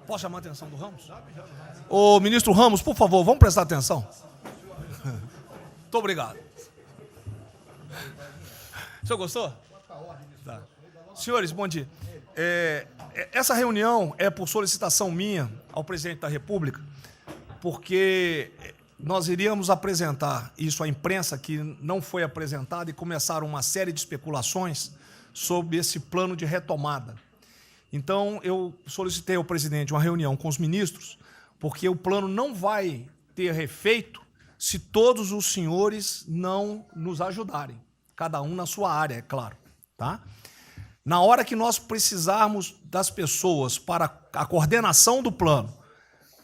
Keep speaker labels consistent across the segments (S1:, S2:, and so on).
S1: Posso chamar a atenção do Ramos? Ô, ministro Ramos, por favor, vamos prestar atenção. Muito obrigado. O senhor gostou? Tá. Senhores, bom dia. Essa reunião é por solicitação minha ao presidente da República, porque nós iríamos apresentar isso à imprensa, que não foi apresentada, e começaram uma série de especulações sobre esse plano de retomada. Então, eu solicitei ao presidente uma reunião com os ministros, porque o plano não vai ter efeito se todos os senhores não nos ajudarem, cada um na sua área, é claro. Tá? Na hora que nós precisarmos das pessoas para a coordenação do plano,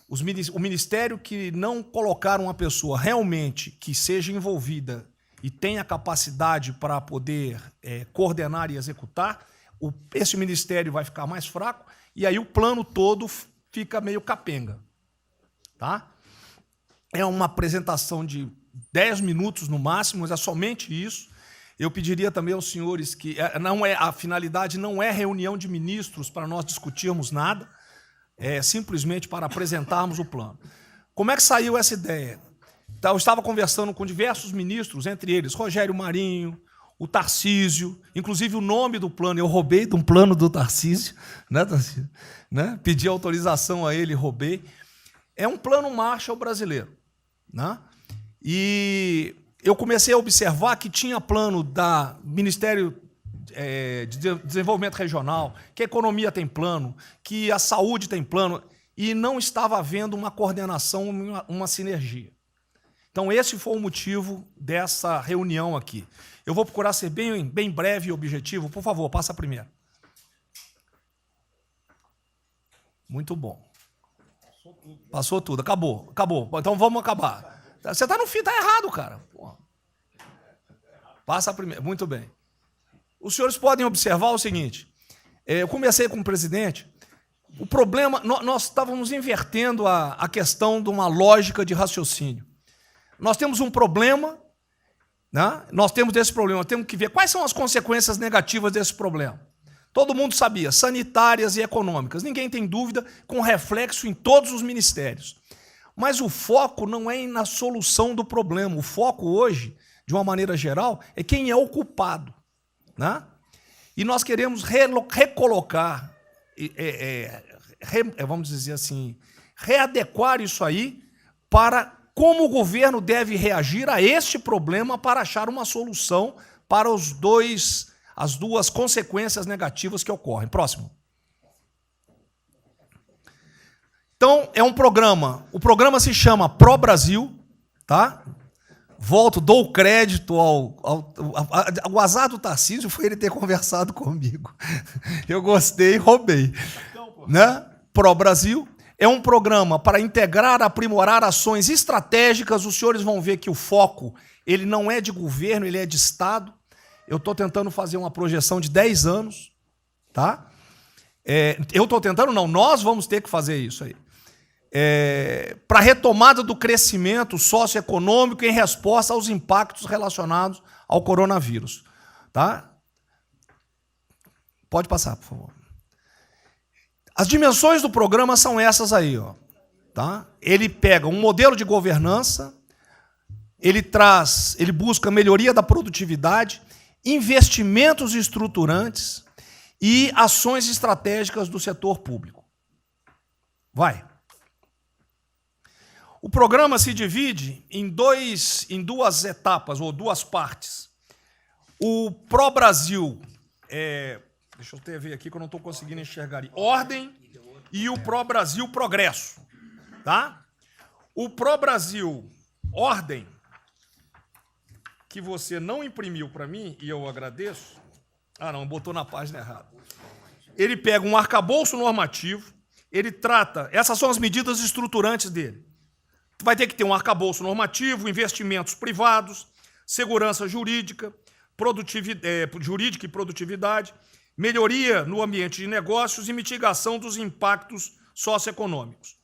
S1: o Ministério que não colocar uma pessoa realmente que seja envolvida e tenha capacidade para poder coordenar e executar, esse Ministério vai ficar mais fraco e aí o plano todo fica meio capenga. Tá? É uma apresentação de 10 minutos no máximo, mas é somente isso. Eu pediria também aos senhores que a finalidade não é reunião de ministros para nós discutirmos nada, é simplesmente para apresentarmos o plano. Como é que saiu essa ideia? Eu estava conversando com diversos ministros, entre eles Rogério Marinho, o Tarcísio, inclusive o nome do plano, eu roubei de um plano do Tarcísio, né, Tarcísio? Né? Pedi autorização a ele, roubei. É um plano Marshall brasileiro. Né? E eu comecei a observar que tinha plano da Ministério de Desenvolvimento Regional, que a economia tem plano, que a saúde tem plano, e não estava havendo uma coordenação, uma sinergia. Então, esse foi o motivo dessa reunião aqui. Eu vou procurar ser bem breve e objetivo. Por favor, passa a primeira. Muito bom. Passou tudo. Acabou. Então, vamos acabar. Você está no fim, está errado, cara. Porra. Passa a primeira. Muito bem. Os senhores podem observar o seguinte. Eu comecei com o presidente. O problema, nós estávamos invertendo a questão de uma lógica de raciocínio. Nós temos um problema, né? Nós temos que ver quais são as consequências negativas desse problema. Todo mundo sabia, sanitárias e econômicas. Ninguém tem dúvida, com reflexo em todos os ministérios. Mas o foco não é na solução do problema. O foco hoje, de uma maneira geral, é quem é o culpado. Né? E nós queremos recolocar, vamos dizer assim, readequar isso aí para como o governo deve reagir a este problema para achar uma solução para as duas consequências negativas que ocorrem. Próximo. Então, é um programa. O programa se chama Pro Brasil, tá? Dou crédito ao azar do Tarcísio foi ele ter conversado comigo. Eu gostei e roubei. Né? Pro Brasil é um programa para integrar, aprimorar ações estratégicas. Os senhores vão ver que o foco ele não é de governo, ele é de Estado. Eu estou tentando fazer uma projeção de 10 anos. Tá? Eu estou tentando, não, nós vamos ter que fazer isso aí. Para a retomada do crescimento socioeconômico em resposta aos impactos relacionados ao coronavírus. Tá? Pode passar, por favor. As dimensões do programa são essas aí. Ó, tá? Ele pega um modelo de governança, ele busca melhoria da produtividade, investimentos estruturantes e ações estratégicas do setor público. Vai. O programa se divide em duas etapas, ou duas partes. O Pro Brasil, deixa eu ver aqui que eu não estou conseguindo enxergar. Ordem e o Pro Brasil Progresso. Tá? O Pro Brasil Ordem, que você não imprimiu para mim, e eu agradeço. Ah, não, botou na página errada. Ele pega um arcabouço normativo, ele trata, essas são as medidas estruturantes dele. Vai ter que ter um arcabouço normativo, investimentos privados, segurança jurídica, jurídica e produtividade, melhoria no ambiente de negócios e mitigação dos impactos socioeconômicos.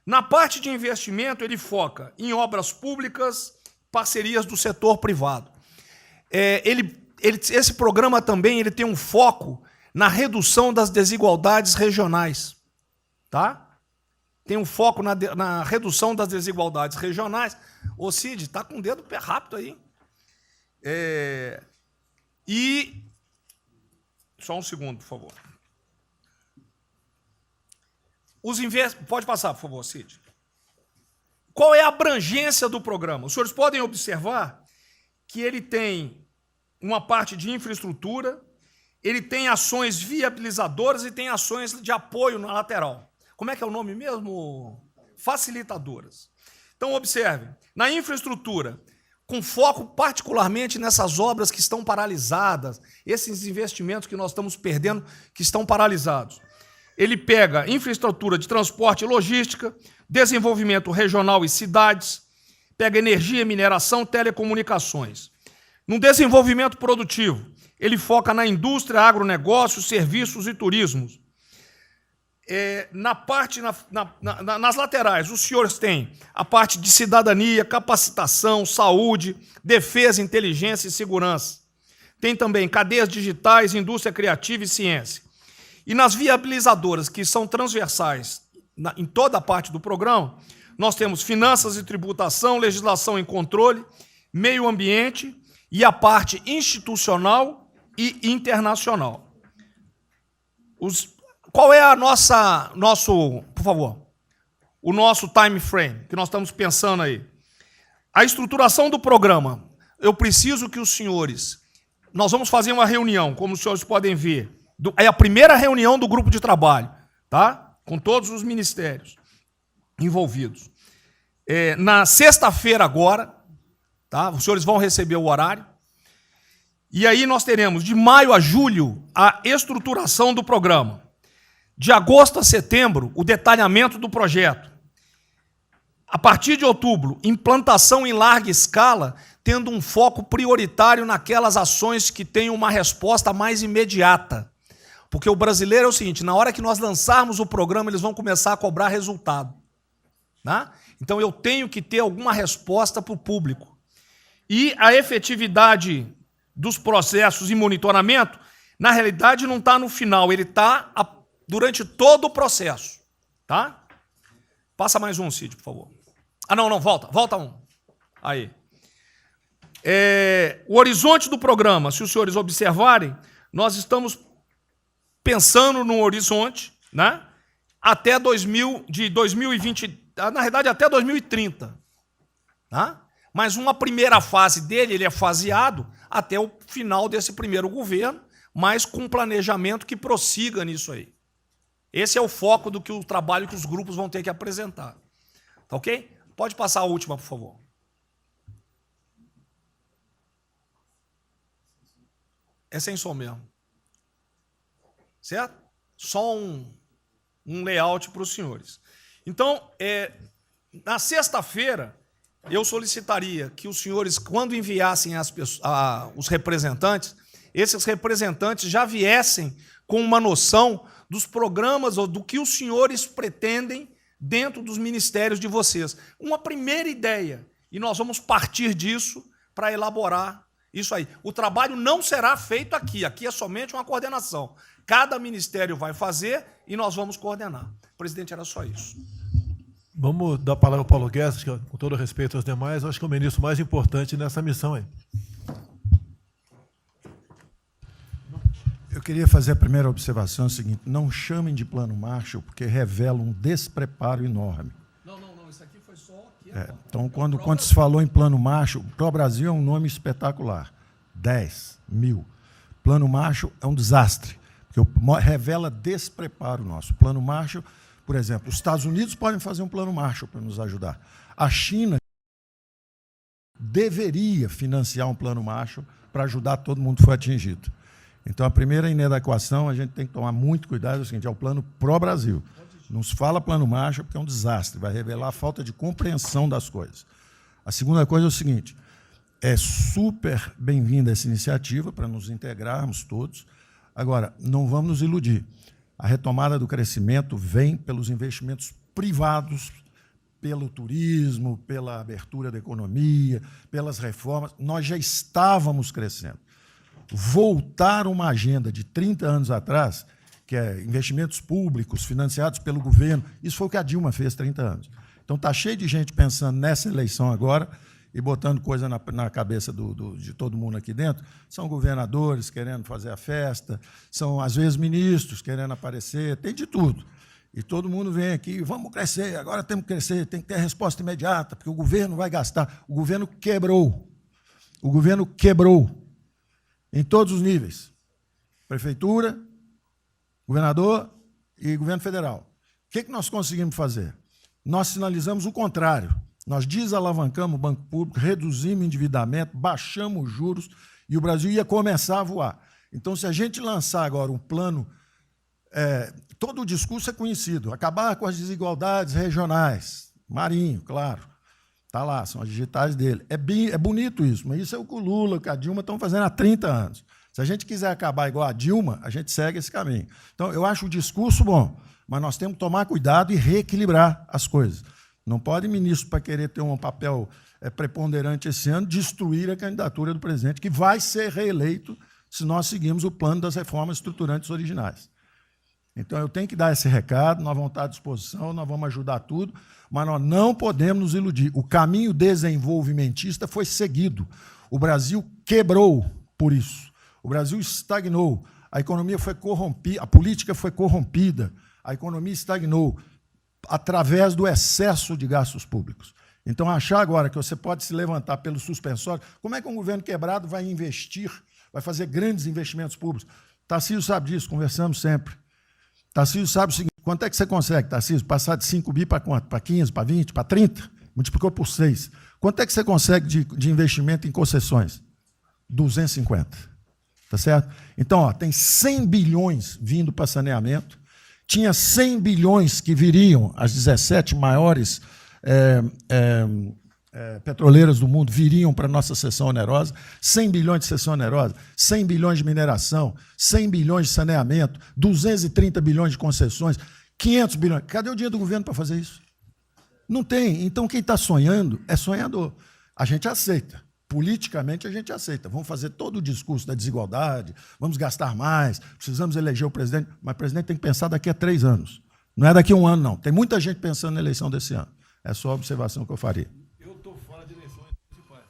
S1: Na parte de investimento, ele foca em obras públicas, parcerias do setor privado. Esse programa também tem um foco na redução das desigualdades regionais. tá? Tem um foco na redução das desigualdades regionais. Ô, Cid, está com o dedo pé rápido aí. E... Só um segundo, por favor. Pode passar, por favor, Cid. Qual é a abrangência do programa? Os senhores podem observar que ele tem uma parte de infraestrutura, ele tem ações viabilizadoras e tem ações de apoio na lateral. Como é que é o nome mesmo? Facilitadoras. Então, observe, na infraestrutura, com foco particularmente nessas obras que estão paralisadas, esses investimentos que nós estamos perdendo, que estão paralisados. Ele pega infraestrutura de transporte e logística, desenvolvimento regional e cidades, pega energia, mineração, telecomunicações. No desenvolvimento produtivo, ele foca na indústria, agronegócio, serviços e turismo. Nas laterais, os senhores têm a parte de cidadania, capacitação, saúde, defesa, inteligência e segurança. Tem também cadeias digitais, indústria criativa e ciência. E nas viabilizadoras, que são transversais em toda a parte do programa, nós temos finanças e tributação, legislação e controle, meio ambiente e a parte institucional e internacional. Qual é por favor, o nosso time frame que nós estamos pensando aí? A estruturação do programa. Eu preciso que os senhores... Nós vamos fazer uma reunião, como os senhores podem ver. É a primeira reunião do grupo de trabalho, tá? Com todos os ministérios envolvidos. Na sexta-feira agora, tá? Os senhores vão receber o horário. E aí nós teremos, de maio a julho, a estruturação do programa. De agosto a setembro, o detalhamento do projeto. A partir de outubro, implantação em larga escala, tendo um foco prioritário naquelas ações que tenham uma resposta mais imediata. Porque o brasileiro é o seguinte, na hora que nós lançarmos o programa, eles vão começar a cobrar resultado. Né? Então, eu tenho que ter alguma resposta para o público. E a efetividade dos processos e monitoramento, na realidade, não está no final, ele está durante todo o processo. Tá? Passa mais um, Cid, por favor. Não, volta um. Aí. O horizonte do programa, se os senhores observarem, nós estamos pensando no horizonte, né, até 2020, na realidade até 2030. Tá? Mas uma primeira fase dele, ele é faseado até o final desse primeiro governo, mas com um planejamento que prossiga nisso aí. Esse é o foco do que o trabalho que os grupos vão ter que apresentar. Tá ok? Pode passar a última, por favor. É sem som mesmo. Certo? Só um layout para os senhores. Então, na sexta-feira, eu solicitaria que os senhores, quando enviassem os representantes, esses representantes já viessem com uma noção dos programas ou do que os senhores pretendem dentro dos ministérios de vocês. Uma primeira ideia, e nós vamos partir disso para elaborar isso aí. O trabalho não será feito aqui é somente uma coordenação. Cada ministério vai fazer e nós vamos coordenar. Presidente, era só isso.
S2: Vamos dar a palavra ao Paulo Guedes, que, com todo respeito aos demais, eu acho que é o ministro mais importante nessa missão aí.
S3: Eu queria fazer a primeira observação, é o seguinte, não chamem de plano Marshall, porque revela um despreparo enorme.
S1: Não, isso aqui foi só...
S3: Então, quando se falou em plano Marshall, Pro Brasil é um nome espetacular, 10 mil. Plano Marshall é um desastre, porque revela despreparo nosso. Plano Marshall, por exemplo, os Estados Unidos podem fazer um plano Marshall para nos ajudar. A China deveria financiar um plano Marshall para ajudar todo mundo que foi atingido. Então, a primeira inadequação, a gente tem que tomar muito cuidado, é o seguinte, é o plano pró-Brasil. Não se fala plano Marshall porque é um desastre, vai revelar a falta de compreensão das coisas. A segunda coisa é o seguinte, é super bem-vinda essa iniciativa para nos integrarmos todos. Agora, não vamos nos iludir. A retomada do crescimento vem pelos investimentos privados, pelo turismo, pela abertura da economia, pelas reformas. Nós já estávamos crescendo. Voltar uma agenda de 30 anos atrás, que é investimentos públicos financiados pelo governo. Isso foi o que a Dilma fez 30 anos. Então, está cheio de gente pensando nessa eleição agora e botando coisa na cabeça de todo mundo aqui dentro. São governadores querendo fazer a festa, são, às vezes, ministros querendo aparecer, tem de tudo. E todo mundo vem aqui, vamos crescer, agora temos que crescer, tem que ter resposta imediata, porque o governo vai gastar. O governo quebrou. O governo quebrou em todos os níveis. Prefeitura, governador e governo federal. O que nós conseguimos fazer? Nós sinalizamos o contrário. Nós desalavancamos o banco público, reduzimos o endividamento, baixamos os juros e o Brasil ia começar a voar. Então, se a gente lançar agora um plano, todo o discurso é conhecido, acabar com as desigualdades regionais, Marinho, claro, está lá, são as digitais dele. É bonito isso, mas isso é o que o Lula, o que a Dilma estão fazendo há 30 anos. Se a gente quiser acabar igual a Dilma, a gente segue esse caminho. Então, eu acho o discurso bom, mas nós temos que tomar cuidado e reequilibrar as coisas. Não pode ministro, para querer ter um papel preponderante esse ano, destruir a candidatura do presidente, que vai ser reeleito se nós seguirmos o plano das reformas estruturantes originais. Então, eu tenho que dar esse recado, nós vamos estar à disposição, nós vamos ajudar tudo, mas nós não podemos nos iludir. O caminho desenvolvimentista foi seguido. O Brasil quebrou por isso. O Brasil estagnou. A economia foi corrompida, a política foi corrompida, a economia estagnou através do excesso de gastos públicos. Então, achar agora que você pode se levantar pelo suspensório, como é que um governo quebrado vai investir, vai fazer grandes investimentos públicos? Tarcísio sabe disso, conversamos sempre. Tarcísio sabe o seguinte, quanto é que você consegue, Tarcísio, passar de 5 bi para quanto? Para 15, para 20, para 30? Multiplicou por 6. Quanto é que você consegue de investimento em concessões? 250. Tá certo? Então, ó, tem 100 bilhões vindo para saneamento, tinha 100 bilhões que viriam, as 17 maiores petroleiras do mundo viriam para a nossa cessão onerosa, 100 bilhões de cessão onerosa, 100 bilhões de mineração, 100 bilhões de saneamento, 230 bilhões de concessões, 500 bilhões. Cadê o dinheiro do governo para fazer isso? Não tem. Então, quem está sonhando é sonhador. A gente aceita. Politicamente, a gente aceita. Vamos fazer todo o discurso da desigualdade, vamos gastar mais, precisamos eleger o presidente, mas o presidente tem que pensar daqui a 3 anos. Não é daqui a 1 ano, não. Tem muita gente pensando na eleição desse ano. É só a observação que eu faria.
S2: Eu estou fora de eleições municipais.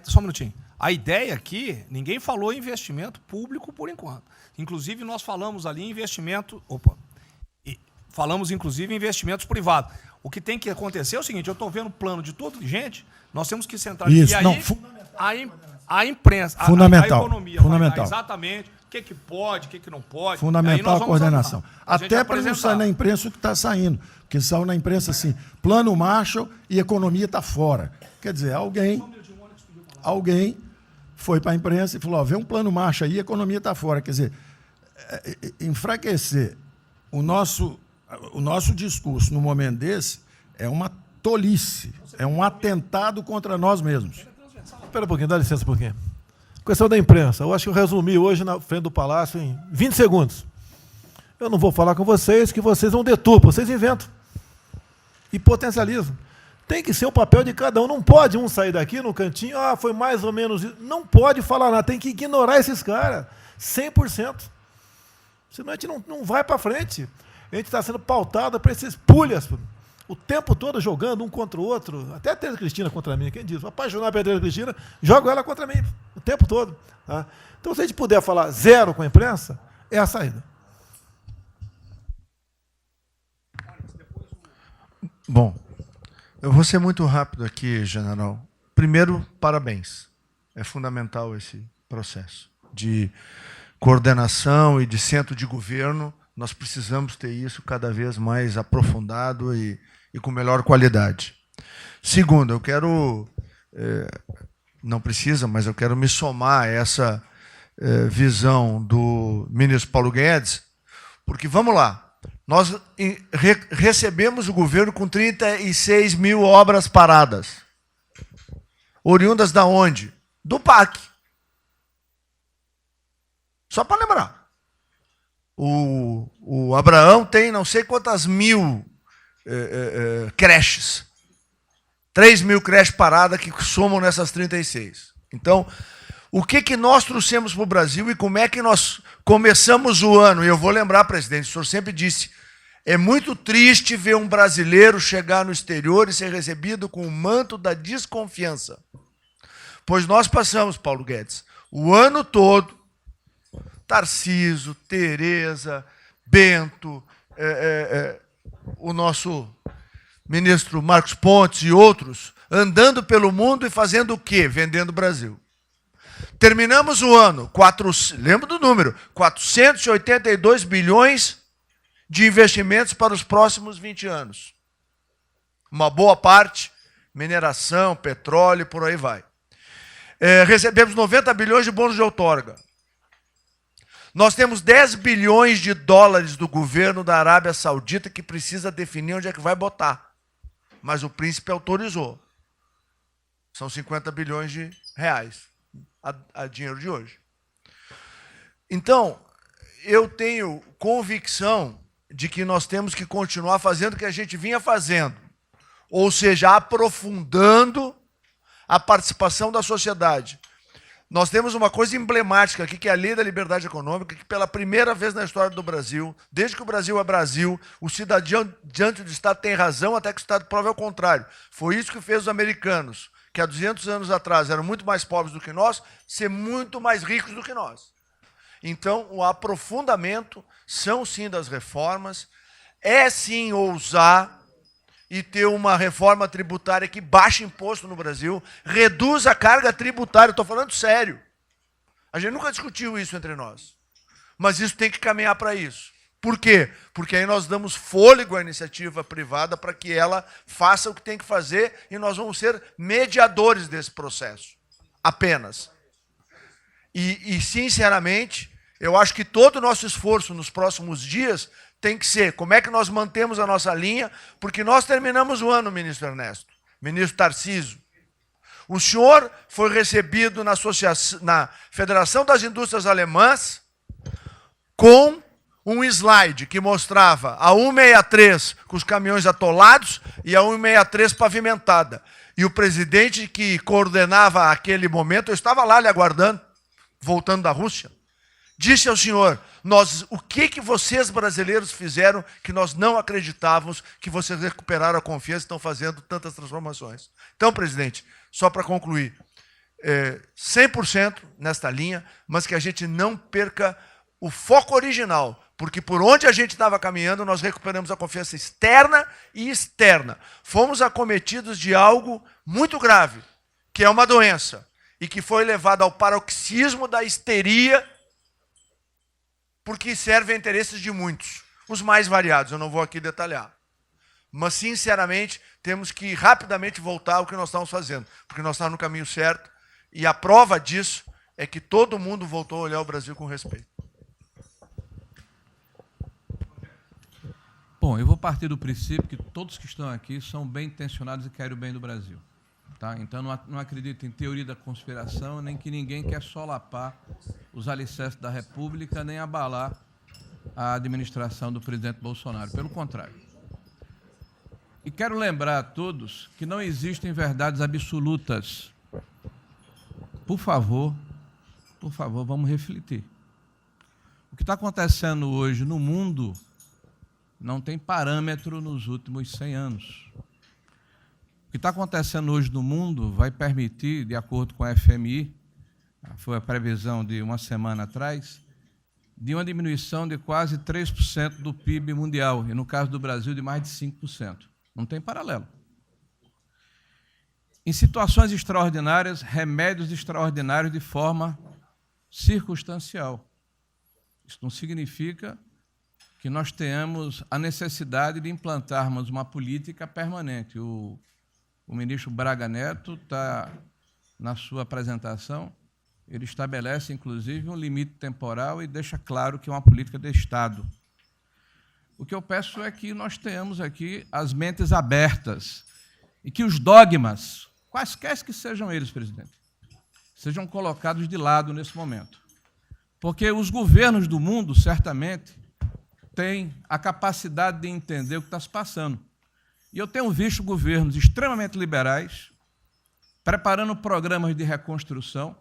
S1: Só um minutinho. A ideia aqui, ninguém falou em investimento público por enquanto. Inclusive, nós falamos ali em investimento... Falamos, inclusive, em investimentos privados. O que tem que acontecer é o seguinte, eu estou vendo o plano de toda gente, nós temos que centrar...
S3: Isso,
S1: e aí,
S3: não,
S1: a imprensa,
S3: fundamental,
S1: a economia,
S3: fundamental.
S1: Exatamente o que pode, o que não pode.
S3: Fundamental a coordenação.
S1: Até
S3: Até para não sair na imprensa o que está saindo. Porque saiu na imprensa assim, plano Marshall e economia está fora. Quer dizer, alguém foi para a imprensa e falou, ó, vê um plano Marshall aí e a economia está fora. Quer dizer, enfraquecer o nosso discurso no momento desse é uma tolice, é um atentado contra nós mesmos.
S2: Espera um pouquinho, dá licença um pouquinho. Questão da imprensa. Eu acho que eu resumi hoje na frente do Palácio em 20 segundos. Eu não vou falar com vocês, que vocês vão deturpar, vocês inventam e potencializam. Tem que ser o papel de cada um. Não pode um sair daqui no cantinho, foi mais ou menos isso. Não pode falar nada, tem que ignorar esses caras, 100%. Senão a gente não vai para frente. A gente está sendo pautado para esses pulhas, o tempo todo jogando um contra o outro, até a Tereza Cristina contra mim, quem diz? Apaixonar pela Tereza Cristina, jogo ela contra mim, o tempo todo. Tá? Então, se a gente puder falar zero com a imprensa, é a saída.
S4: Bom, eu vou ser muito rápido aqui, general. Primeiro, parabéns. É fundamental esse processo de coordenação e de centro de governo. Nós precisamos ter isso cada vez mais aprofundado e com melhor qualidade. Segundo, eu quero, não precisa, mas eu quero me somar a essa visão do ministro Paulo Guedes, porque, vamos lá, nós recebemos o governo com 36 mil obras paradas. Oriundas da onde? Do PAC. Só para lembrar. O Abraão tem não sei quantas mil creches. 3 mil creches paradas que somam nessas 36. Então, o que nós trouxemos para o Brasil e como é que nós começamos o ano, e eu vou lembrar, presidente, o senhor sempre disse, é muito triste ver um brasileiro chegar no exterior e ser recebido com o manto da desconfiança. Pois nós passamos, Paulo Guedes, o ano todo, Tarcísio, Tereza, Bento, o nosso ministro Marcos Pontes e outros, andando pelo mundo e fazendo o quê? Vendendo o Brasil. Terminamos o ano, lembra do número, 482 bilhões de investimentos para os próximos 20 anos. Uma boa parte, mineração, petróleo, por aí vai. Recebemos 90 bilhões de bônus de outorga. Nós temos 10 bilhões de dólares do governo da Arábia Saudita que precisa definir onde é que vai botar. Mas o príncipe autorizou. São 50 bilhões de reais, a dinheiro de hoje. Então, eu tenho convicção de que nós temos que continuar fazendo o que a gente vinha fazendo. Ou seja, aprofundando a participação da sociedade. Nós temos uma coisa emblemática aqui, que é a Lei da Liberdade Econômica, que pela primeira vez na história do Brasil, desde que o Brasil é Brasil, o cidadão diante do Estado tem razão até que o Estado prove ao contrário. Foi isso que fez os americanos, que há 200 anos atrás eram muito mais pobres do que nós, ser muito mais ricos do que nós. Então, o aprofundamento são sim das reformas, é sim ousar e ter uma reforma tributária que baixe imposto no Brasil, reduz a carga tributária, estou falando sério. A gente nunca discutiu isso entre nós, mas isso tem que caminhar para isso. Por quê? Porque aí nós damos fôlego à iniciativa privada para que ela faça o que tem que fazer e nós vamos ser mediadores desse processo, apenas. E sinceramente, eu acho que todo o nosso esforço nos próximos dias tem que ser como é que nós mantemos a nossa linha, porque nós terminamos o ano, ministro Ernesto, ministro Tarcísio. O senhor foi recebido na Federação das Indústrias Alemãs com um slide que mostrava a 163 com os caminhões atolados e a 163 pavimentada. E o presidente que coordenava aquele momento, eu estava lá lhe aguardando, voltando da Rússia, disse ao senhor, o que vocês brasileiros fizeram que nós não acreditávamos que vocês recuperaram a confiança e estão fazendo tantas transformações. Então, presidente, só para concluir, 100% nesta linha, mas que a gente não perca o foco original, porque por onde a gente estava caminhando, nós recuperamos a confiança externa e externa. Fomos acometidos de algo muito grave, que é uma doença, e que foi levado ao paroxismo da histeria, porque serve a interesses de muitos, os mais variados, eu não vou aqui detalhar. Mas, sinceramente, temos que rapidamente voltar ao que nós estamos fazendo, porque nós estamos no caminho certo, e a prova disso é que todo mundo voltou a olhar o Brasil com respeito.
S5: Bom, eu vou partir do princípio que todos que estão aqui são bem intencionados e querem o bem do Brasil. Tá? Então, não acredito em teoria da conspiração, nem que ninguém quer solapar os alicerces da República, nem abalar a administração do presidente Bolsonaro. Pelo contrário. E quero lembrar a todos que não existem verdades absolutas. Por favor, vamos refletir. O que está acontecendo hoje no mundo não tem parâmetro nos últimos 100 anos. O que está acontecendo hoje no mundo vai permitir, de acordo com a FMI, foi a previsão de uma semana atrás, de uma diminuição de quase 3% do PIB mundial, e no caso do Brasil, de mais de 5%. Não tem paralelo. Em situações extraordinárias, remédios extraordinários de forma circunstancial. Isso não significa que nós tenhamos a necessidade de implantarmos uma política permanente. O ministro Braga Neto está, na sua apresentação, ele estabelece, inclusive, um limite temporal e deixa claro que é uma política de Estado. O que eu peço é que nós tenhamos aqui as mentes abertas e que os dogmas, quaisquer que sejam eles, presidente, sejam colocados de lado nesse momento. Porque os governos do mundo, certamente, têm a capacidade de entender o que está se passando. E eu tenho visto governos extremamente liberais preparando programas de reconstrução,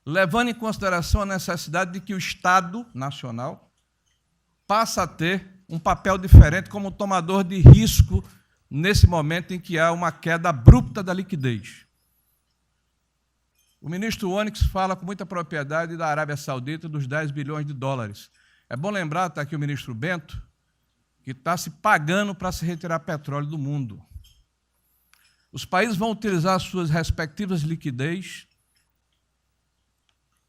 S5: levando em consideração a necessidade de que o Estado Nacional passe a ter um papel diferente como tomador de risco nesse momento em que há uma queda abrupta da liquidez. O ministro Onyx fala com muita propriedade da Arábia Saudita, dos 10 bilhões de dólares. É bom lembrar, está aqui o ministro Bento, que está se pagando para se retirar petróleo do mundo. Os países vão utilizar suas respectivas liquidez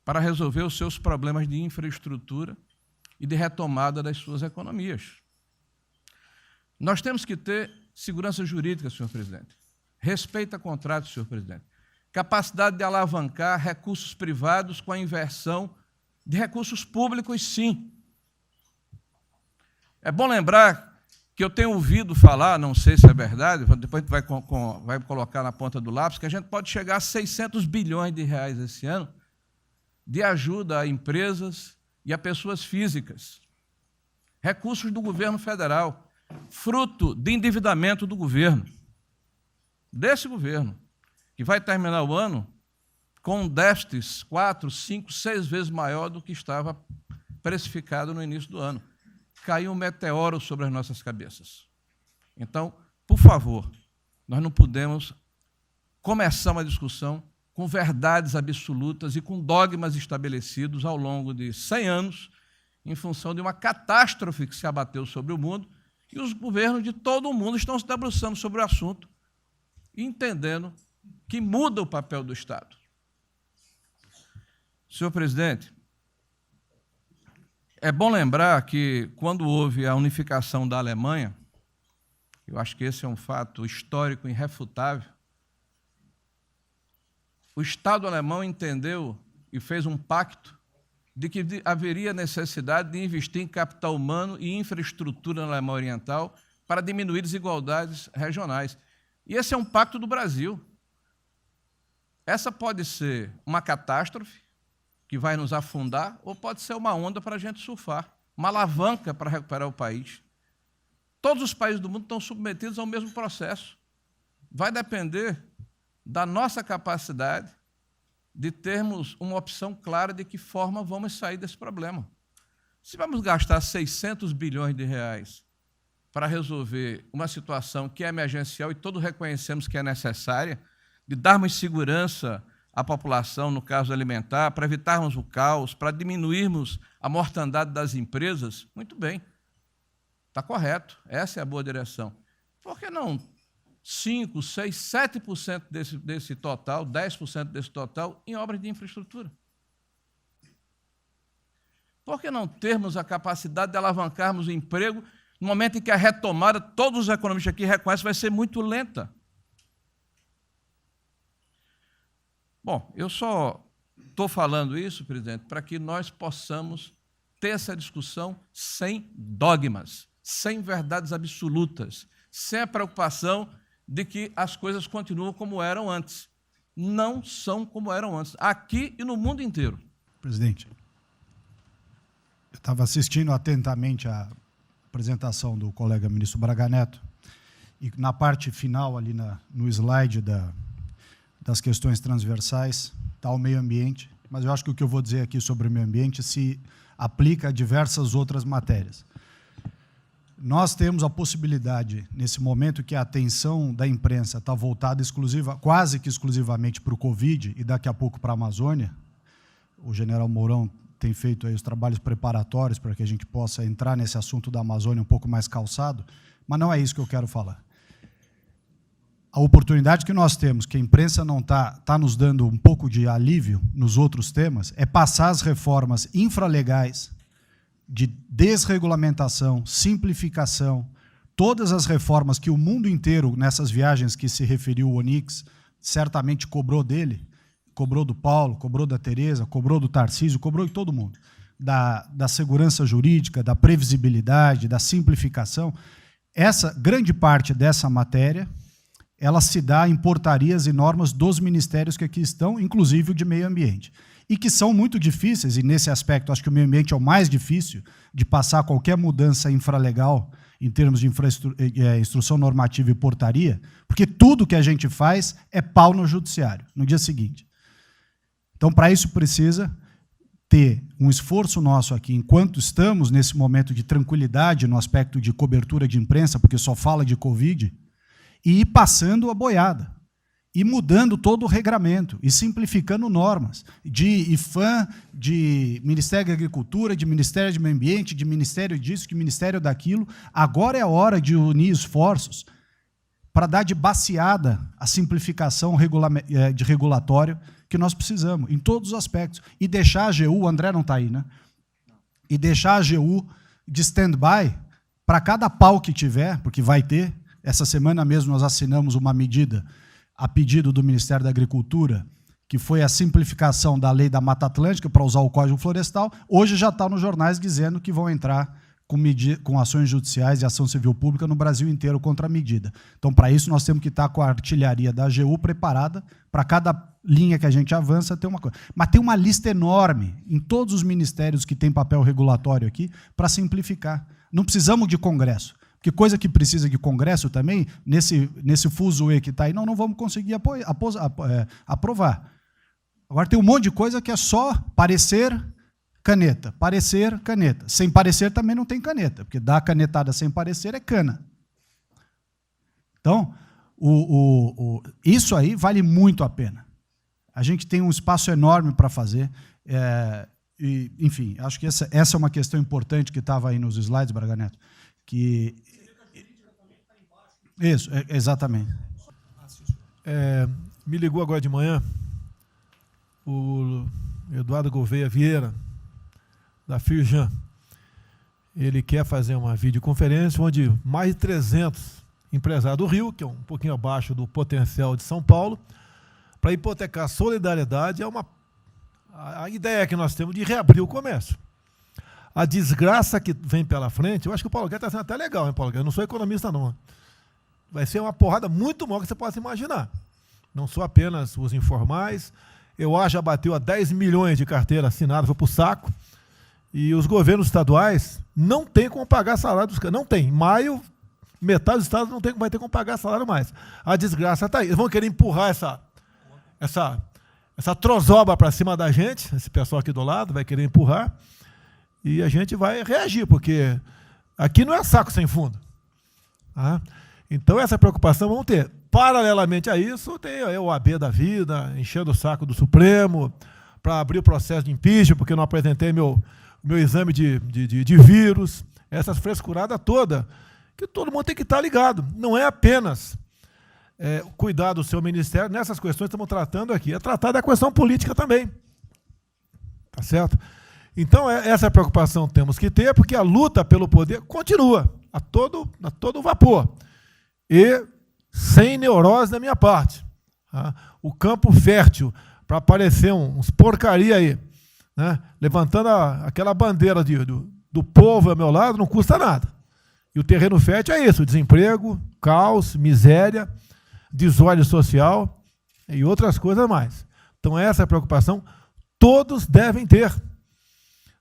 S5: para resolver os seus problemas de infraestrutura e de retomada das suas economias. Nós temos que ter segurança jurídica, senhor presidente. Respeito a contratos, senhor presidente. Capacidade de alavancar recursos privados com a inversão de recursos públicos, sim. É bom lembrar que eu tenho ouvido falar, não sei se é verdade, depois a gente vai colocar na ponta do lápis, que a gente pode chegar a 600 bilhões de reais esse ano de ajuda a empresas e a pessoas físicas. Recursos do governo federal, fruto de endividamento do governo, desse governo, que vai terminar o ano com um déficit 4, 5, 6 vezes maior do que estava precificado no início do ano. Caiu um meteoro sobre as nossas cabeças. Então, por favor, nós não podemos começar uma discussão com verdades absolutas e com dogmas estabelecidos ao longo de 100 anos, em função de uma catástrofe que se abateu sobre o mundo, e os governos de todo o mundo estão se debruçando sobre o assunto, entendendo que muda o papel do Estado. Senhor presidente, é bom lembrar que, quando houve a unificação da Alemanha, eu acho que esse é um fato histórico irrefutável, o Estado alemão entendeu e fez um pacto de que haveria necessidade de investir em capital humano e infraestrutura na Alemanha Oriental para diminuir desigualdades regionais. E esse é um pacto do Brasil. Essa pode ser uma catástrofe que vai nos afundar, ou pode ser uma onda para a gente surfar, uma alavanca para recuperar o país. Todos os países do mundo estão submetidos ao mesmo processo. Vai depender da nossa capacidade de termos uma opção clara de que forma vamos sair desse problema. Se vamos gastar 600 bilhões de reais para resolver uma situação que é emergencial e todos reconhecemos que é necessária, de darmos segurança à população, no caso alimentar, para evitarmos o caos, para diminuirmos a mortandade das empresas, muito bem, está correto, essa é a boa direção. Por que não 5%, 6%, 7% desse total, 10% desse total, em obras de infraestrutura? Por que não termos a capacidade de alavancarmos o emprego no momento em que a retomada, todos os economistas aqui reconhecem, vai ser muito lenta? Bom, eu só estou falando isso, presidente, para que nós possamos ter essa discussão sem dogmas, sem verdades absolutas, sem a preocupação de que as coisas continuam como eram antes. Não são como eram antes, aqui e no mundo inteiro.
S6: Presidente, eu estava assistindo atentamente a apresentação do colega ministro Braga Neto, e na parte final, ali no slide das questões transversais, está o meio ambiente, mas eu acho que o que eu vou dizer aqui sobre o meio ambiente se aplica a diversas outras matérias. Nós temos a possibilidade, nesse momento que a atenção da imprensa está voltada quase que exclusivamente para o Covid e daqui a pouco para a Amazônia, o general Mourão tem feito aí os trabalhos preparatórios para que a gente possa entrar nesse assunto da Amazônia um pouco mais calçado, mas não é isso que eu quero falar. A oportunidade que nós temos, que a imprensa não está nos dando um pouco de alívio nos outros temas, é passar as reformas infralegais, de desregulamentação, simplificação, todas as reformas que o mundo inteiro, nessas viagens que se referiu o Onyx, certamente cobrou dele, cobrou do Paulo, cobrou da Tereza, cobrou do Tarcísio, cobrou de todo mundo, da segurança jurídica, da previsibilidade, da simplificação. Essa grande parte dessa matéria, ela se dá em portarias e normas dos ministérios que aqui estão, inclusive o de meio ambiente, e que são muito difíceis, e nesse aspecto acho que o meio ambiente é o mais difícil de passar qualquer mudança infralegal em termos de instrução normativa e portaria, porque tudo que a gente faz é pau no judiciário, no dia seguinte. Então, para isso precisa ter um esforço nosso aqui, enquanto estamos nesse momento de tranquilidade no aspecto de cobertura de imprensa, porque só fala de Covid, e ir passando a boiada, e mudando todo o regramento, e simplificando normas, de IFAM, de Ministério da Agricultura, de Ministério do Meio Ambiente, de Ministério disso, de Ministério daquilo. Agora é a hora de unir esforços para dar de baseada a simplificação de regulatório que nós precisamos, em todos os aspectos. E deixar a AGU, o André não está aí, né? E deixar a AGU de stand-by para cada pau que tiver, porque vai ter. Essa semana mesmo nós assinamos uma medida a pedido do Ministério da Agricultura, que foi a simplificação da lei da Mata Atlântica para usar o Código Florestal. Hoje já está nos jornais dizendo que vão entrar com ações judiciais e ação civil pública no Brasil inteiro contra a medida. Então, para isso, nós temos que estar com a artilharia da AGU preparada para cada linha que a gente avança ter uma coisa. Mas tem uma lista enorme em todos os ministérios que têm papel regulatório aqui para simplificar. Não precisamos de Congresso. Porque coisa que precisa de Congresso também, nesse fuzuê que está aí, não vamos conseguir aprovar. Agora tem um monte de coisa que é só parecer, caneta. Parecer, caneta. Sem parecer também não tem caneta, porque dar canetada sem parecer é cana. Então, isso aí vale muito a pena. A gente tem um espaço enorme para fazer. E, enfim, acho que essa é uma questão importante que estava aí nos slides, Braga Neto. Isso, exatamente.
S2: Me ligou agora de manhã o Eduardo Gouveia Vieira, da Firjan. Ele quer fazer uma videoconferência onde mais de 300 empresários do Rio, que é um pouquinho abaixo do potencial de São Paulo, para hipotecar a solidariedade. A ideia que nós temos de reabrir o comércio. A desgraça que vem pela frente, eu acho que o Paulo Guedes está sendo até legal, hein, Paulo Guedes? Eu não sou economista, não. Vai ser uma porrada muito maior que você possa imaginar. Não sou apenas os informais. Eu acho que já bateu a 10 milhões de carteira assinada, foi para o saco. E os governos estaduais não têm como pagar salário dos caras. Não tem. Em maio, metade dos estados vai ter como pagar salário mais. A desgraça está aí. Eles vão querer empurrar essa trozoba para cima da gente, esse pessoal aqui do lado vai querer empurrar, e a gente vai reagir, porque aqui não é saco sem fundo. Tá? Então, essa preocupação vamos ter. Paralelamente a isso, tem a OAB da vida, enchendo o saco do Supremo, para abrir o processo de impeachment, porque eu não apresentei meu exame de vírus, essas frescuradas todas, que todo mundo tem que estar ligado. Não é apenas cuidar do seu ministério, nessas questões que estamos tratando aqui, é tratar da questão política também. Tá certo? Então, essa preocupação temos que ter, porque a luta pelo poder continua, a todo vapor. E sem neurose da minha parte. Tá? O campo fértil para aparecer uns porcaria aí, né? Levantando aquela bandeira do povo ao meu lado, não custa nada. E o terreno fértil é isso, desemprego, caos, miséria, desordem social e outras coisas mais. Então, essa preocupação todos devem ter.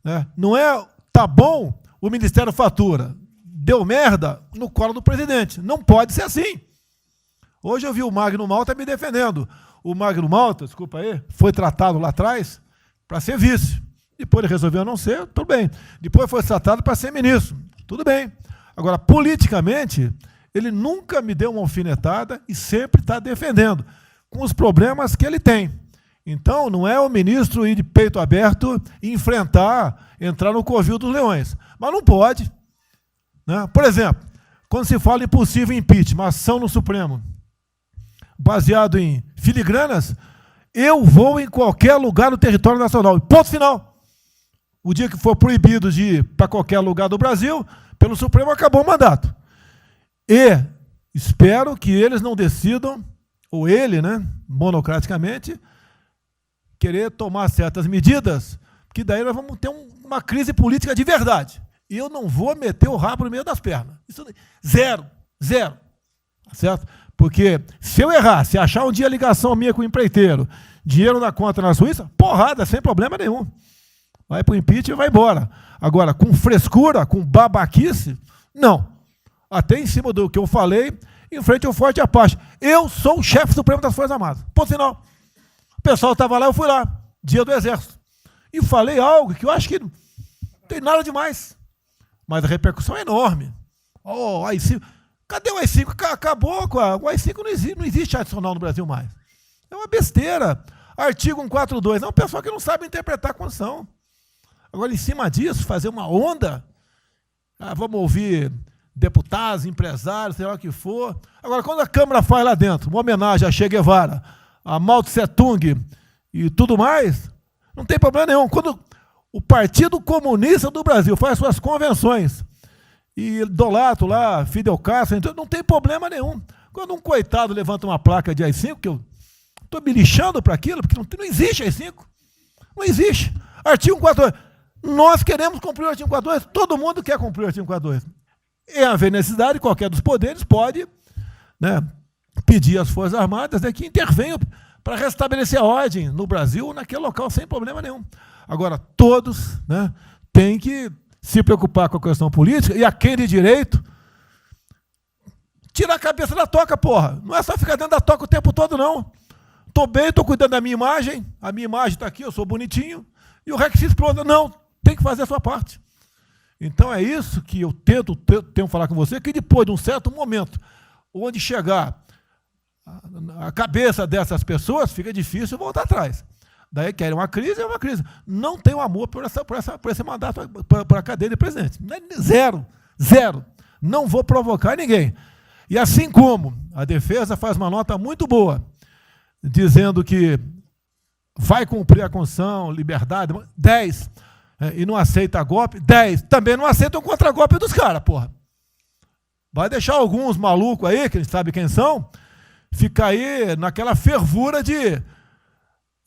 S2: Né? Não é, tá bom, o Ministério fatura, deu merda no colo do presidente. Não pode ser assim. Hoje eu vi o Magno Malta me defendendo. O Magno Malta, desculpa aí, foi tratado lá atrás para ser vice. Depois ele resolveu não ser, tudo bem. Depois foi tratado para ser ministro, tudo bem. Agora, politicamente, ele nunca me deu uma alfinetada e sempre está defendendo, com os problemas que ele tem. Então, não é o ministro ir de peito aberto e entrar no covil dos leões. Mas não pode. Né? Por exemplo, quando se fala em possível impeachment, ação no Supremo, baseado em filigranas, eu vou em qualquer lugar do território nacional. Ponto final. O dia que for proibido de ir para qualquer lugar do Brasil, pelo Supremo acabou o mandato. E espero que eles não decidam, ou ele, né, monocraticamente, querer tomar certas medidas, que daí nós vamos ter uma crise política de verdade. E eu não vou meter o rabo no meio das pernas. Isso, zero. Tá certo? Porque se eu errar, se achar um dia ligação minha com o empreiteiro, dinheiro na conta na Suíça, porrada, sem problema nenhum. Vai para o impeachment e vai embora. Agora, com frescura, com babaquice, não. Até em cima do que eu falei, em frente ao Forte Apache. Eu sou o chefe supremo das Forças Armadas. Ponto final. O pessoal estava lá, eu fui lá. Dia do Exército. E falei algo que eu acho que não tem nada demais. Mas a repercussão é enorme. Oh, AI-5. Cadê o AI-5? Acabou com o AI-5, não existe adicional no Brasil mais. É uma besteira. Artigo 142. É um pessoal que não sabe interpretar a Constituição. Agora, em cima disso, fazer uma onda. Vamos ouvir deputados, empresários, sei lá o que for. Agora, quando a Câmara faz lá dentro uma homenagem a Che Guevara, a Mao Tse Tung e tudo mais, não tem problema nenhum. Quando o Partido Comunista do Brasil faz suas convenções e idolato lá, Fidel Castro, então não tem problema nenhum. Quando um coitado levanta uma placa de AI-5, que eu estou me lixando para aquilo, porque não existe AI-5. Não existe. Artigo 142. Nós queremos cumprir o artigo 142, todo mundo quer cumprir o artigo 142. E haver necessidade, qualquer dos poderes pode, né, pedir às Forças Armadas, né, que intervenham para restabelecer a ordem no Brasil, naquele local, sem problema nenhum. Agora, todos, né, têm que se preocupar com a questão política, e a quem de direito, tirar a cabeça da toca, porra. Não é só ficar dentro da toca o tempo todo, não. Estou bem, estou cuidando da minha imagem, a minha imagem está aqui, eu sou bonitinho, e o requisito explode. Não, tem que fazer a sua parte. Então é isso que eu tento falar com você, que depois de um certo momento, onde chegar a cabeça dessas pessoas, fica difícil voltar atrás. Daí querem uma crise, é uma crise. Não tenho amor por esse mandato, por a cadeia de presidente. Zero, zero. Não vou provocar ninguém. E assim como a defesa faz uma nota muito boa, dizendo que vai cumprir a Constituição, liberdade, 10, e não aceita golpe, 10, também não aceita o contragolpe dos caras, porra. Vai deixar alguns malucos aí, que a gente sabe quem são, ficar aí naquela fervura de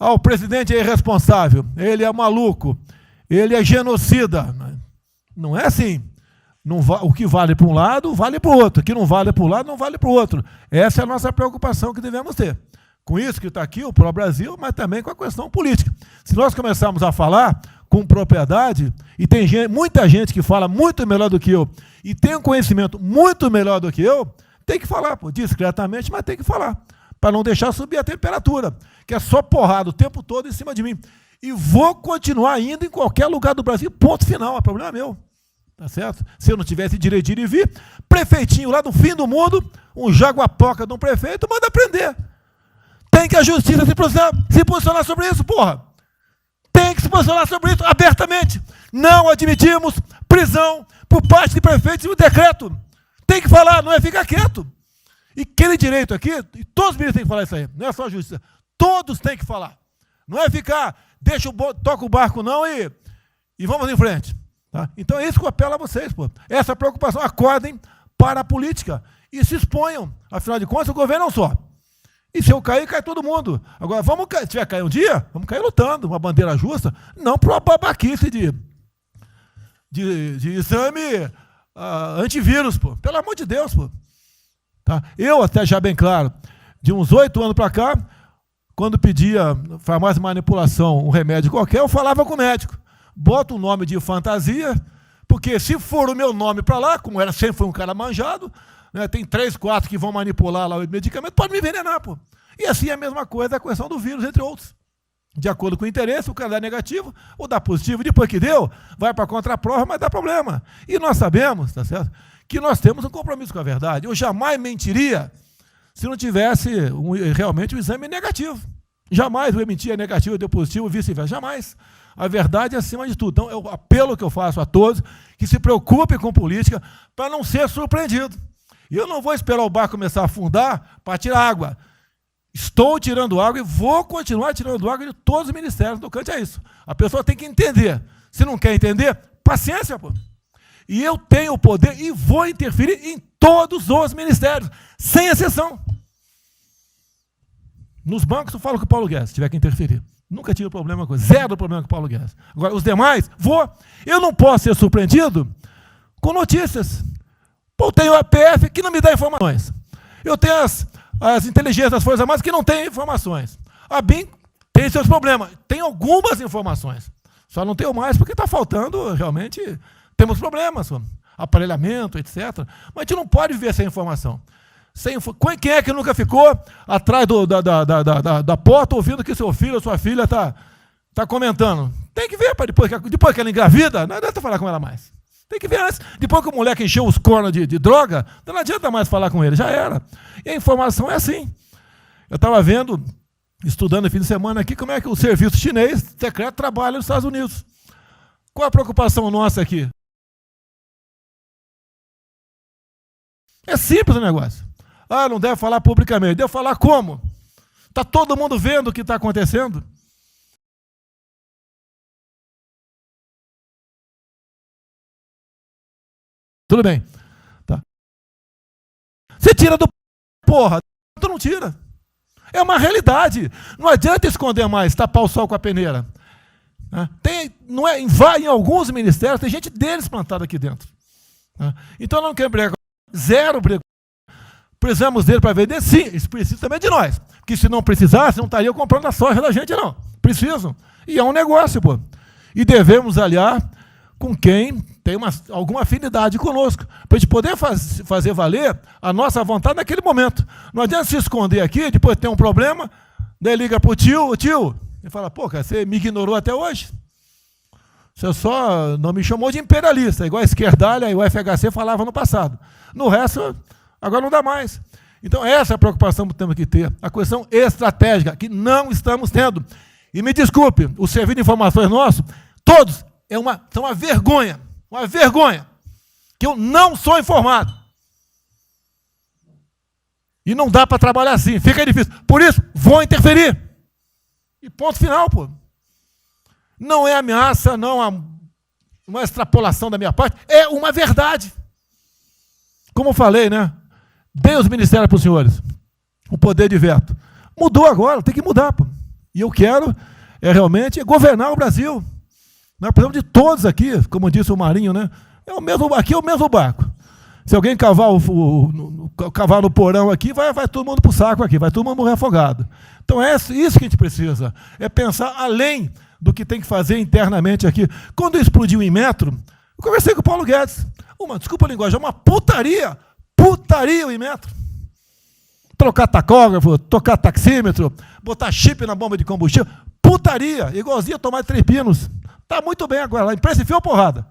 S2: o presidente é irresponsável, ele é maluco, ele é genocida. Não é assim. Não o que vale para um lado, vale para o outro. O que não vale para um lado, não vale para o outro. Essa é a nossa preocupação que devemos ter. Com isso que está aqui, o pró-Brasil, mas também com a questão política. Se nós começarmos a falar com propriedade, e tem muita gente que fala muito melhor do que eu, e tem um conhecimento muito melhor do que eu, tem que falar, pô, discretamente, mas tem que falar, para não deixar subir a temperatura, que é só porrada o tempo todo em cima de mim. E vou continuar indo em qualquer lugar do Brasil, ponto final, é problema meu. Tá certo? Se eu não tivesse direito de ir e vir, prefeitinho lá do fim do mundo, um jaguapoca de um prefeito, manda prender. Tem que a justiça se posicionar sobre isso, porra. Tem que se posicionar sobre isso abertamente. Não admitimos prisão por parte de prefeitos e o decreto. Tem que falar, não é ficar quieto. E aquele direito aqui, e todos os ministros têm que falar isso aí, não é só a justiça. Todos têm que falar. Não é ficar, toca o barco não e vamos em frente. Tá? Então é isso que eu apelo a vocês, pô. Essa preocupação, acordem para a política e se exponham. Afinal de contas, o governo não só. E se eu cair, cai todo mundo. Agora, se tiver cair um dia, vamos cair lutando, uma bandeira justa, não para uma babaquice de exame antivírus, pô. Pelo amor de Deus, pô. Tá? Eu, até já bem claro, de uns 8 anos para cá, quando pedia farmácia de manipulação, um remédio qualquer, eu falava com o médico. Bota um nome de fantasia, porque se for o meu nome para lá, como sempre foi um cara manjado, né, tem 3, 4 que vão manipular lá o medicamento, pode me envenenar, pô. E assim é a mesma coisa a questão do vírus, entre outros. De acordo com o interesse, o cara dá negativo ou dá positivo, depois que deu, vai para a contraprova, mas dá problema. E nós sabemos, tá certo, que nós temos um compromisso com a verdade. Eu jamais mentiria se não tivesse realmente um exame negativo. Jamais eu mentia negativo, deu positivo, vice-versa. Jamais. A verdade é acima de tudo. Então, é o apelo que eu faço a todos que se preocupem com política para não ser surpreendido. E eu não vou esperar o barco começar a afundar para tirar água. Estou tirando água e vou continuar tirando água de todos os ministérios. No cante é isso. A pessoa tem que entender. Se não quer entender, paciência, pô. E eu tenho o poder e vou interferir em todos os ministérios, sem exceção. Nos bancos eu falo com o Paulo Guedes, se tiver que interferir. Nunca tive problema com zero problema com o Paulo Guedes. Agora, os demais, eu não posso ser surpreendido com notícias. Pô, eu tenho a PF que não me dá informações. Eu tenho as inteligências das Forças Armadas que não têm informações. A BIM tem seus problemas. Tem algumas informações. Só não tenho mais porque está faltando, realmente, temos problemas. Aparelhamento, etc. Mas a gente não pode viver sem informação. Quem é que nunca ficou atrás da porta ouvindo que seu filho ou sua filha está está comentando. Tem que ver, depois que ela engravida, não adianta falar com ela mais. Tem que ver antes. Depois que o moleque encheu os cornos de droga, não adianta mais falar com ele, já era. E a informação é assim. Eu estava vendo, estudando no fim de semana aqui, como é que o serviço chinês secreto trabalha nos Estados Unidos. Qual a preocupação nossa aqui? É simples o negócio. Ah, não deve falar publicamente. Deve falar como? Está todo mundo vendo o que está acontecendo? Tudo bem. Tá. Você tira do porra, tu não tira. É uma realidade. Não adianta esconder mais, tapar o sol com a peneira. Vai em alguns ministérios, tem gente deles plantada aqui dentro. Então não quer brigar. Zero briga. Precisamos dele para vender? Sim, eles precisam também de nós. Porque se não precisasse, não estariam comprando a soja da gente, não. Precisam. E é um negócio, pô. E devemos aliar com quem tem alguma afinidade conosco, para a gente poder fazer valer a nossa vontade naquele momento. Não adianta se esconder aqui, depois tem um problema, daí liga para o tio, e fala, pô, cara, você me ignorou até hoje? Você só não me chamou de imperialista, igual a esquerdalha e o FHC falava no passado. No resto, agora não dá mais. Então, essa é a preocupação que temos que ter, a questão estratégica, que não estamos tendo. E me desculpe, o serviço de informações nosso, todos, são uma vergonha, que eu não sou informado. E não dá para trabalhar assim, fica difícil. Por isso, vou interferir. E ponto final, pô. Não é ameaça, não é uma extrapolação da minha parte, é uma verdade. Como eu falei, né? Dei os ministérios para os senhores, o poder de veto. Mudou agora, tem que mudar, pô. E eu quero realmente governar o Brasil. Nós precisamos de todos aqui, como disse o Marinho, né? Aqui é o mesmo barco. Se alguém cavar no porão aqui, vai todo mundo para o saco aqui, vai todo mundo morrer afogado. Então é isso que a gente precisa, é pensar além do que tem que fazer internamente aqui. Quando explodiu o Inmetro, eu conversei com o Paulo Guedes. Desculpa a linguagem, é uma putaria o Inmetro. Trocar tacógrafo, tocar taxímetro, botar chip na bomba de combustível, putaria, igualzinho a tomar 3 pinos. Está muito bem agora, a imprensa enfiou porrada.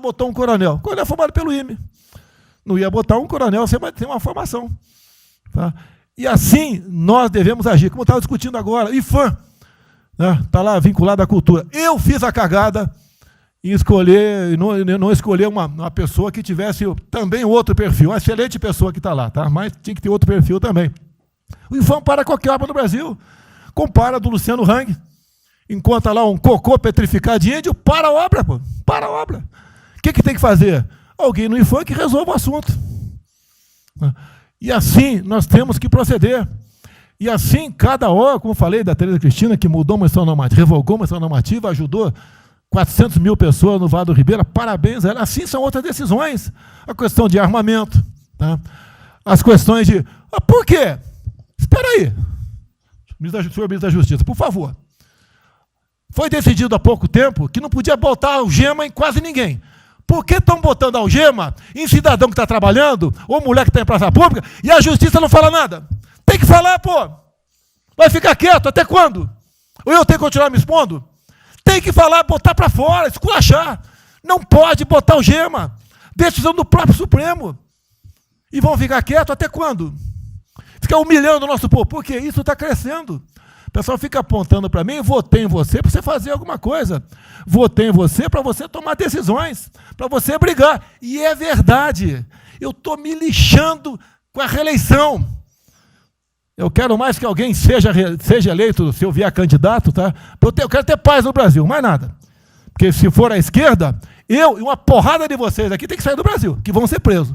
S2: Botou um coronel. O coronel formado pelo IME. Não ia botar um coronel sem uma formação. Tá? E assim nós devemos agir. Como eu estava discutindo agora, IFAM, está lá vinculado à cultura. Eu fiz a cagada em escolher, não escolher uma pessoa que tivesse também outro perfil. Uma excelente pessoa que está lá, tá? Mas tinha que ter outro perfil também. O IFAM para qualquer obra no Brasil. Compara do Luciano Hang. Encontra lá um cocô petrificado de índio, para a obra, pô. Para a obra. O que tem que fazer? Alguém no IFAM que resolva o assunto. E assim nós temos que proceder. E assim, cada hora, como eu falei da Tereza Cristina, que mudou uma instituição normativa, revogou uma instituição normativa, ajudou 400 mil pessoas no Vale do Ribeira, parabéns a ela. Assim são outras decisões. A questão de armamento, tá? As questões de... por quê? Espera aí. Senhor ministro da Justiça, por favor. Foi decidido há pouco tempo que não podia botar algema em quase ninguém. Por que estão botando algema em cidadão que está trabalhando, ou mulher que está em praça pública, e a justiça não fala nada? Tem que falar, pô. Vai ficar quieto, até quando? Ou eu tenho que continuar me expondo? Tem que falar, botar para fora, esculachar. Não pode botar algema. Decisão do próprio Supremo. E vão ficar quietos até quando? Ficar humilhando o nosso povo. Porque isso está crescendo. O pessoal fica apontando para mim, votei em você para você fazer alguma coisa. Votei em você para você tomar decisões, para você brigar. E é verdade. Eu estou me lixando com a reeleição. Eu quero mais que alguém seja eleito, se eu vier candidato, tá? Eu quero ter paz no Brasil, mais nada. Porque se for à esquerda, eu e uma porrada de vocês aqui tem que sair do Brasil, que vão ser presos.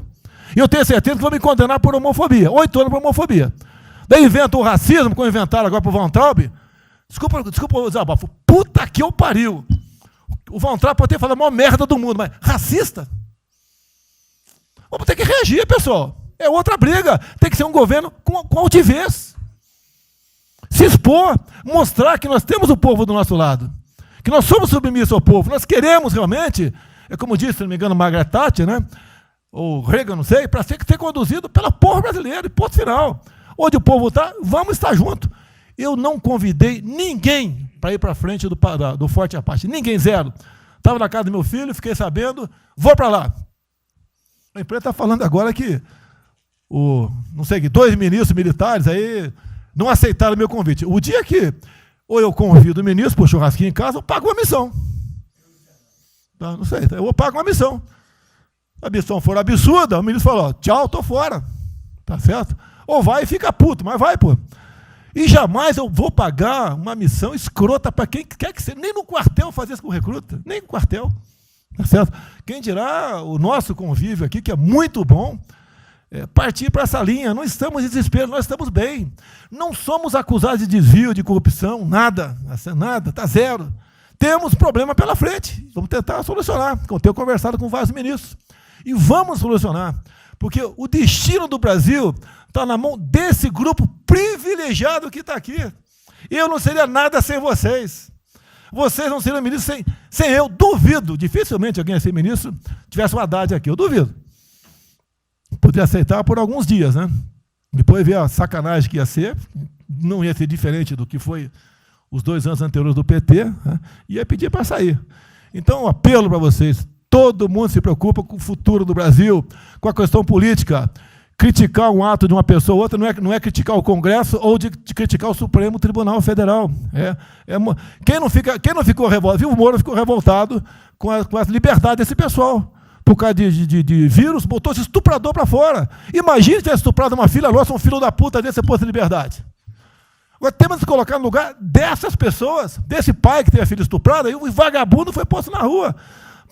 S2: E eu tenho certeza que vão me condenar por homofobia. 8 anos por homofobia. Daí inventam o racismo, como inventaram agora para o Von Traub. Desculpa usar bafo. Puta que eu pariu. O Von Traub pode ter falado a maior merda do mundo, mas racista? Vamos ter que reagir, pessoal. É outra briga. Tem que ser um governo com altivez. Se expor, mostrar que nós temos o povo do nosso lado. Que nós somos submissos ao povo. Nós queremos realmente, é como disse, se não me engano, Margaret Thatcher, né? Ou Reagan, não sei, para ser conduzido pela povo brasileiro, e ponto final. Onde o povo está, vamos estar junto. Eu não convidei ninguém para ir para frente do Forte Apache. Ninguém, zero. Estava na casa do meu filho, fiquei sabendo, vou para lá. A imprensa está falando agora que não sei, 2 ministros militares aí não aceitaram o meu convite. O dia que ou eu convido o ministro para o churrasquinho em casa, eu pago uma missão. Tá? Não sei, eu pago uma missão. Se a missão for absurda, o ministro falou, tchau, tô fora. Tá certo? Ou vai e fica puto, mas vai, pô. E jamais eu vou pagar uma missão escrota para quem quer que seja. Nem no quartel fazer isso com recruta, nem no quartel. Tá certo? Quem dirá o nosso convívio aqui, que é muito bom, partir para essa linha. Não estamos em desespero, nós estamos bem. Não somos acusados de desvio, de corrupção, nada, está zero. Temos problema pela frente, vamos tentar solucionar. Eu tenho conversado com vários ministros. E vamos solucionar, porque o destino do Brasil está na mão desse grupo privilegiado que está aqui. Eu não seria nada sem vocês. Vocês não seriam ministros sem eu. Duvido, dificilmente alguém ia ser ministro tivesse uma Haddad aqui, eu duvido. Poderia aceitar por alguns dias, né? Depois ver a sacanagem que ia ser, não ia ser diferente do que foi os 2 anos anteriores do PT, né? Ia pedir para sair. Então, um apelo para vocês, todo mundo se preocupa com o futuro do Brasil, com a questão política. Criticar um ato de uma pessoa ou outra não é criticar o Congresso ou de criticar o Supremo Tribunal Federal. Quem não ficou revoltado, viu, o Moro ficou revoltado com a liberdade desse pessoal. Por causa de vírus, botou esse estuprador para fora. Imagine se tivesse estuprado uma filha nossa, um filho da puta desse posto de liberdade. Agora temos que colocar no lugar dessas pessoas, desse pai que teve a filha estuprada, e o vagabundo foi posto na rua.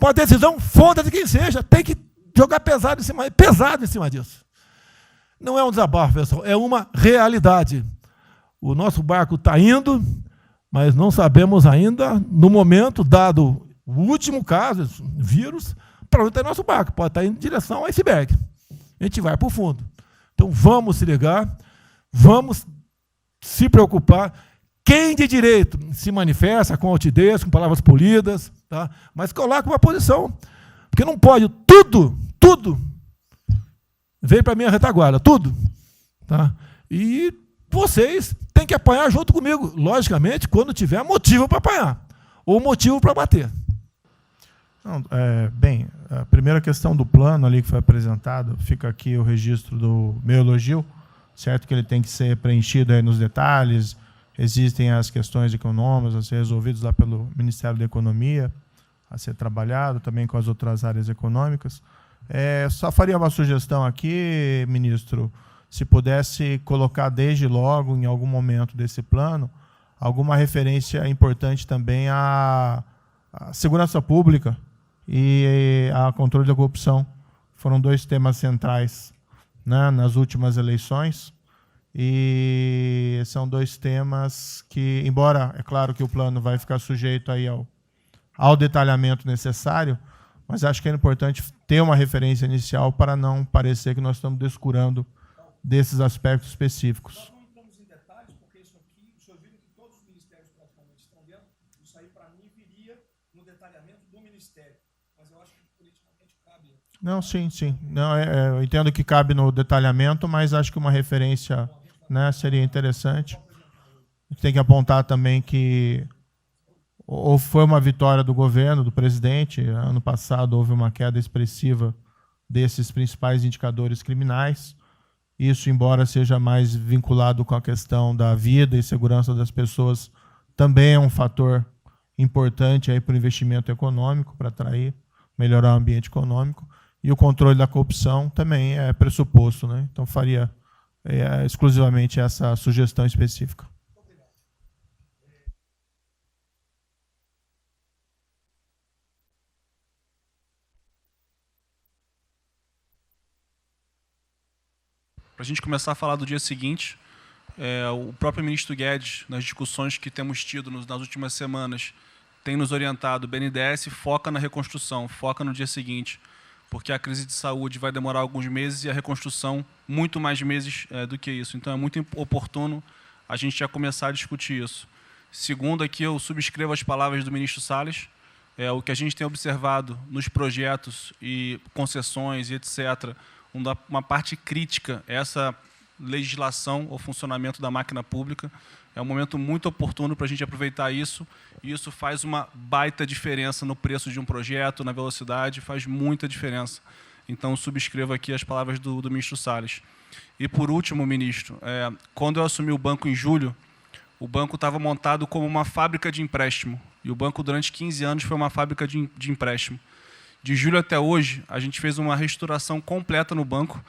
S2: Uma decisão, foda-se quem seja, tem que jogar pesado em cima disso. Não é um desabafo, pessoal, é uma realidade. O nosso barco está indo, mas não sabemos ainda, no momento, dado o último caso, vírus, para onde está nosso barco. Pode estar indo em direção ao iceberg. A gente vai para o fundo. Então, vamos se ligar, vamos se preocupar. Quem de direito se manifesta com altidez, com palavras polidas, tá? Mas coloca uma posição. Porque não pode tudo vem para a minha retaguarda, tudo. Tá? E vocês têm que apanhar junto comigo, logicamente, quando tiver motivo para apanhar, ou motivo para bater.
S7: Não, bem, a primeira questão do plano ali que foi apresentado, fica aqui o registro do meu elogio, certo que ele tem que ser preenchido aí nos detalhes, existem as questões econômicas a ser resolvidas lá pelo Ministério da Economia, a ser trabalhado também com as outras áreas econômicas. Só faria uma sugestão aqui, ministro, se pudesse colocar desde logo, em algum momento desse plano, alguma referência importante também à segurança pública e ao controle da corrupção. Foram 2 temas centrais, né, nas últimas eleições, e são 2 temas que, embora, é claro que o plano vai ficar sujeito aí ao detalhamento necessário, mas acho que é importante ter uma referência inicial para não parecer que nós estamos descurando desses aspectos específicos.
S1: Nós não entramos em detalhes, porque isso aqui, o senhor viu que todos os ministérios praticamente estão dentro, isso aí, para mim, viria no detalhamento do Ministério. Mas eu acho que politicamente cabe.
S7: Não, sim. Não, eu entendo que cabe no detalhamento, mas acho que uma referência, né, seria interessante. A gente tem que apontar também que ou foi uma vitória do governo, do presidente. Ano passado houve uma queda expressiva desses principais indicadores criminais. Isso, embora seja mais vinculado com a questão da vida e segurança das pessoas, também é um fator importante para o investimento econômico, para atrair, melhorar o ambiente econômico. E o controle da corrupção também é pressuposto, né? Então, faria exclusivamente essa sugestão específica.
S8: Para a gente começar a falar do dia seguinte, o próprio ministro Guedes, nas discussões que temos tido nas últimas semanas, tem nos orientado, o BNDES foca na reconstrução, foca no dia seguinte, porque a crise de saúde vai demorar alguns meses e a reconstrução muito mais meses do que isso. Então, é muito oportuno a gente já começar a discutir isso. Segundo, aqui eu subscrevo as palavras do ministro Salles, o que a gente tem observado nos projetos e concessões e etc., uma parte crítica, essa legislação ou funcionamento da máquina pública. É um momento muito oportuno para a gente aproveitar isso, e isso faz uma baita diferença no preço de um projeto, na velocidade, faz muita diferença. Então, subscrevo aqui as palavras do ministro Salles. E, por último, ministro, quando eu assumi o banco em julho, o banco estava montado como uma fábrica de empréstimo, e o banco, durante 15 anos, foi uma fábrica de empréstimo. De julho até hoje, a gente fez uma reestruturação completa no banco,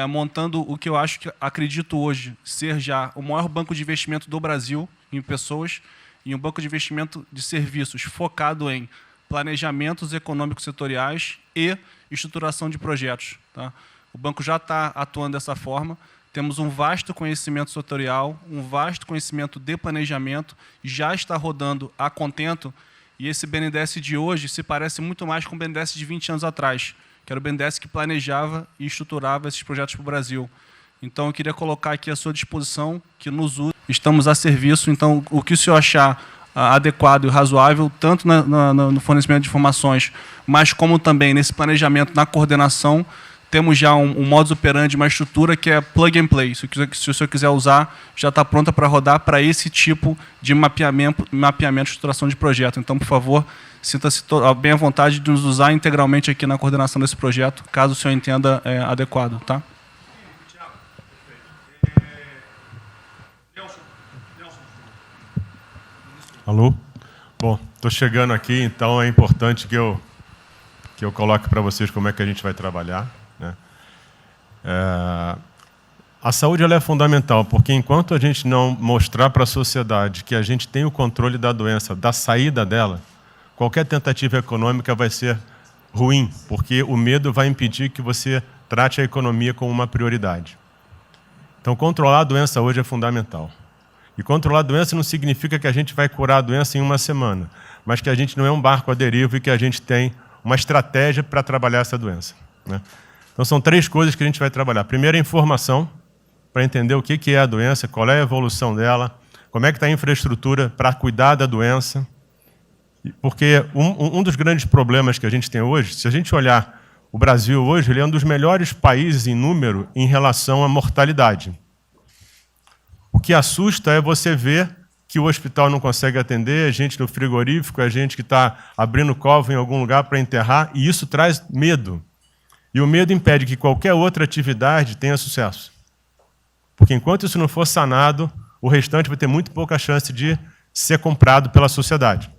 S8: montando o que eu acredito hoje ser já o maior banco de investimento do Brasil em pessoas, e um banco de investimento de serviços focado em planejamentos econômicos setoriais e estruturação de projetos. Tá? O banco já está atuando dessa forma. Temos um vasto conhecimento setorial, um vasto conhecimento de planejamento, já está rodando a contento, e esse BNDES de hoje se parece muito mais com o BNDES de 20 anos atrás, que era o BNDES que planejava e estruturava esses projetos para o Brasil. Então, eu queria colocar aqui à sua disposição, que nos usa, estamos a serviço. Então, o que o senhor achar adequado e razoável, tanto no fornecimento de informações, mas como também nesse planejamento, na coordenação, temos já um modus operandi, uma estrutura que é plug and play. Se o senhor quiser usar, já está pronta para rodar para esse tipo de mapeamento e estruturação de projeto. Então, por favor, sinta-se bem à vontade de nos usar integralmente aqui na coordenação desse projeto, caso o senhor entenda adequado. Tá?
S9: Alô? Bom, estou chegando aqui, então é importante que eu coloque para vocês como é que a gente vai trabalhar. Né? A saúde ela é fundamental, porque enquanto a gente não mostrar para a sociedade que a gente tem o controle da doença, da saída dela, qualquer tentativa econômica vai ser ruim, porque o medo vai impedir que você trate a economia como uma prioridade. Então, controlar a doença hoje é fundamental. E controlar a doença não significa que a gente vai curar a doença em uma semana, mas que a gente não é um barco à deriva e que a gente tem uma estratégia para trabalhar essa doença. Né? Então, são 3 coisas que a gente vai trabalhar. Primeiro, a informação, para entender o que é a doença, qual é a evolução dela, como é que está a infraestrutura para cuidar da doença. Porque um dos grandes problemas que a gente tem hoje, se a gente olhar o Brasil hoje, ele é um dos melhores países em número em relação à mortalidade. O que assusta é você ver que o hospital não consegue atender, a gente no frigorífico, a gente que está abrindo cova em algum lugar para enterrar, e isso traz medo. E o medo impede que qualquer outra atividade tenha sucesso. Porque enquanto isso não for sanado, o restante vai ter muito pouca chance de ser comprado pela sociedade.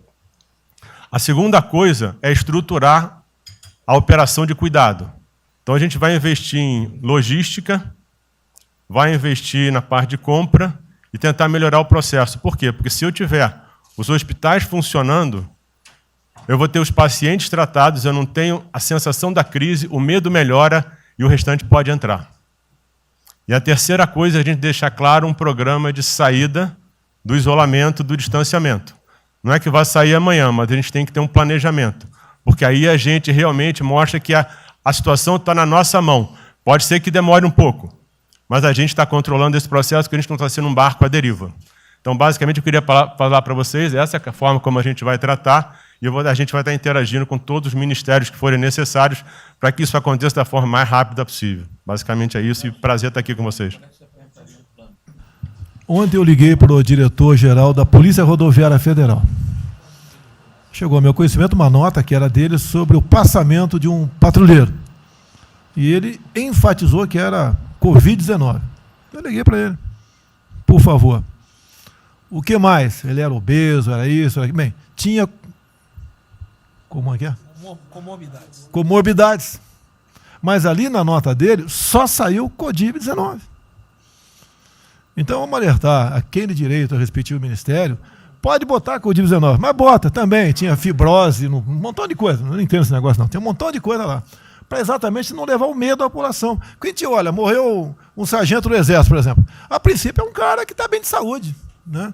S9: A segunda coisa é estruturar a operação de cuidado. Então, a gente vai investir em logística, vai investir na parte de compra e tentar melhorar o processo. Por quê? Porque se eu tiver os hospitais funcionando, eu vou ter os pacientes tratados, eu não tenho a sensação da crise, o medo melhora e o restante pode entrar. E a terceira coisa é a gente deixar claro um programa de saída do isolamento, do distanciamento. Não é que vai sair amanhã, mas a gente tem que ter um planejamento. Porque aí a gente realmente mostra que a situação está na nossa mão. Pode ser que demore um pouco, mas a gente está controlando esse processo, que a gente não está sendo um barco à deriva. Então, basicamente, eu queria falar para vocês, essa é a forma como a gente vai tratar, e a gente vai estar interagindo com todos os ministérios que forem necessários para que isso aconteça da forma mais rápida possível. Basicamente é isso, e prazer estar aqui com vocês.
S2: Ontem eu liguei para o diretor-geral da Polícia Rodoviária Federal. Chegou ao meu conhecimento uma nota que era dele sobre o passamento de um patrulheiro. E ele enfatizou que era Covid-19. Eu liguei para ele. Por favor. O que mais? Ele era obeso, era isso, era aquilo. Bem, tinha... Como é que é?
S1: Comorbidades.
S2: Comorbidades. Mas ali na nota dele só saiu Covid-19. Então vamos alertar a quem de direito ao respectivo ministério, pode botar Covid-19, mas bota também, tinha fibrose, um montão de coisa, não entendo esse negócio não, tem um montão de coisa lá, para exatamente não levar o medo à população. Porque a gente olha, morreu um sargento do Exército, por exemplo, a princípio é um cara que está bem de saúde, né?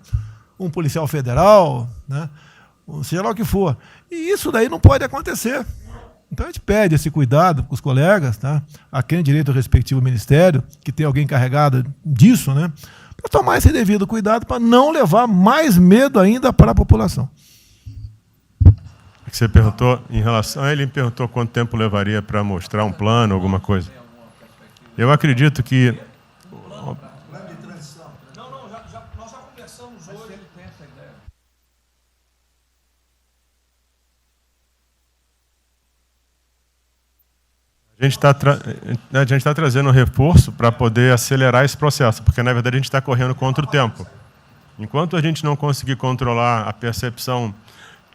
S2: Um policial federal, né? Seja lá o que for. E isso daí não pode acontecer. Então a gente pede esse cuidado com os colegas, tá? A quem direito ao respectivo ministério, que tem alguém encarregado disso, né? Para tomar esse devido cuidado, para não levar mais medo ainda para a população.
S9: Você perguntou em relação a ele, perguntou quanto tempo levaria para mostrar um plano, alguma coisa. Eu acredito que A gente está trazendo um reforço para poder acelerar esse processo, porque, na verdade, a gente está correndo contra o tempo. Enquanto a gente não conseguir controlar a percepção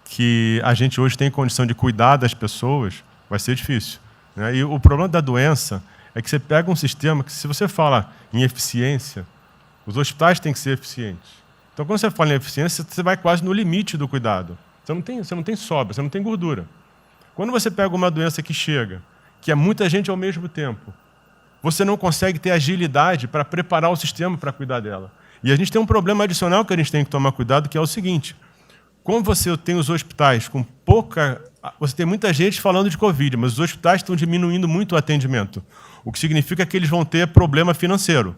S9: que a gente hoje tem condição de cuidar das pessoas, vai ser difícil, né? E o problema da doença é que você pega um sistema que, se você fala em eficiência, os hospitais têm que ser eficientes. Então, quando você fala em eficiência, você vai quase no limite do cuidado. Você não tem sobra, você não tem gordura. Quando você pega uma doença que chega, que é muita gente ao mesmo tempo, você não consegue ter agilidade para preparar o sistema para cuidar dela. E a gente tem um problema adicional que a gente tem que tomar cuidado, que é o seguinte: como você tem os hospitais com pouca... Você tem muita gente falando de Covid, mas os hospitais estão diminuindo muito o atendimento, o que significa que eles vão ter problema financeiro.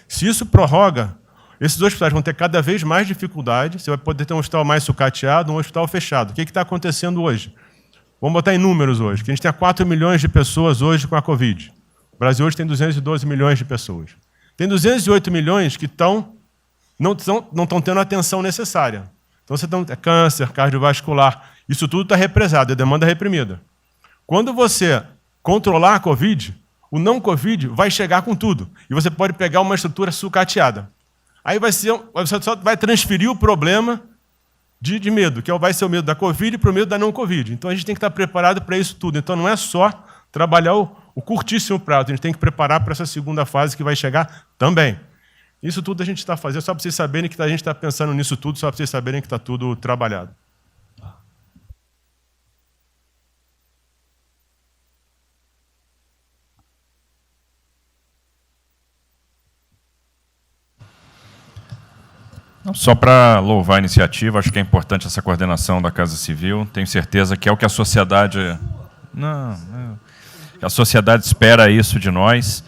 S9: Se isso prorroga, esses hospitais vão ter cada vez mais dificuldade, você vai poder ter um hospital mais sucateado, um hospital fechado. O que está acontecendo hoje? Vamos botar em números hoje, que a gente tem 4 milhões de pessoas hoje com a Covid. O Brasil hoje tem 212 milhões de pessoas. Tem 208 milhões que não estão tendo a atenção necessária. Então, você tem câncer, cardiovascular, isso tudo está represado, é demanda reprimida. Quando você controlar a Covid, o não Covid vai chegar com tudo. E você pode pegar uma estrutura sucateada. Aí você só vai transferir o problema de medo, que vai ser o medo da Covid para o medo da não Covid. Então, a gente tem que estar preparado para isso tudo. Então, não é só trabalhar o curtíssimo prazo, a gente tem que preparar para essa segunda fase que vai chegar também. Isso tudo a gente está fazendo, só para vocês saberem que a gente está pensando nisso tudo, só para vocês saberem que está tudo trabalhado.
S10: Só para louvar a iniciativa, acho que é importante essa coordenação da Casa Civil. Tenho certeza que é o que a sociedade... A sociedade espera isso de nós.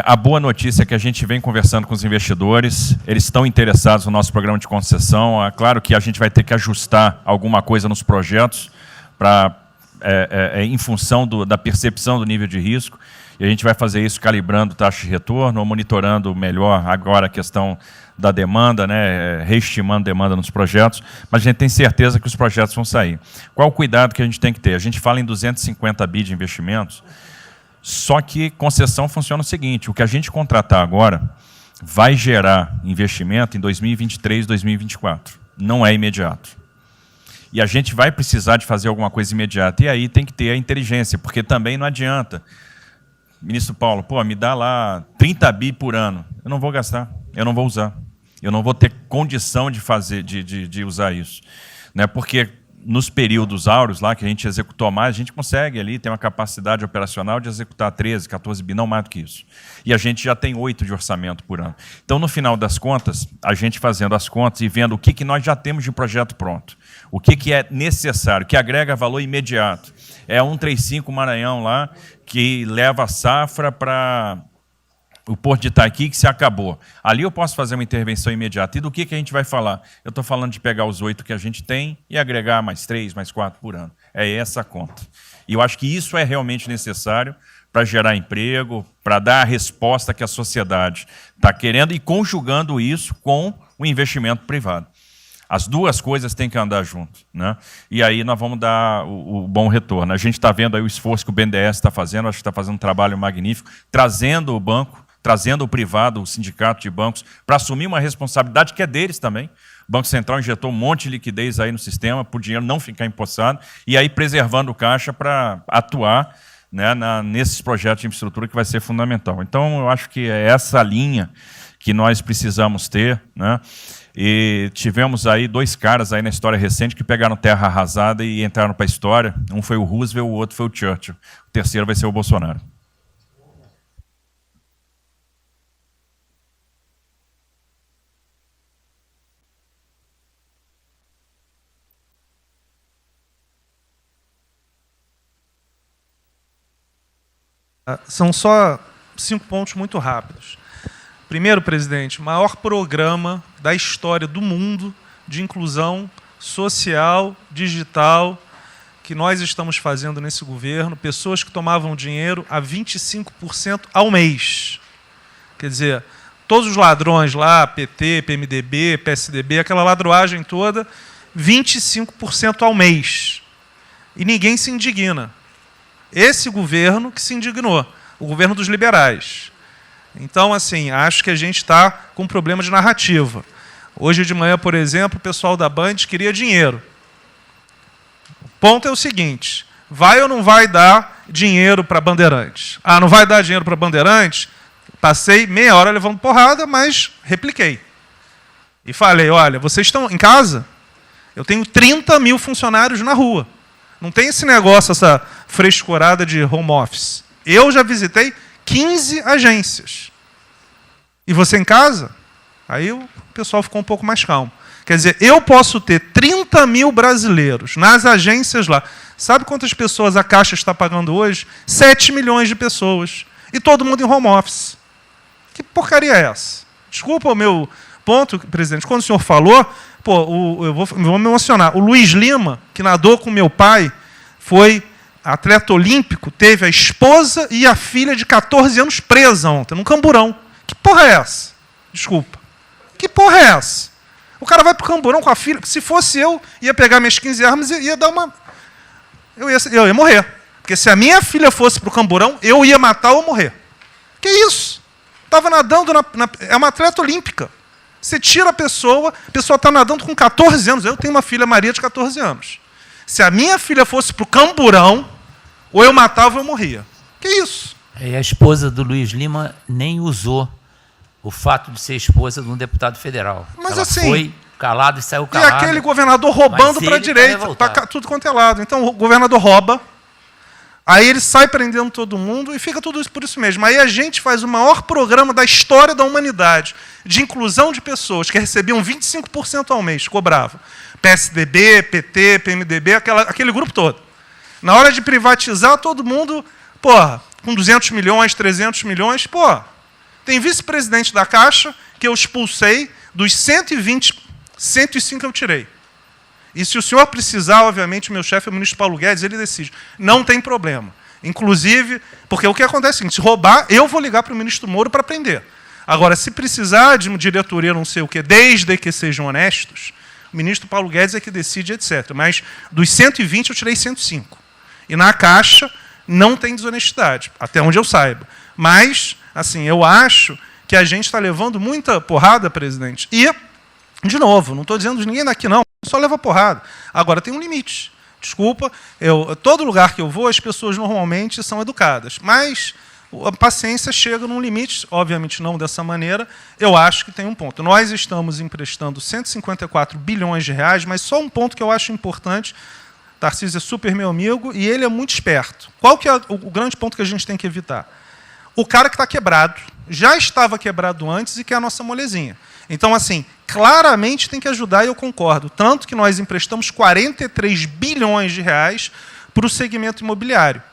S10: A boa notícia é que a gente vem conversando com os investidores, eles estão interessados no nosso programa de concessão. É claro que a gente vai ter que ajustar alguma coisa nos projetos em função da percepção do nível de risco, e a gente vai fazer isso calibrando taxa de retorno, monitorando melhor agora a questão da demanda, né, reestimando demanda nos projetos, mas a gente tem certeza que os projetos vão sair. Qual o cuidado que a gente tem que ter? A gente fala em 250 bi de investimentos, só que concessão funciona o seguinte: o que a gente contratar agora vai gerar investimento em 2023, 2024. Não é imediato. E a gente vai precisar de fazer alguma coisa imediata. E aí tem que ter a inteligência, porque também não adianta. Ministro Paulo, me dá lá 30 bi por ano. Eu não vou gastar, eu não vou usar. Eu não vou ter condição de usar isso. Né? Porque nos períodos áureos lá, que a gente executou mais, a gente consegue ali ter uma capacidade operacional de executar 13, 14 bi, não mais do que isso. E a gente já tem 8 de orçamento por ano. Então, no final das contas, a gente fazendo as contas e vendo o que nós já temos de projeto pronto, o que é necessário, que agrega valor imediato. É 135 Maranhão lá, que leva a safra para o Porto de Itaqui, que se acabou. Ali eu posso fazer uma intervenção imediata. E do que a gente vai falar? Eu estou falando de pegar os 8 que a gente tem e agregar mais 3, mais 4 por ano. É essa a conta. E eu acho que isso é realmente necessário para gerar emprego, para dar a resposta que a sociedade está querendo e conjugando isso com o investimento privado. As duas coisas têm que andar junto, né? E aí nós vamos dar o bom retorno. A gente está vendo aí o esforço que o BNDES está fazendo, acho que está fazendo um trabalho magnífico, trazendo o banco, trazendo o privado, o sindicato de bancos, para assumir uma responsabilidade que é deles também. O Banco Central injetou um monte de liquidez aí no sistema, para o dinheiro não ficar empossado, e aí preservando o caixa para atuar, né, nesses projetos de infraestrutura, que vai ser fundamental. Então, eu acho que é essa linha que nós precisamos ter, né? E tivemos aí 2 caras aí na história recente que pegaram terra arrasada e entraram para a história. Um foi o Roosevelt, o outro foi o Churchill. O terceiro vai ser o Bolsonaro.
S11: São só 5 pontos muito rápidos. Primeiro, presidente, o maior programa da história do mundo de inclusão social, digital, que nós estamos fazendo nesse governo, pessoas que tomavam dinheiro a 25% ao mês. Quer dizer, todos os ladrões lá, PT, PMDB, PSDB, aquela ladroagem toda, 25% ao mês. E ninguém se indigna. Esse governo que se indignou, o governo dos liberais. Então, assim, acho que a gente está com um problema de narrativa. Hoje de manhã, por exemplo, o pessoal da Band queria dinheiro. O ponto é o seguinte, vai ou não vai dar dinheiro para Bandeirantes? Ah, não vai dar dinheiro para Bandeirantes? Passei meia hora levando porrada, mas repliquei. E falei, olha, vocês estão em casa? Eu tenho 30 mil funcionários na rua. Não tem esse negócio, essa frescurada de home office. Eu já visitei 15 agências. E você em casa? Aí o pessoal ficou um pouco mais calmo. Quer dizer, eu posso ter 30 mil brasileiros nas agências lá. Sabe quantas pessoas a Caixa está pagando hoje? 7 milhões de pessoas. E todo mundo em home office. Que porcaria é essa? Desculpa o meu ponto, presidente. Quando o senhor falou, pô, eu vou me emocionar. O Luiz Lima, que nadou com meu pai, foi atleta olímpico, teve a esposa e a filha de 14 anos presa ontem, num camburão. Que porra é essa? Desculpa. Que porra é essa? O cara vai pro camburão com a filha. Se fosse eu, ia pegar minhas 15 armas e ia dar uma... Eu ia morrer. Porque se a minha filha fosse pro camburão, eu ia matar ou morrer. Que isso? Estava nadando, é uma atleta olímpica. Você tira a pessoa está nadando com 14 anos. Eu tenho uma filha, Maria, de 14 anos. Se a minha filha fosse para o camburão, ou eu matava ou eu morria. Que isso?
S12: E a esposa do Luiz Lima nem usou o fato de ser esposa de um deputado federal.
S11: Mas
S12: ela
S11: assim,
S12: foi calada e saiu calada.
S11: E aquele governador roubando para a direita, para tudo quanto é lado. Então o governador rouba, aí ele sai prendendo todo mundo e fica tudo isso por isso mesmo. Aí a gente faz o maior programa da história da humanidade de inclusão de pessoas que recebiam 25% ao mês, cobravam. PSDB, PT, PMDB, aquele grupo todo. Na hora de privatizar, todo mundo, porra, com 200 milhões, 300 milhões, porra. Tem vice-presidente da Caixa que eu expulsei, dos 120, 105 eu tirei. E se o senhor precisar, obviamente, o meu chefe é o ministro Paulo Guedes, ele decide. Não tem problema. Inclusive, porque o que acontece é o seguinte, se roubar, eu vou ligar para o ministro Moro para prender. Agora, se precisar de uma diretoria não sei o quê, desde que sejam honestos, o ministro Paulo Guedes é que decide, etc. Mas dos 120 eu tirei 105. E na Caixa não tem desonestidade, até onde eu saiba. Mas, assim, eu acho que a gente está levando muita porrada, presidente. E, de novo, não estou dizendo de ninguém daqui, não. Só leva porrada. Agora, tem um limite. Desculpa, todo lugar que eu vou, as pessoas normalmente são educadas. Mas a paciência chega num limite, obviamente não dessa maneira, eu acho que tem um ponto. Nós estamos emprestando 154 bilhões de reais, mas só um ponto que eu acho importante. Tarcísio é super meu amigo e ele é muito esperto. Qual que é o grande ponto que a gente tem que evitar? O cara que está quebrado, já estava quebrado antes e quer a nossa molezinha. Então, assim, claramente tem que ajudar, e eu concordo. Tanto que nós emprestamos 43 bilhões de reais para o segmento imobiliário.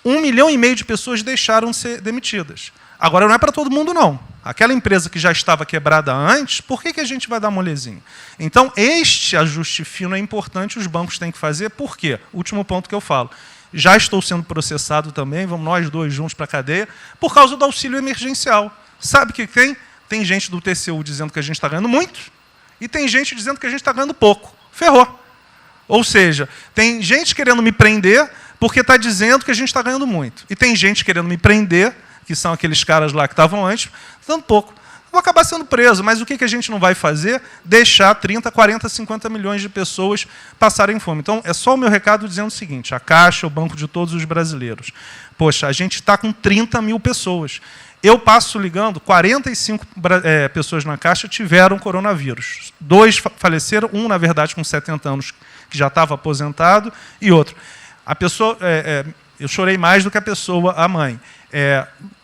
S11: 1,5 milhão de pessoas deixaram de ser demitidas. Agora, não é para todo mundo, não. Aquela empresa que já estava quebrada antes, por que a gente vai dar molezinha? Então, este ajuste fino é importante, os bancos têm que fazer. Por quê? Último ponto que eu falo. Já estou sendo processado também, vamos nós dois juntos para a cadeia, por causa do auxílio emergencial. Sabe o que tem? Tem gente do TCU dizendo que a gente está ganhando muito e tem gente dizendo que a gente está ganhando pouco. Ferrou. Ou seja, tem gente querendo me prender porque está dizendo que a gente está ganhando muito. E tem gente querendo me prender, que são aqueles caras lá que estavam antes, dando pouco. Vou acabar sendo preso, mas o que a gente não vai fazer? Deixar 30, 40, 50 milhões de pessoas passarem fome. Então, é só o meu recado dizendo o seguinte, a Caixa, o banco de todos os brasileiros. Poxa, a gente está com 30 mil pessoas. Eu passo ligando, 45 pessoas na Caixa tiveram coronavírus. 2 faleceram, um, na verdade, com 70 anos, que já estava aposentado, e outro. A pessoa, eu chorei mais do que a pessoa, a mãe.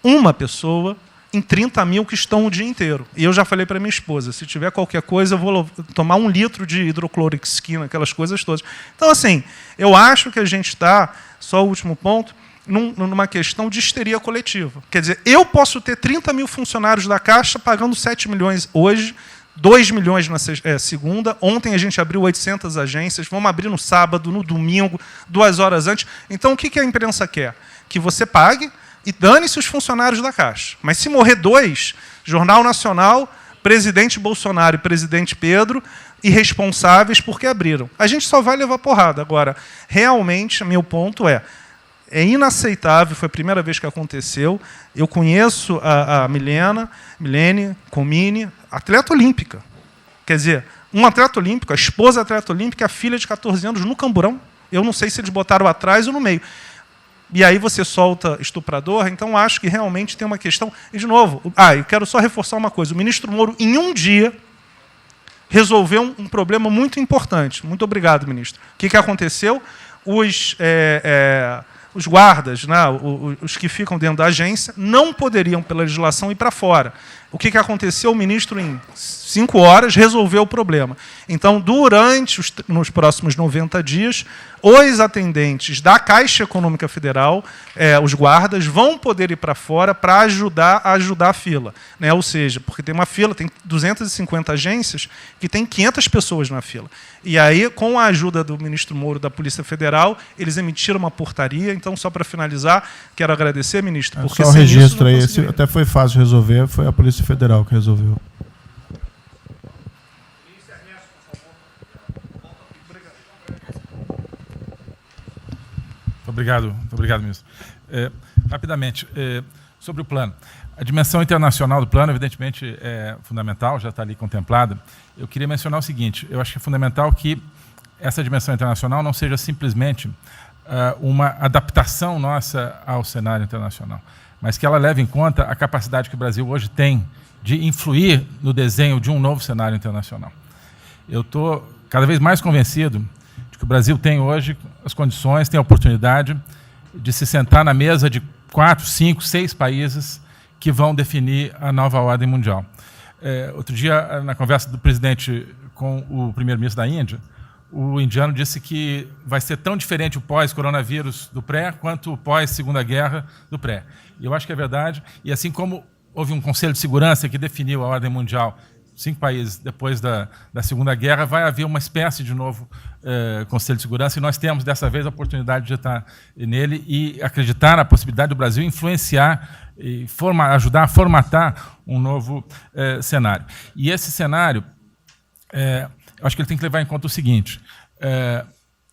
S11: Uma pessoa em 30 mil que estão o dia inteiro. E eu já falei para minha esposa, se tiver qualquer coisa, eu vou tomar 1 litro de hidrocloroquina, aquelas coisas todas. Então, assim, eu acho que a gente está, só o último ponto, numa questão de histeria coletiva. Quer dizer, eu posso ter 30 mil funcionários da Caixa pagando 7 milhões hoje, 2 milhões na segunda, ontem a gente abriu 800 agências, vamos abrir no sábado, no domingo, 2 horas antes. Então, o que a imprensa quer? Que você pague e dane-se os funcionários da Caixa. Mas se morrer 2, Jornal Nacional, presidente Bolsonaro e presidente Pedro, irresponsáveis porque abriram. A gente só vai levar porrada. Agora, realmente, meu ponto é, É inaceitável, foi a primeira vez que aconteceu. Eu conheço a Milene Comini, atleta olímpica. Quer dizer, um atleta olímpico, a esposa atleta olímpica, a filha de 14 anos no camburão. Eu não sei se eles botaram atrás ou no meio. E aí você solta estuprador, então acho que realmente tem uma questão. E, de novo, eu quero só reforçar uma coisa. O ministro Moro, em um dia, resolveu um problema muito importante. Muito obrigado, ministro. O que aconteceu? Os guardas, né, os que ficam dentro da agência, não poderiam, pela legislação, ir para fora. O que aconteceu? O ministro, em 5 horas, resolveu o problema. Então, nos próximos 90 dias, os atendentes da Caixa Econômica Federal, os guardas, vão poder ir para fora para ajudar a fila. Né? Ou seja, porque tem uma fila, tem 250 agências que tem 500 pessoas na fila. E aí, com a ajuda do ministro Moro da Polícia Federal, eles emitiram uma portaria. Então, só para finalizar, quero agradecer, ministro, porque
S7: só o registro aí, esse até foi fácil resolver, foi a Polícia Federal que resolveu.
S13: Obrigado, ministro. Rapidamente, sobre o plano. A dimensão internacional do plano, evidentemente, é fundamental, já está ali contemplada. Eu queria mencionar o seguinte, eu acho que é fundamental que essa dimensão internacional não seja simplesmente uma adaptação nossa ao cenário internacional, mas que ela leve em conta a capacidade que o Brasil hoje tem de influir no desenho de um novo cenário internacional. Eu estou cada vez mais convencido de que o Brasil tem hoje as condições, tem a oportunidade de se sentar na mesa de 4, 5, 6 países que vão definir a nova ordem mundial. Outro dia, na conversa do presidente com o primeiro-ministro da Índia, o indiano disse que vai ser tão diferente o pós-coronavírus do pré quanto o pós-Segunda Guerra do pré. E eu acho que é verdade. E assim como houve um Conselho de Segurança que definiu a ordem mundial 5 países depois da Segunda Guerra, vai haver uma espécie de novo Conselho de Segurança, e nós temos, dessa vez, a oportunidade de estar nele e acreditar na possibilidade do Brasil influenciar e ajudar a formatar um novo cenário. E esse cenário, eu acho que ele tem que levar em conta o seguinte,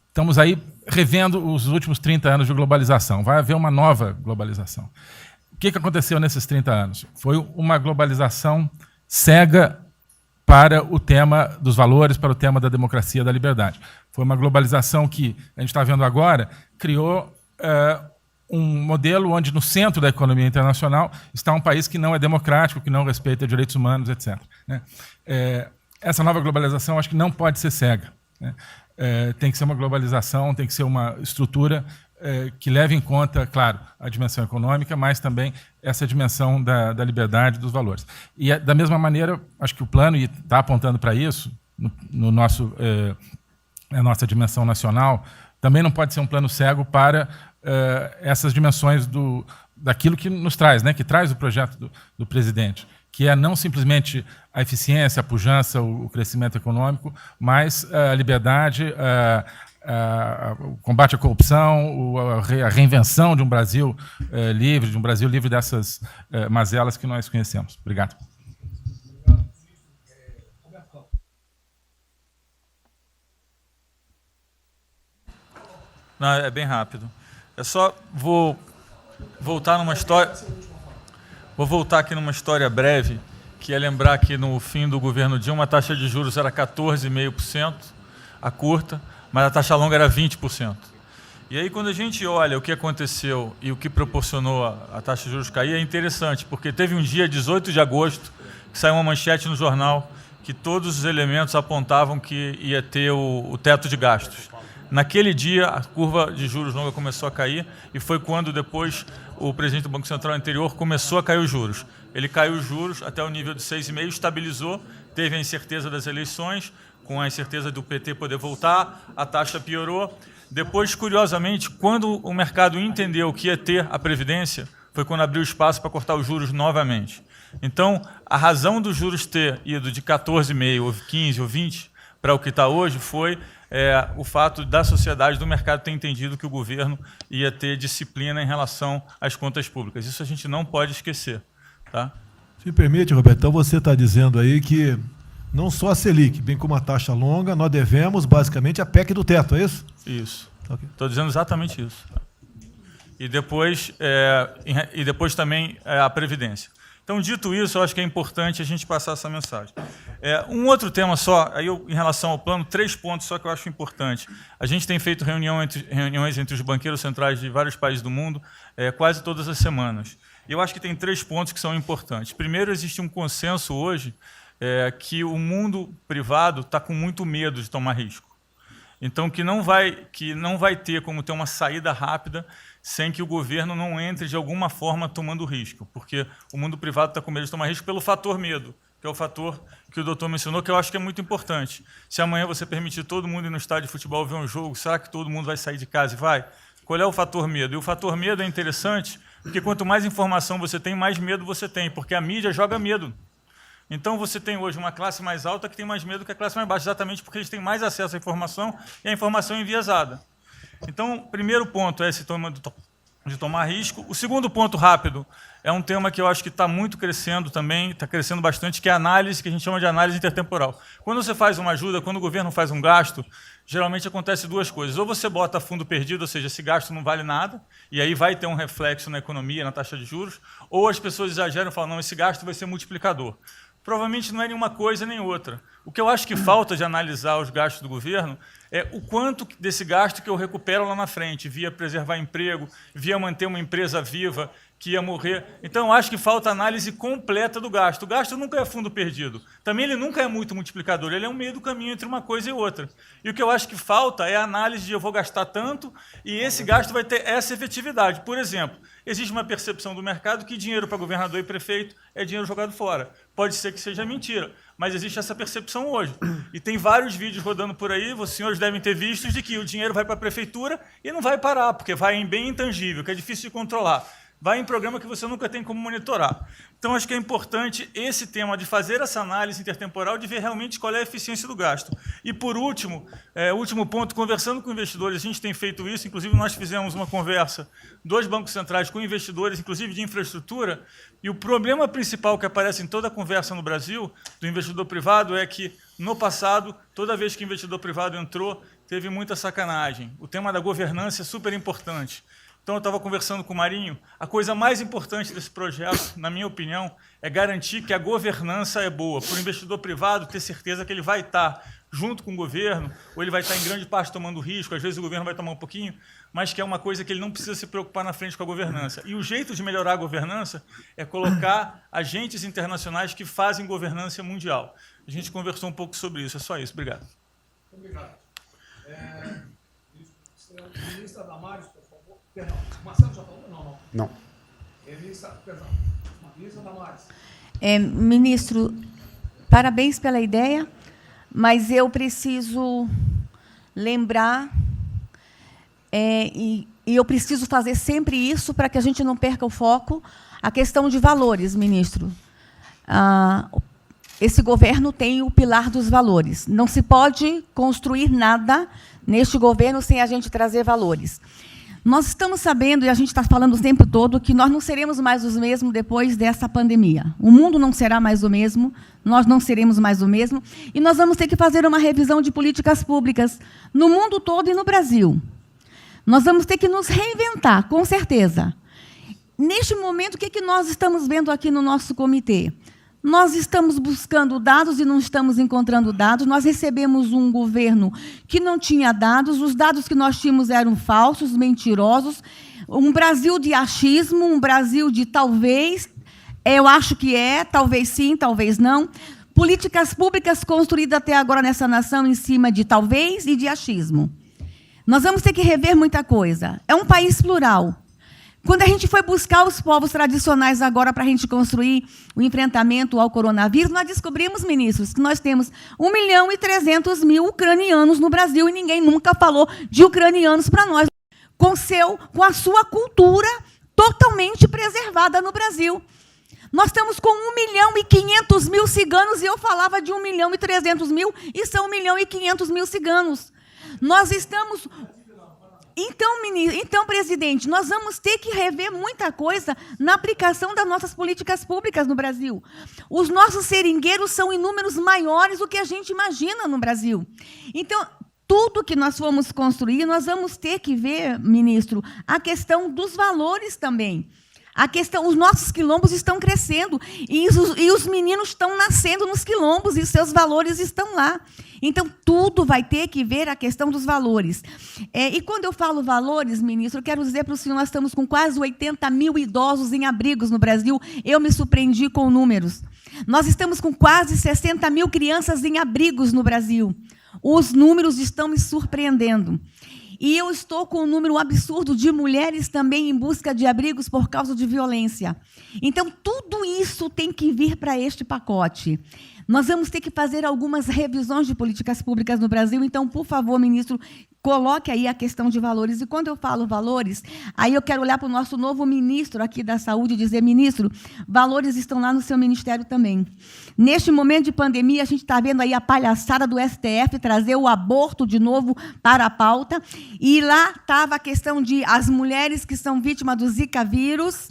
S13: estamos aí revendo os últimos 30 anos de globalização, vai haver uma nova globalização. O que aconteceu nesses 30 anos? Foi uma globalização cega para o tema dos valores, para o tema da democracia e da liberdade. Foi uma globalização que, a gente está vendo agora, criou um modelo onde no centro da economia internacional está um país que não é democrático, que não respeita direitos humanos, etc. Né? Essa nova globalização, acho que não pode ser cega. Né? Tem que ser uma globalização, tem que ser uma estrutura que leve em conta, claro, a dimensão econômica, mas também essa dimensão da liberdade dos valores. E, da mesma maneira, acho que o plano está apontando para isso, na nossa dimensão nacional, também não pode ser um plano cego para essas dimensões daquilo que nos traz, né, que traz o projeto do presidente, que é não simplesmente a eficiência, a pujança, o crescimento econômico, mas a liberdade, o combate à corrupção, a reinvenção de um Brasil livre, dessas mazelas que nós conhecemos. Obrigado.
S14: Não, é bem rápido. Eu só vou voltar numa história. Vou voltar aqui numa história breve, que é lembrar que no fim do governo Dilma a taxa de juros era 14,5%, a curta, mas a taxa longa era 20%. E aí, quando a gente olha o que aconteceu e o que proporcionou a taxa de juros cair, é interessante, porque teve um dia, 18 de agosto, que saiu uma manchete no jornal que todos os elementos apontavam que ia ter o teto de gastos. Naquele dia, a curva de juros longa começou a cair e foi quando depois o presidente do Banco Central anterior começou a cair os juros. Ele caiu os juros até o nível de 6,5%, estabilizou, teve a incerteza das eleições, com a incerteza do PT poder voltar, a taxa piorou. Depois, curiosamente, quando o mercado entendeu que ia ter a Previdência, foi quando abriu espaço para cortar os juros novamente. Então, a razão dos juros ter ido de 14,5%, ou 15%, ou 20% para o que está hoje foi o fato da sociedade, do mercado, ter entendido que o governo ia ter disciplina em relação às contas públicas. Isso a gente não pode esquecer. Tá?
S2: Se me permite, Roberto, então você está dizendo aí que não só a Selic, bem como a taxa longa, nós devemos basicamente a PEC do teto, é isso?
S14: Isso. Estou dizendo exatamente isso. e depois também a Previdência. Então, dito isso, eu acho que é importante a gente passar essa mensagem. Um outro tema só, em relação ao plano, 3 pontos só que eu acho importante. A gente tem feito reuniões entre os banqueiros centrais de vários países do mundo quase todas as semanas. E eu acho que tem 3 pontos que são importantes. Primeiro, existe um consenso hoje que o mundo privado está com muito medo de tomar risco. Então, que não vai ter como ter uma saída rápida sem que o governo não entre de alguma forma tomando risco, porque o mundo privado está com medo de tomar risco pelo fator medo, que é o fator que o doutor mencionou, que eu acho que é muito importante. Se amanhã você permitir todo mundo ir no estádio de futebol ver um jogo, será que todo mundo vai sair de casa e vai? Qual é o fator medo? E o fator medo é interessante, porque quanto mais informação você tem, mais medo você tem, porque a mídia joga medo. Então, você tem hoje uma classe mais alta que tem mais medo que a classe mais baixa, exatamente porque eles têm mais acesso à informação e a informação é enviesada. Então, o primeiro ponto é esse tema de tomar risco. O segundo ponto, rápido, é um tema que eu acho que está muito crescendo também, está crescendo bastante, que é a análise, que a gente chama de análise intertemporal. Quando você faz uma ajuda, quando o governo faz um gasto, geralmente acontece 2 coisas. Ou você bota fundo perdido, ou seja, esse gasto não vale nada, e aí vai ter um reflexo na economia, na taxa de juros, ou as pessoas exageram e falam, não, esse gasto vai ser multiplicador. Provavelmente não é nenhuma coisa nem outra. O que eu acho que falta de analisar os gastos do governo é o quanto desse gasto que eu recupero lá na frente, via preservar emprego, via manter uma empresa viva que ia morrer. Então, eu acho que falta análise completa do gasto. O gasto nunca é fundo perdido. Também ele nunca é muito multiplicador, ele é um meio do caminho entre uma coisa e outra. E o que eu acho que falta é a análise de eu vou gastar tanto e esse gasto vai ter essa efetividade. Por exemplo, existe uma percepção do mercado que dinheiro para governador e prefeito é dinheiro jogado fora. Pode ser que seja mentira, mas existe essa percepção hoje. E tem vários vídeos rodando por aí, os senhores devem ter visto, de que o dinheiro vai para a prefeitura e não vai parar, porque vai em bem intangível, que é difícil de controlar. Vai em programa que você nunca tem como monitorar. Então, acho que é importante esse tema de fazer essa análise intertemporal, de ver realmente qual é a eficiência do gasto. E, por último, último ponto, conversando com investidores, a gente tem feito isso, inclusive nós fizemos uma conversa, 2 bancos centrais com investidores, inclusive de infraestrutura, e o problema principal que aparece em toda a conversa no Brasil, do investidor privado, é que, no passado, toda vez que o investidor privado entrou, teve muita sacanagem. O tema da governança é super importante. Então, eu estava conversando com o Marinho, a coisa mais importante desse projeto, na minha opinião, é garantir que a governança é boa, para o investidor privado ter certeza que ele vai estar junto com o governo, ou ele vai estar em grande parte tomando risco, às vezes o governo vai tomar um pouquinho, mas que é uma coisa que ele não precisa se preocupar na frente com a governança. E o jeito de melhorar a governança é colocar agentes internacionais que fazem governança mundial. A gente conversou um pouco sobre isso, é só isso. Obrigado.
S1: Obrigado. Ministra Damares, por favor. Perdão, Marcelo já falou? Não.
S15: Não.
S1: Ministra Damares.
S16: Ministro, parabéns pela ideia, mas eu preciso lembrar, e eu preciso fazer sempre isso para que a gente não perca o foco, a questão de valores, ministro. Esse governo tem o pilar dos valores. Não se pode construir nada neste governo sem a gente trazer valores. Nós estamos sabendo, e a gente está falando o tempo todo, que nós não seremos mais os mesmos depois dessa pandemia. O mundo não será mais o mesmo, nós não seremos mais o mesmo, e nós vamos ter que fazer uma revisão de políticas públicas no mundo todo e no Brasil. Nós vamos ter que nos reinventar, com certeza. Neste momento, o que nós estamos vendo aqui no nosso comitê? Nós estamos buscando dados e não estamos encontrando dados. Nós recebemos um governo que não tinha dados, os dados que nós tínhamos eram falsos, mentirosos, um Brasil de achismo, um Brasil de talvez, eu acho que é, talvez sim, talvez não. Políticas públicas construídas até agora nessa nação em cima de talvez e de achismo. Nós vamos ter que rever muita coisa. É um país plural. Quando a gente foi buscar os povos tradicionais agora para a gente construir o enfrentamento ao coronavírus, nós descobrimos, ministros, que nós temos 1.300.000 ucranianos no Brasil e ninguém nunca falou de ucranianos para nós, com a sua cultura totalmente preservada no Brasil. Nós estamos com 1.500.000 ciganos e eu falava de 1.300.000 e são 1.500.000 ciganos. Nós estamos... Então, presidente, nós vamos ter que rever muita coisa na aplicação das nossas políticas públicas no Brasil. Os nossos seringueiros são em números maiores do que a gente imagina no Brasil. Então, tudo que nós formos construir, nós vamos ter que ver, ministro, a questão dos valores também. A questão, os nossos quilombos estão crescendo e os meninos estão nascendo nos quilombos e os seus valores estão lá. Então, tudo vai ter que ver a questão dos valores. E quando eu falo valores, ministro, eu quero dizer para o senhor, nós estamos com quase 80 mil idosos em abrigos no Brasil. Eu me surpreendi com números. Nós estamos com quase 60 mil crianças em abrigos no Brasil. Os números estão me surpreendendo. E eu estou com um número absurdo de mulheres também em busca de abrigos por causa de violência. Então, tudo isso tem que vir para este pacote. Nós vamos ter que fazer algumas revisões de políticas públicas no Brasil. Então, por favor, ministro, coloque aí a questão de valores. E quando eu falo valores, aí eu quero olhar para o nosso novo ministro aqui da Saúde e dizer, ministro, valores estão lá no seu ministério também. Neste momento de pandemia, a gente está vendo aí a palhaçada do STF trazer o aborto de novo para a pauta. E lá estava a questão de as mulheres que são vítimas do Zika vírus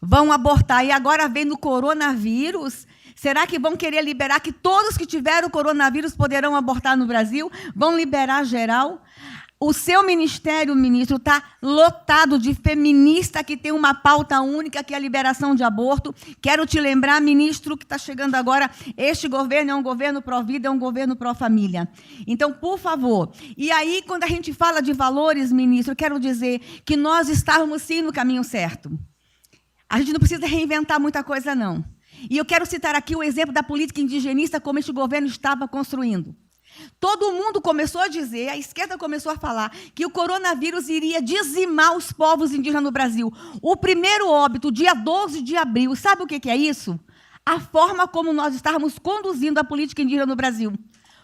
S16: vão abortar. E agora vem no coronavírus. Será que vão querer liberar que todos que tiveram coronavírus poderão abortar no Brasil? Vão liberar geral? O seu ministério, ministro, está lotado de feminista que tem uma pauta única, que é a liberação de aborto. Quero te lembrar, ministro, que está chegando agora, este governo é um governo pró-vida, é um governo pró-família. Então, por favor. E aí, quando a gente fala de valores, ministro, eu quero dizer que nós estávamos, sim, no caminho certo. A gente não precisa reinventar muita coisa, não. E eu quero citar aqui o exemplo da política indigenista, como este governo estava construindo. Todo mundo começou a dizer, a esquerda começou a falar, que o coronavírus iria dizimar os povos indígenas no Brasil. O primeiro óbito, dia 12 de abril, sabe o que é isso? A forma como nós estávamos conduzindo a política indígena no Brasil.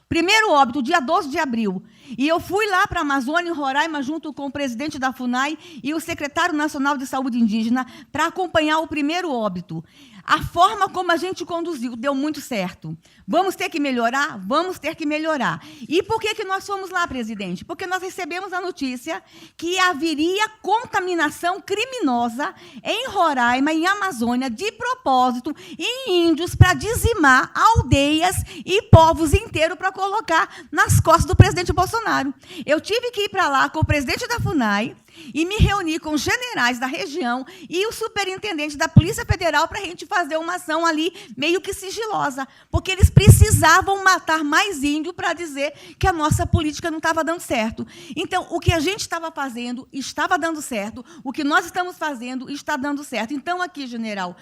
S16: Primeiro óbito, dia 12 de abril. E eu fui lá para a Amazônia, em Roraima, junto com o presidente da FUNAI e o secretário nacional de saúde indígena, para acompanhar o primeiro óbito. A forma como a gente conduziu deu muito certo. Vamos ter que melhorar? Vamos ter que melhorar. E por que nós fomos lá, presidente? Porque nós recebemos a notícia que haveria contaminação criminosa em Roraima, em Amazônia, de propósito, em índios, para dizimar aldeias e povos inteiros para colocar nas costas do presidente Bolsonaro. Eu tive que ir para lá com o presidente da FUNAI e me reuni com os generais da região e o superintendente da Polícia Federal para a gente fazer uma ação ali meio que sigilosa, porque eles precisavam matar mais índio para dizer que a nossa política não estava dando certo. Então, o que a gente estava fazendo estava dando certo, o que nós estamos fazendo está dando certo. Então, aqui, general,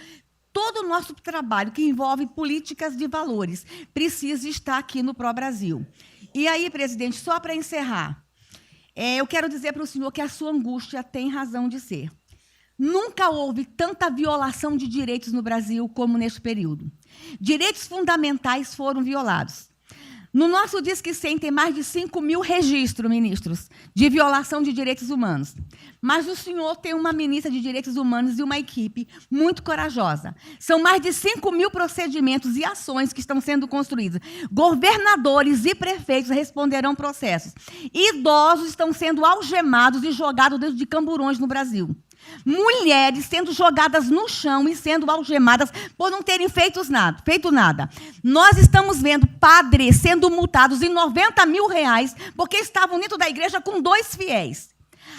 S16: todo o nosso trabalho que envolve políticas de valores precisa estar aqui no Pró-Brasil. E aí, presidente, só para encerrar, eu quero dizer para o senhor que a sua angústia tem razão de ser. Nunca houve tanta violação de direitos no Brasil como neste período. Direitos fundamentais foram violados. No nosso Disque 100 tem mais de 5 mil registros, ministros, de violação de direitos humanos. Mas o senhor tem uma ministra de Direitos Humanos e uma equipe muito corajosa. São mais de 5 mil procedimentos e ações que estão sendo construídos. Governadores e prefeitos responderão processos. Idosos estão sendo algemados e jogados dentro de camburões no Brasil. Mulheres sendo jogadas no chão e sendo algemadas por não terem feito nada. Nós estamos vendo padres sendo multados em R$90 mil porque estavam dentro da igreja com 2 fiéis.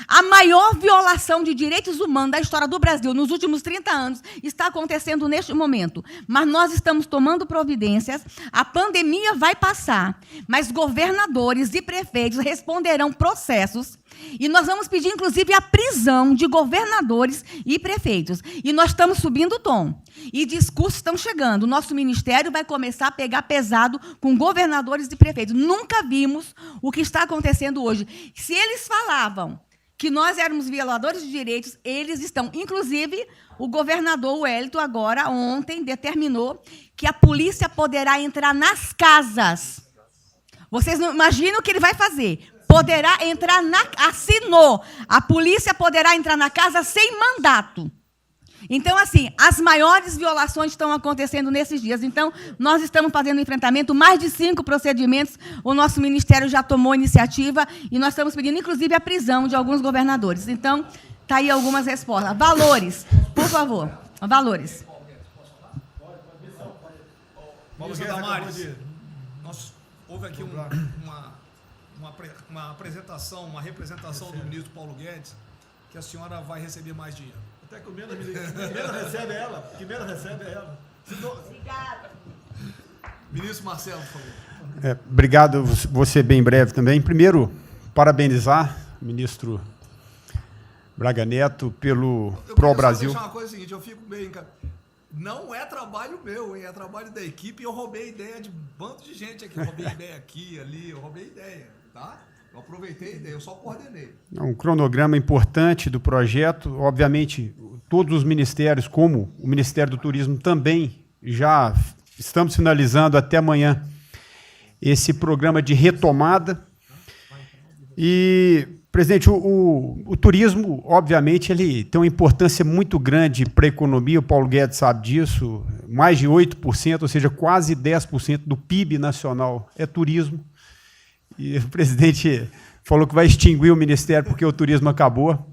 S16: A maior violação de direitos humanos da história do Brasil nos últimos 30 anos está acontecendo neste momento. Mas nós estamos tomando providências, a pandemia vai passar, mas governadores e prefeitos responderão processos e nós vamos pedir, inclusive, a prisão de governadores e prefeitos. E nós estamos subindo o tom. E discursos estão chegando. O nosso ministério vai começar a pegar pesado com governadores e prefeitos. Nunca vimos o que está acontecendo hoje. Se eles falavam que nós éramos violadores de direitos, eles estão. Inclusive, o governador Wellington, agora, ontem, determinou que a polícia poderá entrar nas casas. Vocês não imaginam o que ele vai fazer. Poderá entrar assinou. A polícia poderá entrar na casa sem mandato. Então, assim, as maiores violações estão acontecendo nesses dias. Então, nós estamos fazendo enfrentamento, mais de 5 procedimentos, o nosso ministério já tomou iniciativa e nós estamos pedindo, inclusive, a prisão de alguns governadores. Então, está aí algumas respostas. Valores, por favor. Valores.
S1: Ministro Damares, houve aqui uma apresentação, uma representação do ministro Paulo Guedes, que a senhora vai receber mais dinheiro.
S2: Até que o menos recebe ela. Que menos recebe ela.
S16: Obrigada.
S1: Ministro Marcelo, por favor.
S15: Obrigado, vou ser bem breve também. Primeiro, parabenizar o ministro Braga Neto pelo Pro Brasil.
S1: Eu queria só deixar uma coisa seguinte, eu fico bem... Não é trabalho meu, hein? É trabalho da equipe e eu roubei ideia de bando de gente aqui. Eu roubei ideia aqui, ali, eu roubei ideia, tá? Eu aproveitei a ideia, eu só coordenei.
S15: Um cronograma importante do projeto. Obviamente, todos os ministérios, como o Ministério do Turismo, também já estamos finalizando até amanhã esse programa de retomada. E, presidente, o turismo, obviamente, ele tem uma importância muito grande para a economia, o Paulo Guedes sabe disso, mais de 8%, ou seja, quase 10% do PIB nacional é turismo. E o presidente falou que vai extinguir o ministério porque o turismo acabou.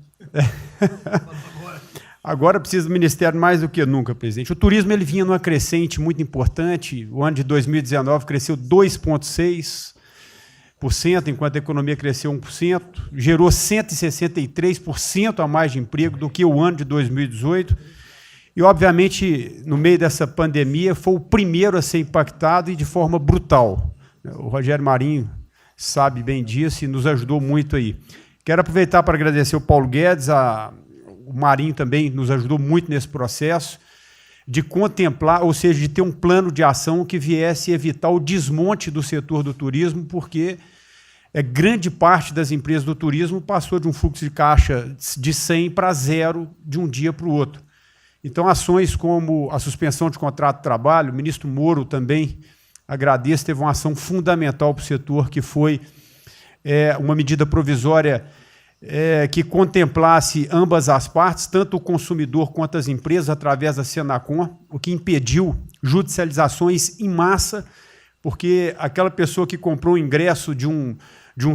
S15: Agora precisa do ministério mais do que nunca, presidente. O turismo ele vinha numa crescente muito importante. O ano de 2019 cresceu 2,6%, enquanto a economia cresceu 1%. Gerou 163% a mais de emprego do que o ano de 2018. E, obviamente, no meio dessa pandemia, foi o primeiro a ser impactado e de forma brutal. O Rogério Marinho sabe bem disso e nos ajudou muito aí. Quero aproveitar para agradecer o Paulo Guedes, o Marinho também nos ajudou muito nesse processo, de contemplar, ou seja, de ter um plano de ação que viesse evitar o desmonte do setor do turismo, porque grande parte das empresas do turismo passou de um fluxo de caixa de 100 para 0 de um dia para o outro. Então, ações como a suspensão de contrato de trabalho, o ministro Moro também, agradeço, teve uma ação fundamental para o setor, que foi uma medida provisória que contemplasse ambas as partes, tanto o consumidor quanto as empresas, através da Senacom, o que impediu judicializações em massa, porque aquela pessoa que comprou o ingresso de um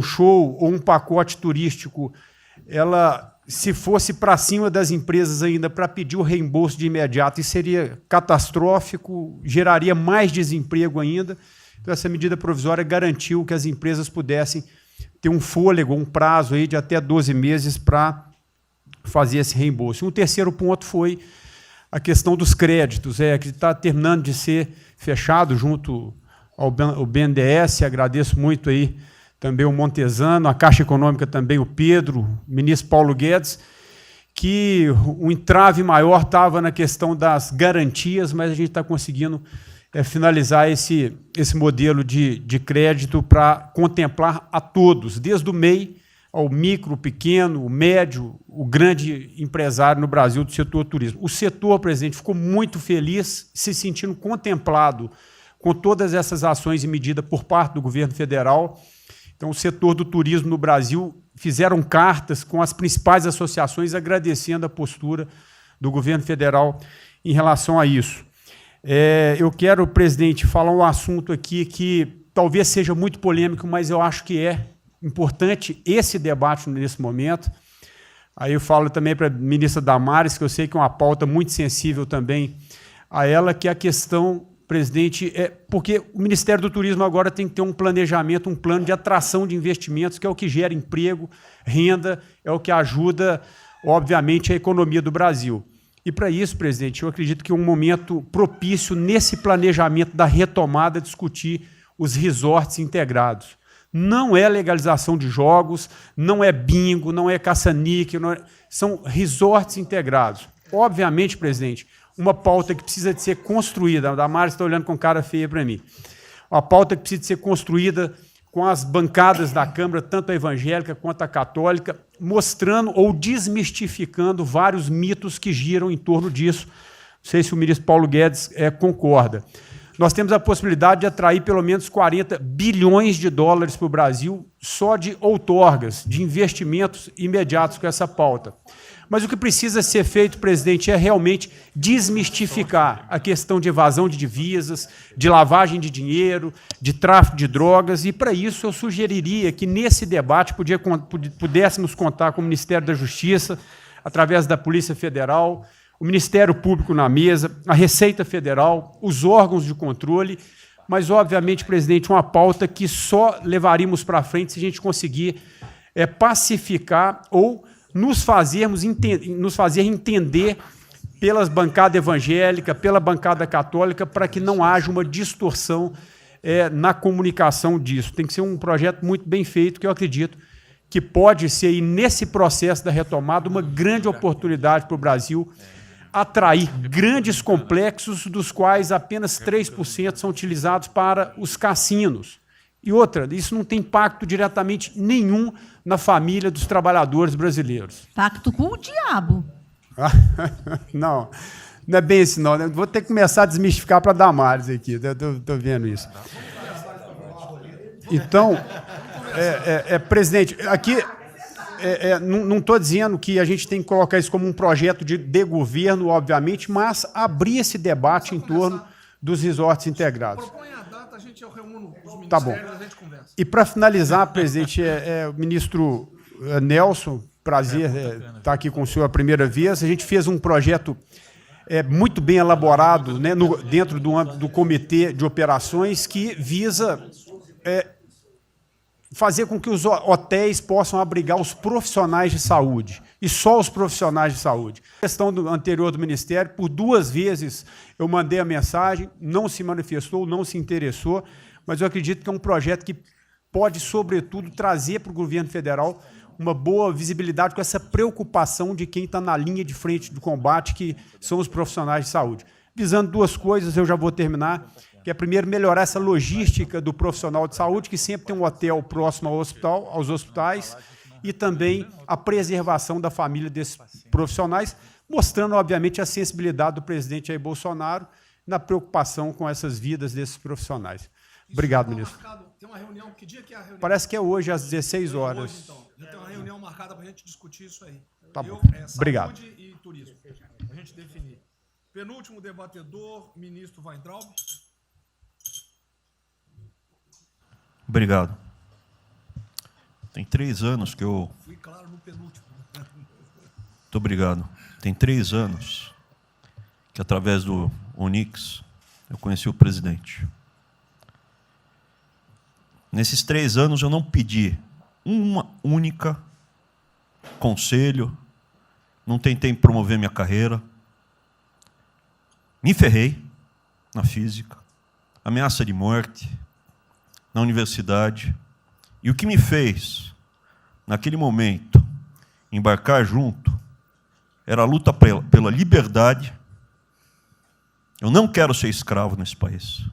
S15: show ou um pacote turístico, ela, se fosse para cima das empresas ainda para pedir o reembolso de imediato, isso seria catastrófico, geraria mais desemprego ainda. Então, essa medida provisória garantiu que as empresas pudessem ter um fôlego, um prazo aí de até 12 meses para fazer esse reembolso. Um terceiro ponto foi a questão dos créditos, que está terminando de ser fechado junto ao BNDES. Agradeço muito aí também o Montesano, a Caixa Econômica também, o Pedro, o ministro Paulo Guedes, que o entrave maior estava na questão das garantias, mas a gente está conseguindo finalizar esse modelo de crédito para contemplar a todos, desde o MEI ao micro, o pequeno, o médio, o grande empresário no Brasil do setor turismo. O setor, presidente, ficou muito feliz, se sentindo contemplado com todas essas ações e medidas por parte do governo federal. Então, o setor do turismo no Brasil fizeram cartas com as principais associações agradecendo a postura do governo federal em relação a isso. Eu quero, presidente, falar um assunto aqui que talvez seja muito polêmico, mas eu acho que é importante esse debate nesse momento. Aí eu falo também para a ministra Damares, que eu sei que é uma pauta muito sensível também a ela, que é a questão, presidente, porque o Ministério do Turismo agora tem que ter um planejamento, um plano de atração de investimentos, que é o que gera emprego, renda, é o que ajuda, obviamente, a economia do Brasil. E, para isso, presidente, eu acredito que é um momento propício, nesse planejamento da retomada, discutir os resorts integrados. Não é legalização de jogos, não é bingo, não é caça-níquel, são resorts integrados. Obviamente, presidente, uma pauta que precisa de ser construída, a Damares está olhando com cara feia para mim, uma pauta que precisa de ser construída com as bancadas da Câmara, tanto a evangélica quanto a católica, mostrando ou desmistificando vários mitos que giram em torno disso. Não sei se o ministro Paulo Guedes concorda. Nós temos a possibilidade de atrair pelo menos 40 bilhões de dólares para o Brasil só de outorgas, de investimentos imediatos com essa pauta. Mas o que precisa ser feito, presidente, é realmente desmistificar a questão de evasão de divisas, de lavagem de dinheiro, de tráfico de drogas, e, para isso, eu sugeriria que, nesse debate, pudéssemos contar com o Ministério da Justiça, através da Polícia Federal, o Ministério Público na mesa, a Receita Federal, os órgãos de controle, mas, obviamente, presidente, uma pauta que só levaríamos para frente se a gente conseguir pacificar ou nos fazer entender pelas bancadas evangélicas, pela bancada católica, para que não haja uma distorção na comunicação disso. Tem que ser um projeto muito bem feito, que eu acredito que pode ser, e nesse processo da retomada, uma grande oportunidade para o Brasil atrair grandes complexos, dos quais apenas 3% são utilizados para os cassinos. E outra, isso não tem impacto diretamente nenhum na família dos trabalhadores brasileiros.
S16: Pacto com o diabo.
S15: Não, não é bem assim, não. Vou ter que começar a desmistificar para a Damares aqui. Estou vendo isso. Então, presidente, aqui não estou dizendo que a gente tem que colocar isso como um projeto de governo, obviamente, mas abrir esse debate em torno dos resorts integrados.
S1: Propõe a data, a gente reúne os ministérios,
S15: Tá bom.
S1: a gente conversa.
S15: E para finalizar, presidente, o ministro Nelson, prazer estar aqui com o senhor a primeira vez. A gente fez um projeto muito bem elaborado, né, dentro do âmbito do Comitê de Operações, que visa fazer com que os hotéis possam abrigar os profissionais de saúde, e só os profissionais de saúde. A questão anterior do Ministério, por 2 vezes eu mandei a mensagem, não se manifestou, não se interessou, mas eu acredito que é um projeto que pode, sobretudo, trazer para o governo federal uma boa visibilidade com essa preocupação de quem está na linha de frente do combate, que são os profissionais de saúde. Visando 2 coisas, eu já vou terminar, que é, primeiro, melhorar essa logística do profissional de saúde, que sempre tem um hotel próximo ao hospital, aos hospitais, e também a preservação da família desses profissionais, mostrando, obviamente, a sensibilidade do presidente Jair Bolsonaro na preocupação com essas vidas desses profissionais. Obrigado, ministro.
S1: Tem uma reunião, que dia que é a reunião?
S15: Parece que é hoje, às 16 horas.
S1: Hoje, então. Já tem uma reunião marcada para a gente discutir isso aí.
S15: Tá bom.
S1: Obrigado. Saúde e turismo. A gente definir. Penúltimo debatedor, ministro Weintraub.
S17: Obrigado. Tem 3 anos que eu...
S1: Fui claro no penúltimo.
S17: Muito obrigado. Tem 3 anos que, através do Onix, eu conheci o presidente. Nesses 3 anos, eu não pedi uma única conselho, não tentei promover minha carreira, me ferrei na física, ameaça de morte na universidade, e o que me fez, naquele momento, embarcar junto, era a luta pela liberdade. Eu não quero ser escravo nesse país.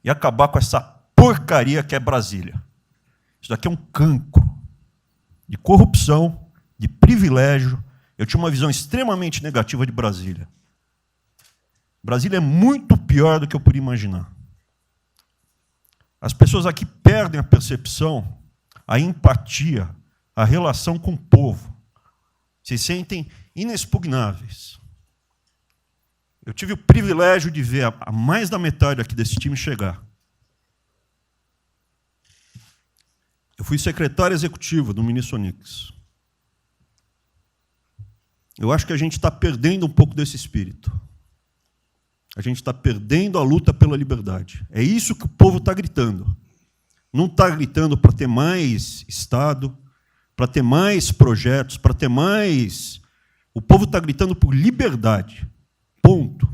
S17: E acabar com essa porcaria que é Brasília. Isso daqui é um cancro de corrupção, de privilégio. Eu tinha uma visão extremamente negativa de Brasília. Brasília é muito pior do que eu podia imaginar. As pessoas aqui perdem a percepção, a empatia, a relação com o povo. Se sentem inexpugnáveis. Eu tive o privilégio de ver a mais da metade aqui desse time chegar. Eu fui secretário executivo do ministro Onix. Eu acho que a gente está perdendo um pouco desse espírito. A gente está perdendo a luta pela liberdade. É isso que o povo está gritando. Não está gritando para ter mais Estado, para ter mais projetos, para ter mais... O povo está gritando por liberdade. Ponto.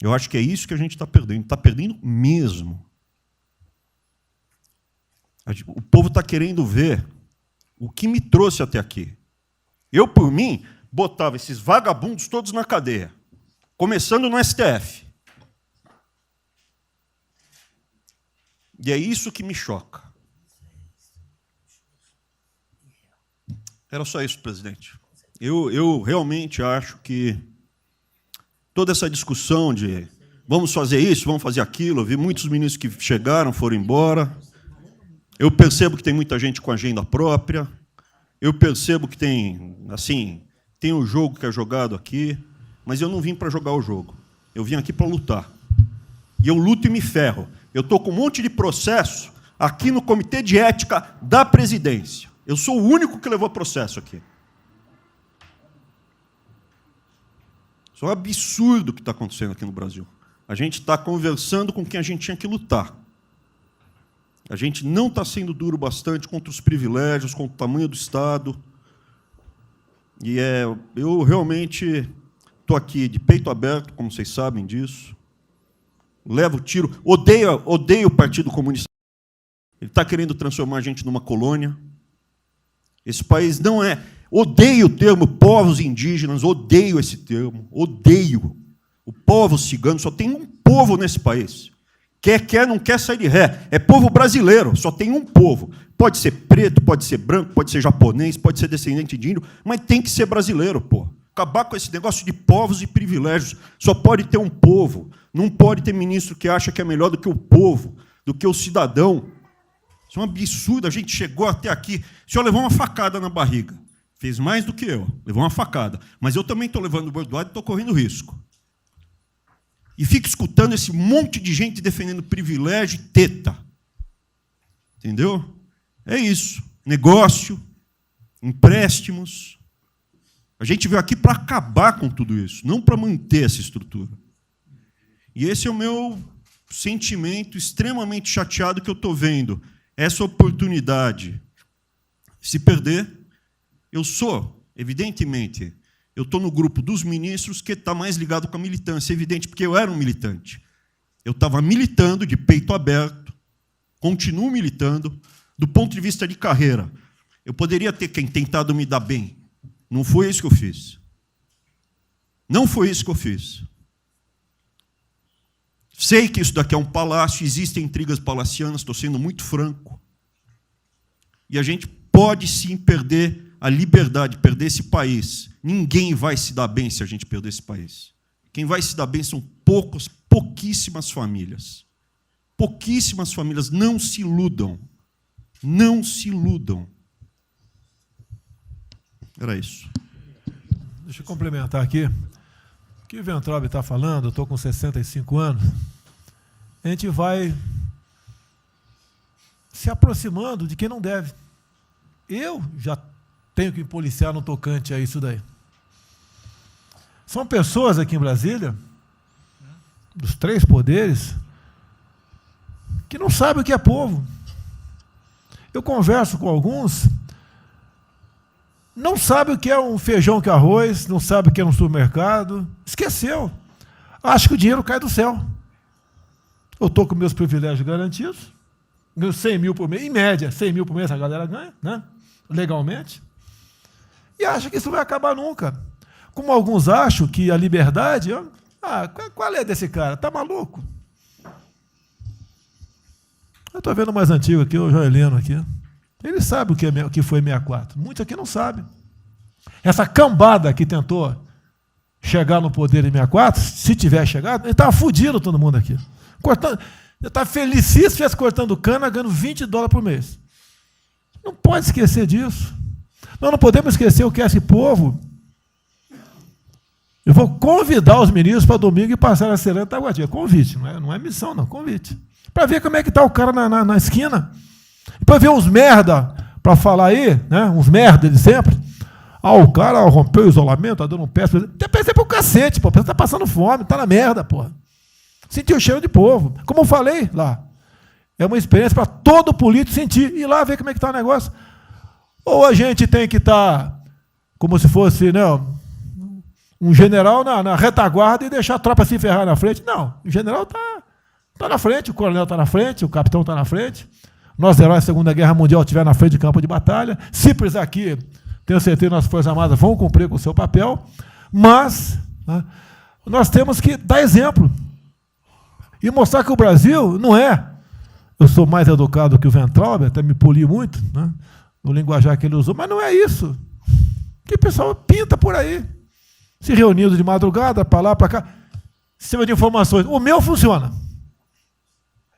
S17: Eu acho que é isso que a gente está perdendo. Está perdendo mesmo. O povo está querendo ver o que me trouxe até aqui. Eu, por mim, botava esses vagabundos todos na cadeia. Começando no STF. E é isso que me choca. Era só isso, presidente. Eu realmente acho que toda essa discussão de vamos fazer isso, vamos fazer aquilo, eu vi muitos ministros que chegaram, foram embora. Eu percebo que tem muita gente com agenda própria. Eu percebo que tem, assim, tem um jogo que é jogado aqui. Mas eu não vim para jogar o jogo. Eu vim aqui para lutar. E eu luto e me ferro. Eu estou com um monte de processo aqui no Comitê de Ética da Presidência. Eu sou o único que levou processo aqui. Isso é um absurdo o que está acontecendo aqui no Brasil. A gente está conversando com quem a gente tinha que lutar. A gente não está sendo duro bastante contra os privilégios, contra o tamanho do Estado. E eu realmente estou aqui de peito aberto, como vocês sabem disso. Levo tiro. Odeio o Partido Comunista. Ele está querendo transformar a gente numa colônia. Esse país não é... Odeio o termo povos indígenas, odeio esse termo, odeio. O povo cigano, só tem um povo nesse país. Quer, não quer sair de ré. É povo brasileiro, só tem um povo. Pode ser preto, pode ser branco, pode ser japonês, pode ser descendente de índio, mas tem que ser brasileiro, pô. Acabar com esse negócio de povos e privilégios. Só pode ter um povo. Não pode ter ministro que acha que é melhor do que o povo, do que o cidadão. Isso é um absurdo. A gente chegou até aqui. O senhor levou uma facada na barriga. Fez mais do que eu. Levou uma facada. Mas eu também estou levando bordoada e estou correndo risco. E fica escutando esse monte de gente defendendo privilégio e teta. Entendeu? É isso. Negócio, empréstimos. A gente veio aqui para acabar com tudo isso, não para manter essa estrutura. E esse é o meu sentimento extremamente chateado que eu estou vendo. Essa oportunidade se perder. Eu sou, evidentemente, eu estou no grupo dos ministros que está mais ligado com a militância, evidente, porque eu era um militante. Eu estava militando de peito aberto, continuo militando, do ponto de vista de carreira. Eu poderia ter tentado me dar bem. Não foi isso que eu fiz. Não foi isso que eu fiz. Sei que isso daqui é um palácio, existem intrigas palacianas, estou sendo muito franco. E a gente pode sim perder a liberdade, perder esse país. Ninguém vai se dar bem se a gente perder esse país. Quem vai se dar bem são pouquíssimas famílias. Pouquíssimas famílias. Não se iludam. Não se iludam. Era isso.
S2: Deixa eu complementar aqui. O que o Weintraub está falando, eu estou com 65 anos, a gente vai se aproximando de quem não deve. Eu já tenho que me policiar no tocante a isso daí. São pessoas aqui em Brasília, dos 3 poderes, que não sabem o que é povo. Eu converso com alguns, não sabem o que é um feijão com arroz, não sabem o que é um supermercado, esqueceu. Acho que o dinheiro cai do céu. Eu estou com meus privilégios garantidos, ganho 100 mil por mês, em média, 100 mil por mês a galera ganha, né? Legalmente, e acha que isso vai acabar nunca. Como alguns acham que a liberdade... qual é desse cara? Está maluco? Eu estou vendo o mais antigo aqui, o Joelino aqui. Ele sabe o que foi 64. Muitos aqui não sabem. Essa cambada que tentou chegar no poder em 64, se tiver chegado, ele estava fudido todo mundo aqui. Cortando, eu estava felicíssimo, estivesse cortando cana, ganhando $20 por mês. Não pode esquecer disso. Nós não podemos esquecer o que é esse povo. Eu vou convidar os ministros para domingo e passar a Serena Taguatinga. Convite, não é missão, não, convite. Para ver como é que está o cara na esquina. Para ver uns merda, para falar aí, né, uns merda de sempre. O cara rompeu o isolamento, está dando um pé. Tem pé para o cacete, pô. Você está passando fome, está na merda, porra. Sentiu o cheiro de povo. Como eu falei lá. É uma experiência para todo político sentir. Ir lá ver como é que está o negócio. Ou a gente tem que estar como se fosse, né, um general na retaguarda e deixar a tropa se ferrar na frente. Não, o general está na frente, o coronel está na frente, o capitão está na frente. Nossos heróis da Segunda Guerra Mundial estiveram na frente de campo de batalha. Se precisar aqui, tenho certeza que nossas Forças Armadas vão cumprir com o seu papel. Mas, né, nós temos que dar exemplo. E mostrar que o Brasil não é... Eu sou mais educado que o Weintraub, até me poli muito, né, no linguajar que ele usou, mas não é isso. Que o pessoal pinta por aí. Se reunindo de madrugada, para lá, para cá. Sistema de informações. O meu funciona.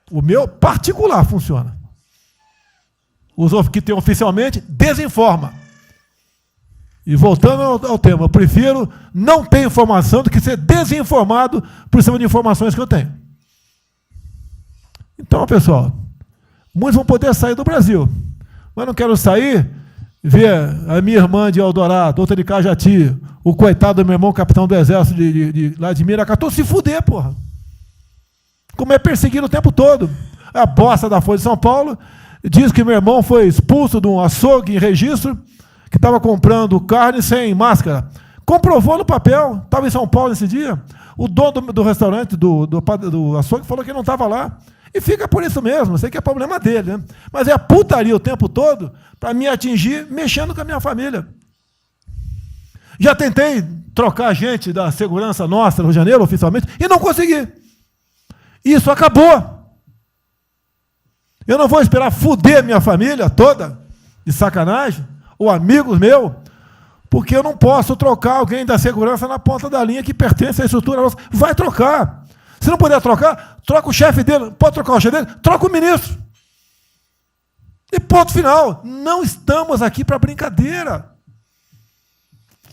S2: O meu particular funciona. Os que tem oficialmente, desinforma. E voltando ao tema, eu prefiro não ter informação do que ser desinformado por sistema de informações que eu tenho. Então, pessoal, muitos vão poder sair do Brasil, mas não quero sair, ver a minha irmã de Eldorado, outra de Cajati, o coitado do meu irmão, capitão do exército lá de Miracatu, se fuder, porra. como é perseguido o tempo todo. A bosta da Folha de São Paulo diz que meu irmão foi expulso de um açougue em registro, que estava comprando carne sem máscara. Comprovou no papel, estava em São Paulo nesse dia. O dono do restaurante, do açougue, falou que não estava lá. E fica por isso mesmo, sei que é problema dele, né? Mas é a putaria o tempo todo para me atingir, mexendo com a minha família. Já tentei trocar gente da segurança nossa no Rio de Janeiro, oficialmente, e não consegui. Isso acabou. Eu não vou esperar fuder minha família toda, de sacanagem, ou amigos meus, porque eu não posso trocar alguém da segurança na ponta da linha que pertence à estrutura nossa. Vai trocar. Se não puder trocar, troca o chefe dele. Pode trocar o chefe dele? Troca o ministro. E ponto final. Não estamos aqui para brincadeira.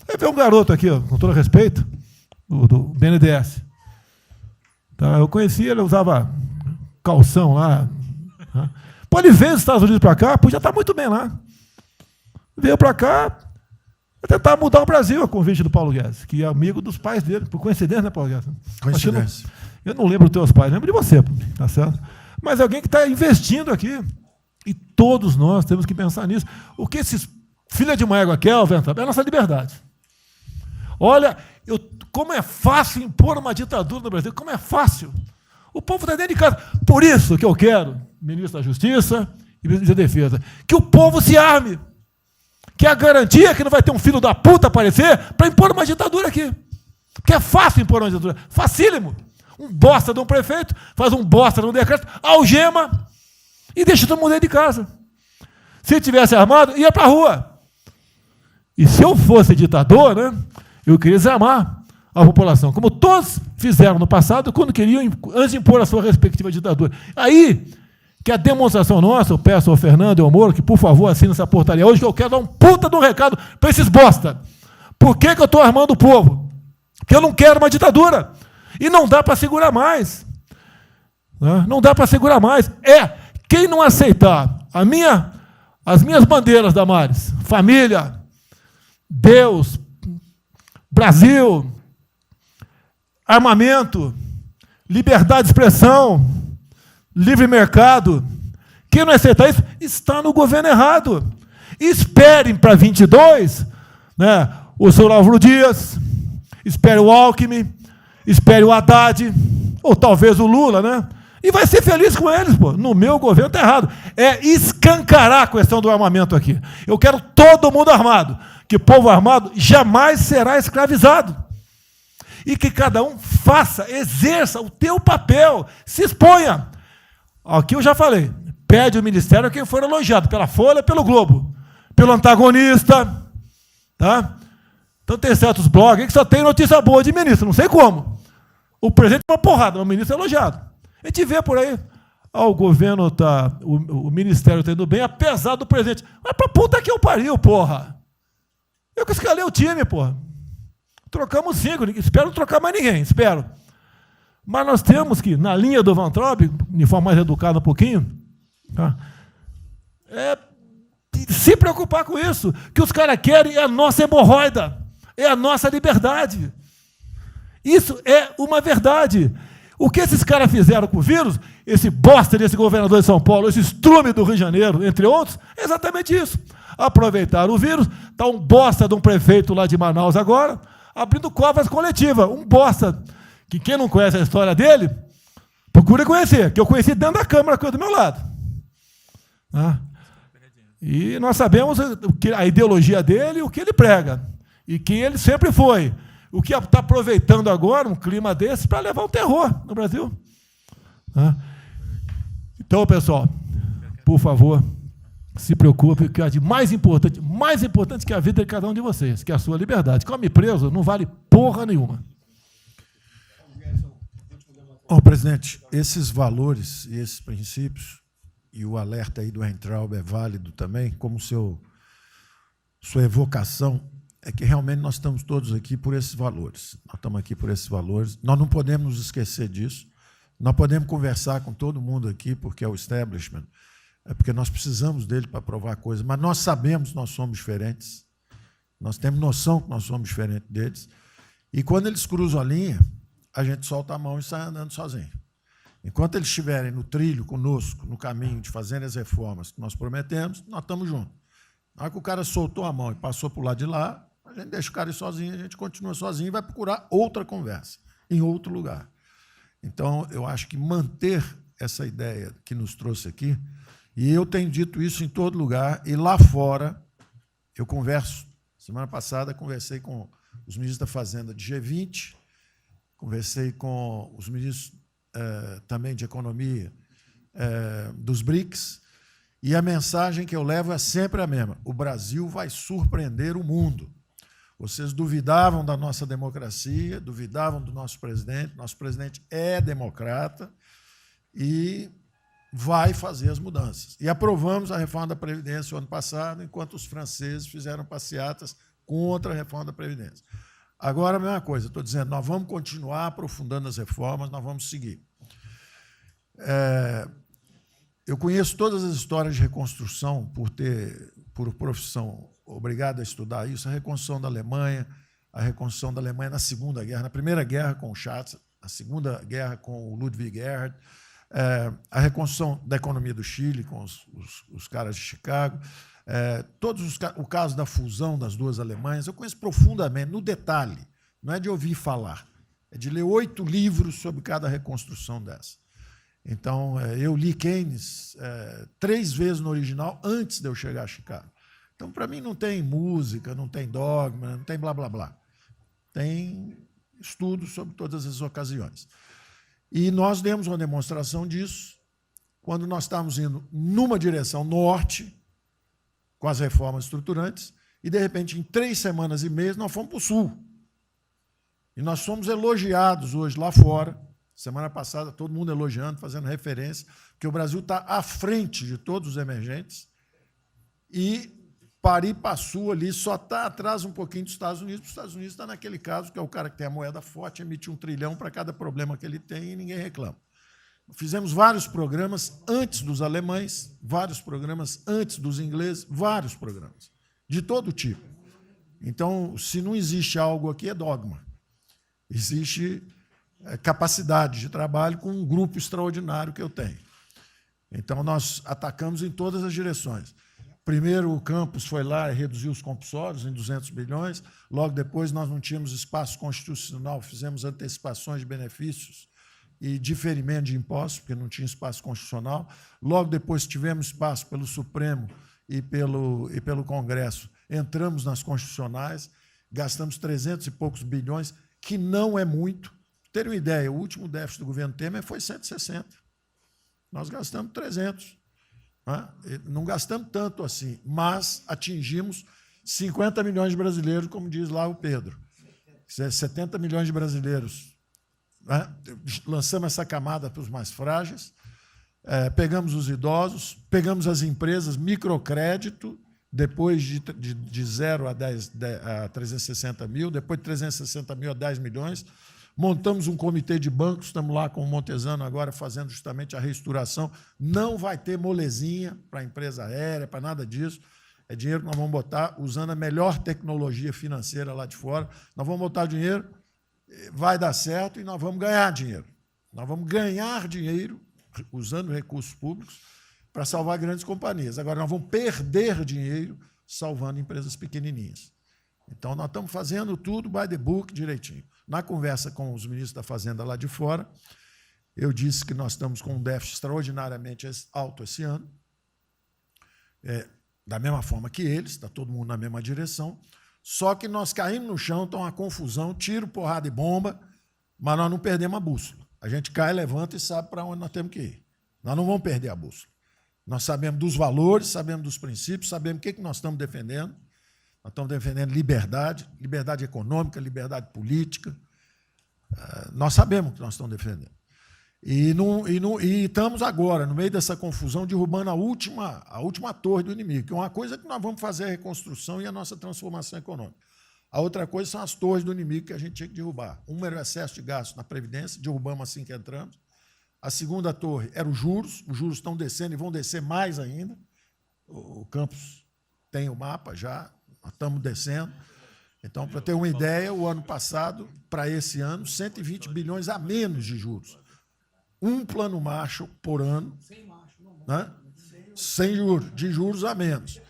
S2: Você vê um garoto aqui, ó, com todo respeito, do BNDES. Tá, eu conheci ele, usava calção lá. Tá? Pô, ele veio dos Estados Unidos para cá, podia estar muito bem lá. Veio para cá, vai tentar mudar o Brasil, a convite do Paulo Guedes, que é amigo dos pais dele, por coincidência, né, Paulo Guedes?
S3: Coincidência.
S2: Eu não lembro dos teus pais, lembro de você, tá certo? Mas alguém que está investindo aqui. E todos nós temos que pensar nisso. O que esses filha de uma égua querem, é a nossa liberdade. Olha, como é fácil impor uma ditadura no Brasil, como é fácil. O povo está dentro de casa. Por isso que eu quero, ministro da Justiça e ministro da Defesa, que o povo se arme. Que é a garantia que não vai ter um filho da puta aparecer para impor uma ditadura aqui. Porque é fácil impor uma ditadura. Facílimo. Um bosta de um prefeito, faz um bosta de um decreto, algema e deixa todo mundo dentro de casa. Se tivesse armado, ia para a rua. E se eu fosse ditador, né, eu queria desarmar a população, como todos fizeram no passado, quando queriam, antes de impor a sua respectiva ditadura. Aí, que a demonstração nossa, eu peço ao Fernando e ao Moro que, por favor, assine essa portaria hoje, que eu quero dar um puta de um recado para esses bosta. Por que eu estou armando o povo? Porque eu não quero uma ditadura. E não dá para segurar mais. Não dá para segurar mais. Quem não aceitar as minhas bandeiras, Damares, família, Deus, Brasil, armamento, liberdade de expressão, livre mercado, quem não aceitar isso está no governo errado. Esperem para 22, né, o senhor Álvaro Dias, espere o Alckmin, espere o Haddad, ou talvez o Lula, né? E vai ser feliz com eles, pô. No meu governo está errado. É escancarar a questão do armamento aqui. Eu quero todo mundo armado. Que povo armado jamais será escravizado. E que cada um faça, exerça o teu papel, se exponha. Aqui eu já falei. Pede o ministério a quem for elogiado, pela Folha, pelo Globo, pelo antagonista. Tá? Então tem certos blogs que só tem notícia boa de ministro, não sei como. O presidente é uma porrada, mas o ministro é elogiado. A gente vê por aí, o governo está, o ministério está indo bem, apesar do presidente. Mas pra puta que eu pariu, porra. Eu que escalei o time, porra. Trocamos 5, espero não trocar mais ninguém, espero. Mas nós temos que, na linha do Van Traub, de forma mais educada um pouquinho, tá? Se preocupar com isso. O que os caras querem é a nossa hemorroida, é a nossa liberdade. Isso é uma verdade. O que esses caras fizeram com o vírus, esse bosta desse governador de São Paulo, esse estrume do Rio de Janeiro, entre outros, é exatamente isso. Aproveitaram o vírus, está um bosta de um prefeito lá de Manaus agora, abrindo covas coletivas. Um bosta, que quem não conhece a história dele, procura conhecer, que eu conheci dentro da Câmara, que é do meu lado. E nós sabemos a ideologia dele e o que ele prega. E quem ele sempre foi. O que está aproveitando agora um clima desse para levar o terror no Brasil. Então, pessoal, por favor, se preocupe, que é de mais importante que a vida de cada um de vocês, que é a sua liberdade. Come preso não vale porra nenhuma.
S3: Presidente, esses valores e esses princípios, e o alerta aí do Weintraub é válido também, como sua evocação, é que realmente nós estamos todos aqui por esses valores. Nós estamos aqui por esses valores. Nós não podemos nos esquecer disso. Nós podemos conversar com todo mundo aqui, porque é o establishment, porque nós precisamos dele para provar coisas, mas nós sabemos que nós somos diferentes. Nós temos noção que nós somos diferentes deles. E quando eles cruzam a linha, a gente solta a mão e sai andando sozinho. Enquanto eles estiverem no trilho conosco, no caminho de fazer as reformas que nós prometemos, nós estamos juntos. Na hora que o cara soltou a mão e passou para o lado de lá, a gente deixa o cara ir sozinho, a gente continua sozinho e vai procurar outra conversa, em outro lugar. Então, eu acho que manter essa ideia que nos trouxe aqui, e eu tenho dito isso em todo lugar, e lá fora, eu converso. Semana passada, conversei com os ministros da Fazenda de G20, conversei com os ministros também de Economia dos BRICS, e a mensagem que eu levo é sempre a mesma: o Brasil vai surpreender o mundo. Vocês duvidavam da nossa democracia, duvidavam do nosso presidente é democrata e vai fazer as mudanças. E aprovamos a reforma da Previdência o ano passado, enquanto os franceses fizeram passeatas contra a reforma da Previdência. Agora, a mesma coisa, estou dizendo, nós vamos continuar aprofundando as reformas, nós vamos seguir. Eu conheço todas as histórias de reconstrução por profissão, obrigado a estudar isso, a reconstrução da Alemanha na Segunda Guerra, na Primeira Guerra com o Schatz, na Segunda Guerra com o Ludwig Erhard, a reconstrução da economia do Chile com os caras de Chicago, o caso da fusão das duas Alemanhas, eu conheço profundamente, no detalhe, não é de ouvir falar, é de ler 8 livros sobre cada reconstrução dessa. Então, eu li Keynes 3 vezes no original antes de eu chegar a Chicago. Então, para mim, não tem música, não tem dogma, não tem blá, blá, blá. Tem estudos sobre todas as ocasiões. E nós demos uma demonstração disso quando nós estávamos indo numa direção norte, com as reformas estruturantes, e, de repente, em 3 semanas e meia, nós fomos para o sul. E nós fomos elogiados hoje lá fora. Semana passada, todo mundo elogiando, fazendo referência, que o Brasil está à frente de todos os emergentes e Pari-Passu ali só está atrás um pouquinho dos Estados Unidos, porque os Estados Unidos está naquele caso que é o cara que tem a moeda forte, emite 1 trilhão para cada problema que ele tem e ninguém reclama. Fizemos vários programas antes dos alemães, vários programas antes dos ingleses, vários programas, de todo tipo. Então, se não existe algo aqui, é dogma. Existe capacidade de trabalho com um grupo extraordinário que eu tenho. Então, nós atacamos em todas as direções. Primeiro, o campus foi lá e reduziu os compulsórios em 200 bilhões. Logo depois, nós não tínhamos espaço constitucional, fizemos antecipações de benefícios e diferimento de impostos, porque não tinha espaço constitucional. Logo depois, tivemos espaço pelo Supremo e pelo Congresso. Entramos nas constitucionais, gastamos 300 e poucos bilhões, que não é muito. Para terem uma ideia, o último déficit do governo Temer foi 160. Nós gastamos 300. Não gastamos tanto assim, mas atingimos 50 milhões de brasileiros, como diz lá o Pedro. 70 milhões de brasileiros. Lançamos essa camada para os mais frágeis, pegamos os idosos, pegamos as empresas, microcrédito, depois de 0 a 360 mil, depois de 360 mil a 10 milhões, montamos um comitê de bancos, estamos lá com o Montesano agora fazendo justamente a reestruturação. Não vai ter molezinha para a empresa aérea, para nada disso. É dinheiro que nós vamos botar usando a melhor tecnologia financeira lá de fora. Nós vamos botar dinheiro, vai dar certo e nós vamos ganhar dinheiro. Nós vamos ganhar dinheiro usando recursos públicos para salvar grandes companhias. Agora, nós vamos perder dinheiro salvando empresas pequenininhas. Então, nós estamos fazendo tudo by the book direitinho. Na conversa com os ministros da Fazenda lá de fora, eu disse que nós estamos com um déficit extraordinariamente alto esse ano, da mesma forma que eles, está todo mundo na mesma direção, só que nós caímos no chão, está uma confusão, tiro, porrada e bomba, mas nós não perdemos a bússola. A gente cai, levanta e sabe para onde nós temos que ir. Nós não vamos perder a bússola. Nós sabemos dos valores, sabemos dos princípios, sabemos o que nós estamos defendendo. Nós estamos defendendo liberdade, liberdade econômica, liberdade política. Nós sabemos o que nós estamos defendendo. E estamos agora, no meio dessa confusão, derrubando a última torre do inimigo, que é uma coisa que nós vamos fazer a reconstrução e a nossa transformação econômica. A outra coisa são as torres do inimigo que a gente tinha que derrubar. Uma era o excesso de gasto na Previdência, derrubamos assim que entramos. A segunda torre era os juros estão descendo e vão descer mais ainda. O campus tem o mapa já, nós estamos descendo. Então, para ter uma ideia, o ano passado, para esse ano, 120 bilhões a menos de juros. um plano Marshall por ano, né? Sem juros, de juros a menos.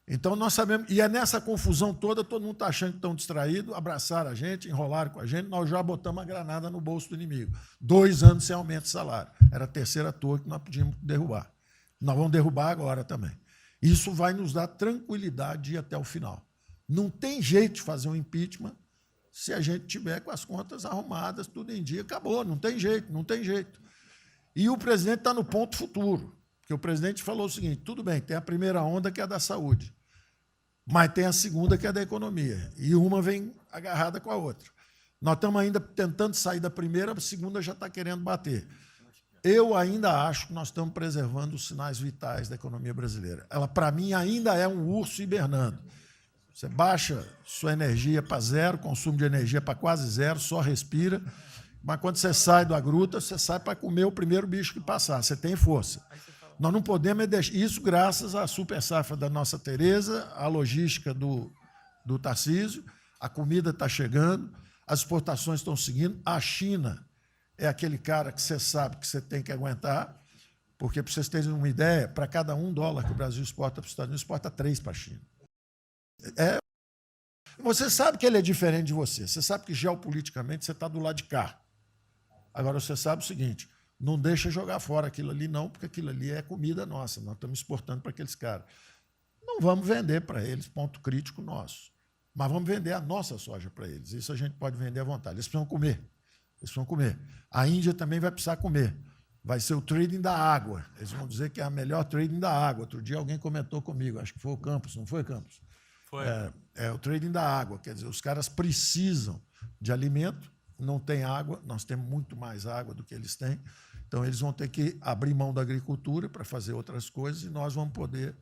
S3: Então, nós sabemos, e é nessa confusão toda, todo mundo está achando que estão distraídos, abraçaram a gente, enrolaram com a gente, nós já botamos a granada no bolso do inimigo. 2 anos sem aumento de salário. Era a terceira torre que nós podíamos derrubar. Nós vamos derrubar agora também. Isso vai nos dar tranquilidade de ir até o final. Não tem jeito de fazer um impeachment se a gente tiver com as contas arrumadas, tudo em dia, acabou, não tem jeito, não tem jeito. E o presidente está no ponto futuro, porque o presidente falou o seguinte, tudo bem, tem a primeira onda que é a da saúde, mas tem a segunda que é da economia, e uma vem agarrada com a outra. Nós estamos ainda tentando sair da primeira, a segunda já está querendo bater. Eu ainda acho que nós estamos preservando os sinais vitais da economia brasileira. Ela, para mim, ainda é um urso hibernando. Você baixa sua energia para zero, consumo de energia para quase zero, só respira, mas quando você sai da gruta, você sai para comer o primeiro bicho que passar, você tem força. Nós não podemos deixar isso graças à super safra da nossa Tereza, à logística do Tarcísio, a comida está chegando, as exportações estão seguindo, a China é aquele cara que você sabe que você tem que aguentar, porque, para vocês terem uma ideia, para cada $1 que o Brasil exporta para os Estados Unidos, exporta 3 para a China. Você sabe que ele é diferente de você, você sabe que geopoliticamente você está do lado de cá. Agora, você sabe o seguinte, não deixa jogar fora aquilo ali não, porque aquilo ali é comida nossa, nós estamos exportando para aqueles caras. Não vamos vender para eles, ponto crítico nosso, mas vamos vender a nossa soja para eles, isso a gente pode vender à vontade, eles precisam comer. Eles vão comer. A Índia também vai precisar comer. Vai ser o trading da água. Eles vão dizer que é a melhor trading da água. Outro dia alguém comentou comigo, acho que foi o Campos, não foi, Campos?
S14: Foi.
S3: É o trading da água. Quer dizer, os caras precisam de alimento, não tem água, nós temos muito mais água do que eles têm. Então, eles vão ter que abrir mão da agricultura para fazer outras coisas e nós vamos poder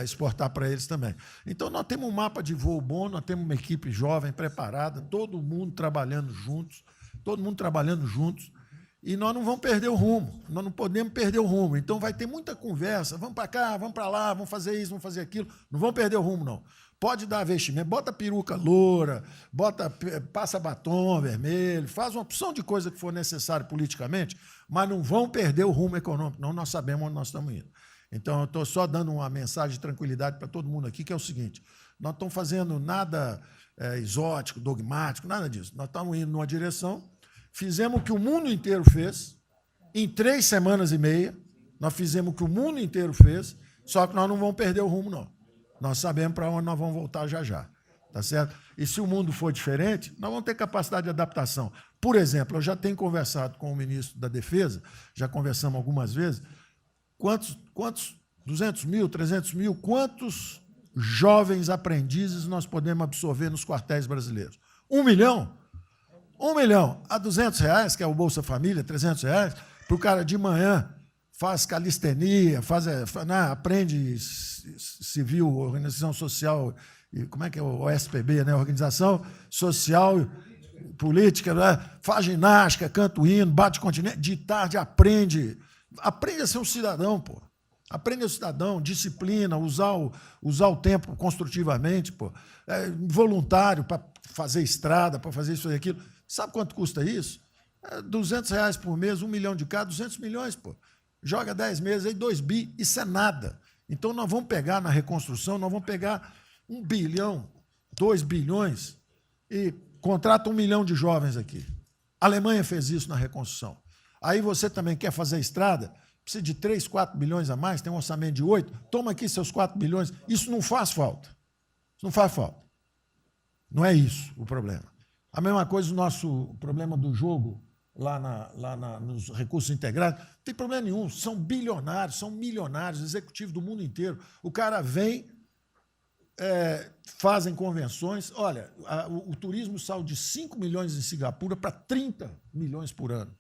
S3: exportar para eles também. Então, nós temos um mapa de voo bom, nós temos uma equipe jovem, preparada, todo mundo trabalhando juntos, e nós não vamos perder o rumo, nós não podemos perder o rumo. Então, vai ter muita conversa, vamos para cá, vamos para lá, vamos fazer isso, vamos fazer aquilo, não vamos perder o rumo, não. Pode dar vestimento, bota peruca loura, passa batom vermelho, faz uma opção de coisa que for necessário politicamente, mas não vão perder o rumo econômico, não, nós sabemos onde nós estamos indo. Então, eu estou só dando uma mensagem de tranquilidade para todo mundo aqui, que é o seguinte, nós não estamos fazendo nada exótico, dogmático, nada disso. Nós estamos indo numa direção, fizemos o que o mundo inteiro fez, em 3 semanas e meia, nós fizemos o que o mundo inteiro fez, só que nós não vamos perder o rumo, não. Nós sabemos para onde nós vamos voltar já já, tá certo? E se o mundo for diferente, nós vamos ter capacidade de adaptação. Por exemplo, eu já tenho conversado com o ministro da Defesa, já conversamos algumas vezes, quantos 200 mil, 300 mil, quantos jovens aprendizes nós podemos absorver nos quartéis brasileiros? 1 milhão? 1 milhão a R$200, que é o Bolsa Família, R$300, para o cara de manhã faz calistenia, aprende civil, organização social, como é que é o OSPB, né? Organização Social Política, né? Faz ginástica, canta o hino, bate continente, de tarde aprende a ser um cidadão, pô. Aprende a ser cidadão, disciplina, usar o tempo construtivamente, pô. Voluntário para fazer estrada, para fazer isso e aquilo. Sabe quanto custa isso? R$200 por mês, 1 milhão de cada, 200 milhões, pô. Joga 10 meses aí, 2 bi, isso é nada. Então, nós vamos pegar na reconstrução, nós vamos pegar 1 bilhão, 2 bilhões e contrata 1 milhão de jovens aqui. A Alemanha fez isso na reconstrução. Aí você também quer fazer estrada, precisa de 3, 4 bilhões a mais, tem um orçamento de 8, toma aqui seus 4 bilhões. Isso não faz falta. Isso não faz falta. Não é isso o problema. A mesma coisa o nosso problema do jogo, lá nos recursos integrados, não tem problema nenhum, são bilionários, são milionários, executivos do mundo inteiro. O cara vem, fazem convenções. Olha, o turismo saiu de 5 milhões em Singapura para 30 milhões por ano.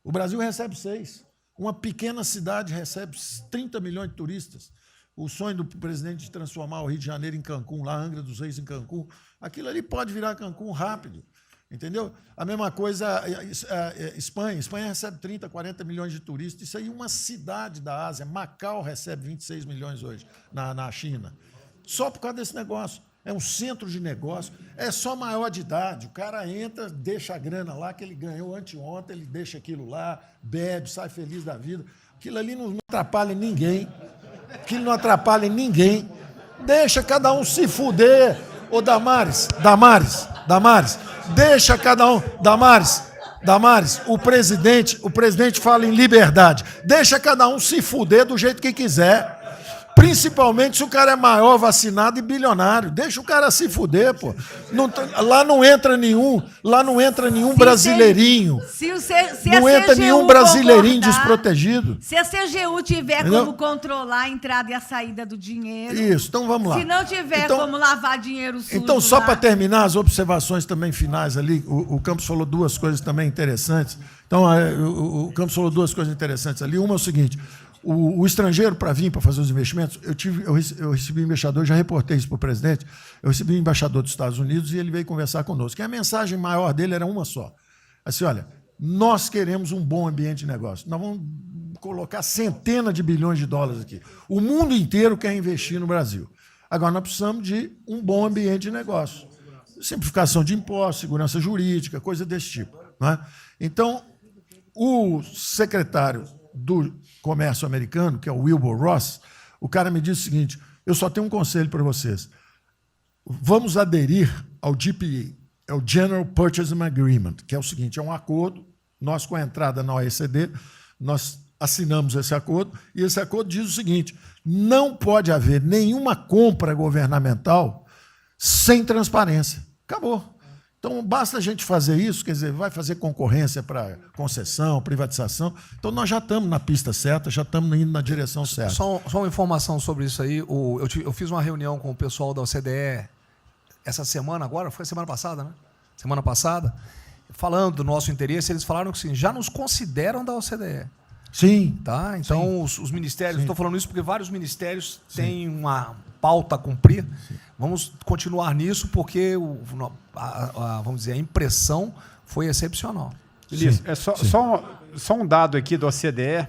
S3: O Brasil recebe 6. Uma pequena cidade recebe 30 milhões de turistas. O sonho do presidente de transformar o Rio de Janeiro em Cancún, lá Angra dos Reis em Cancún, aquilo ali pode virar Cancún rápido. Entendeu? A mesma coisa, Espanha. Espanha recebe 30, 40 milhões de turistas. Isso aí é uma cidade da Ásia. Macau recebe 26 milhões hoje na China. Só por causa desse negócio. É um centro de negócio. É só maior de idade. O cara entra, deixa a grana lá, que ele ganhou anteontem, ele deixa aquilo lá, bebe, sai feliz da vida. Aquilo ali não atrapalha ninguém. Aquilo não atrapalha ninguém. Deixa cada um se fuder. Ô, Damares, deixa cada um... Damares, o presidente fala em liberdade. Deixa cada um se fuder do jeito que quiser. Principalmente se o cara é maior, vacinado e bilionário. Deixa o cara se fuder, pô. Lá não entra nenhum brasileirinho. Não entra nenhum brasileirinho desprotegido.
S16: Se a CGU tiver como controlar a entrada e a saída do dinheiro...
S3: Isso, então vamos lá.
S16: Se não tiver como lavar dinheiro sujo...
S3: Então, só para terminar, as observações também finais ali, o Campos falou duas coisas também interessantes. Então, o Campos falou duas coisas interessantes ali. Uma é o seguinte... O estrangeiro, para vir, para fazer os investimentos, eu recebi um embaixador, já reportei isso para o presidente, eu recebi um embaixador dos Estados Unidos e ele veio conversar conosco. E a mensagem maior dele era uma só. Assim, olha, nós queremos um bom ambiente de negócio. Nós vamos colocar centenas de bilhões de dólares aqui. O mundo inteiro quer investir no Brasil. Agora, nós precisamos de um bom ambiente de negócio. Simplificação de impostos, segurança jurídica, coisa desse tipo. Não é? Então, o secretário do Comércio americano, que é o Wilbur Ross, o cara me disse o seguinte, eu só tenho um conselho para vocês. Vamos aderir ao GPA, é o General Purchasing Agreement, que é o seguinte, é um acordo, nós com a entrada na OECD, nós assinamos esse acordo, e esse acordo diz o seguinte, não pode haver nenhuma compra governamental sem transparência. Acabou. Então, basta a gente fazer isso, quer dizer, vai fazer concorrência para concessão, privatização. Então, nós já estamos na pista certa, já estamos indo na direção certa.
S1: Só uma informação sobre isso aí. Eu fiz uma reunião com o pessoal da OCDE essa semana agora, foi a semana passada, né? Semana passada, falando do nosso interesse, eles falaram que sim, já nos consideram da OCDE.
S3: Sim.
S1: Tá? Então, os ministérios, estou falando isso porque vários ministérios têm uma pauta a cumprir. Sim. Vamos continuar nisso porque, vamos dizer, a impressão foi excepcional.
S15: Ministro, é só um dado aqui da OCDE.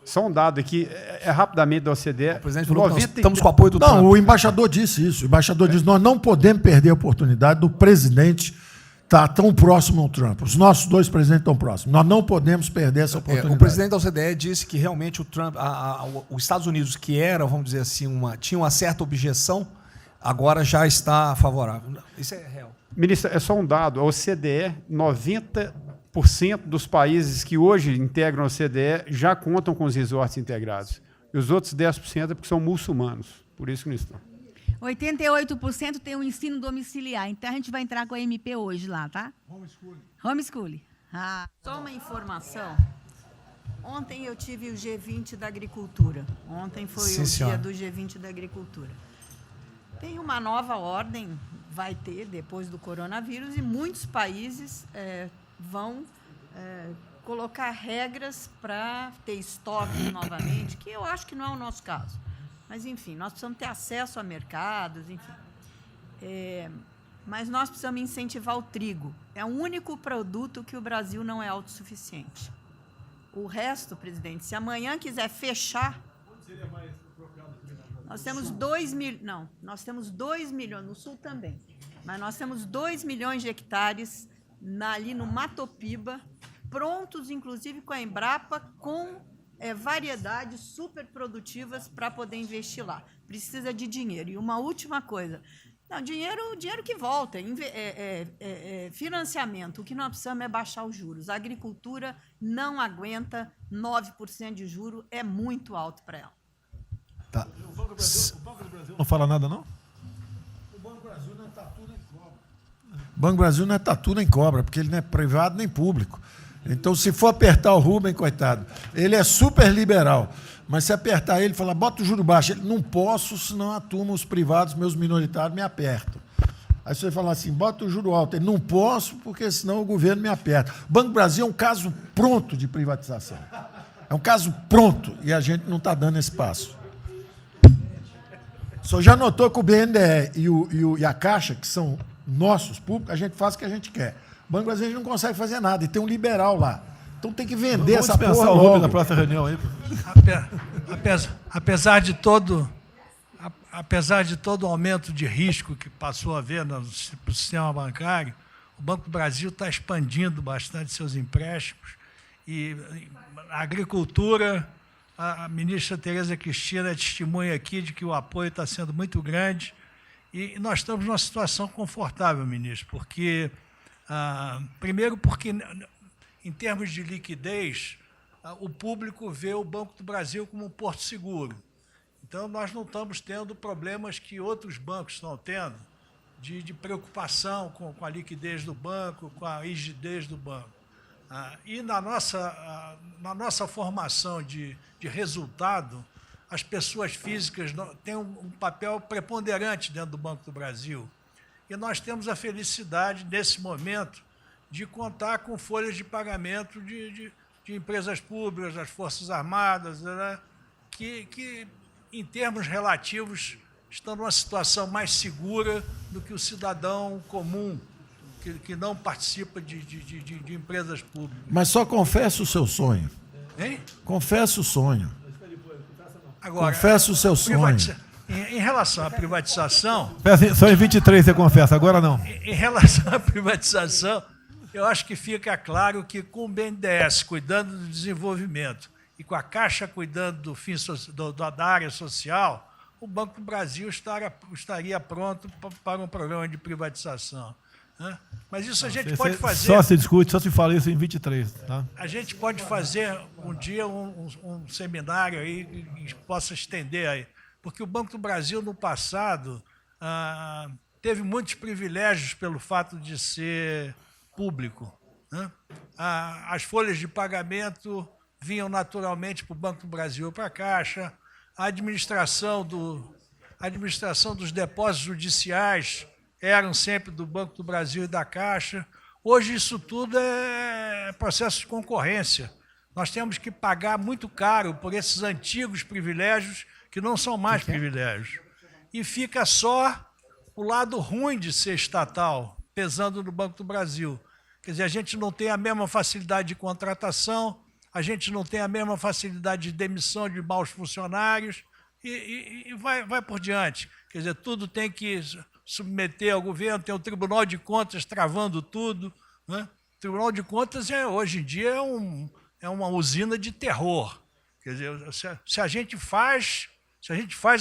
S15: Só um dado aqui, rapidamente da OCDE.
S1: O presidente falou que nós estamos com o apoio do Trump.
S3: Não, o embaixador disse isso. O embaixador disse nós não podemos perder a oportunidade do presidente estar tão próximo ao Trump. Os nossos dois presidentes estão próximos. Nós não podemos perder essa oportunidade.
S1: O presidente da OCDE disse que realmente o Trump, os Estados Unidos, que era, vamos dizer assim, tinha uma certa objeção, agora já está favorável. Isso é real.
S15: Ministro, é só um dado. A OCDE, 90% dos países que hoje integram a OCDE já contam com os resorts integrados. E os outros 10% é porque são muçulmanos. Por isso que não estão.
S16: 88% tem o ensino domiciliar. Então, a gente vai entrar com a MP hoje lá, tá? Homeschooling.
S18: Só uma informação. Ontem eu tive o G20 da Agricultura. Ontem foi o dia do G20 da Agricultura. Tem uma nova ordem, vai ter, depois do coronavírus, e muitos países vão colocar regras para ter estoque novamente, que eu acho que não é o nosso caso. Mas, enfim, nós precisamos ter acesso a mercados, enfim. Mas nós precisamos incentivar o trigo. É o único produto que o Brasil não é autossuficiente. O resto, presidente, se amanhã quiser fechar... Nós temos 2 milhões... Não, nós temos 2 milhões, no Sul também, mas nós temos 2 milhões de hectares ali no Matopiba, prontos, inclusive, com a Embrapa, com... variedades super produtivas para poder investir lá. Precisa de dinheiro. E uma última coisa. Não, dinheiro que volta. Financiamento. O que nós precisamos é baixar os juros. A agricultura não aguenta 9% de juros. É muito alto para ela.
S2: Tá. O Banco do Brasil não fala nada, não?
S3: O Banco do Brasil não é tatu nem cobra. O Banco do Brasil não é tatu nem cobra, porque ele não é privado nem público. Então, se for apertar o Rubem, coitado, ele é super liberal, mas se apertar ele, falar, bota o juro baixo, ele, não posso, senão a turma, os privados, meus minoritários, me apertam. Aí você fala assim, bota o juro alto, ele, não posso, porque senão o governo me aperta. O Banco do Brasil é um caso pronto de privatização. É um caso pronto, e a gente não está dando esse passo. O senhor já notou que o BNDE e a Caixa, que são nossos públicos, a gente faz o que a gente quer. O Banco Brasileiro não consegue fazer nada, e tem um liberal lá. Então tem que vender essa porra logo.
S2: Na próxima reunião aí.
S19: Apesar de todo apesar de todo o aumento de risco que passou a haver no sistema bancário, o Banco do Brasil está expandindo bastante seus empréstimos. E a agricultura, a ministra Tereza Cristina é testemunha aqui de que o apoio está sendo muito grande. E nós estamos numa situação confortável, ministro, porque, primeiro, porque, em termos de liquidez, o público vê o Banco do Brasil como um porto seguro. Então, nós não estamos tendo problemas que outros bancos estão tendo, de preocupação com a liquidez do banco, com a rigidez do banco. E na nossa formação de resultado, as pessoas físicas têm um papel preponderante dentro do Banco do Brasil. E nós temos a felicidade, nesse momento, de contar com folhas de pagamento de empresas públicas, das Forças Armadas, né, que, em termos relativos, estão numa situação mais segura do que o cidadão comum, que não participa de empresas públicas.
S3: Mas só confessa o seu sonho.
S19: Hein?
S3: Confessa o sonho.
S19: Agora,
S3: confessa o seu sonho.
S19: Em relação à privatização...
S2: Só em 23 você confessa, agora não.
S19: Em relação à privatização, eu acho que fica claro que com o BNDES cuidando do desenvolvimento e com a Caixa cuidando do fim da área social, o Banco do Brasil estaria pronto para um programa de privatização. Né? Mas isso a gente pode fazer...
S2: Só se discute, só se fala isso em 23. Tá?
S19: A gente pode fazer um dia um seminário aí que possa estender aí. Porque o Banco do Brasil, no passado, teve muitos privilégios pelo fato de ser público. Né? As folhas de pagamento vinham naturalmente para o Banco do Brasil ou para a Caixa. A administração dos depósitos judiciais eram sempre do Banco do Brasil e da Caixa. Hoje isso tudo é processo de concorrência. Nós temos que pagar muito caro por esses antigos privilégios que não são mais privilégios. E fica só o lado ruim de ser estatal, pesando no Banco do Brasil. Quer dizer, a gente não tem a mesma facilidade de contratação, a gente não tem a mesma facilidade de demissão de maus funcionários e vai por diante. Quer dizer, tudo tem que submeter ao governo, tem o Tribunal de Contas travando tudo. Né? O Tribunal de Contas, hoje em dia, é uma usina de terror. Quer dizer, se a gente faz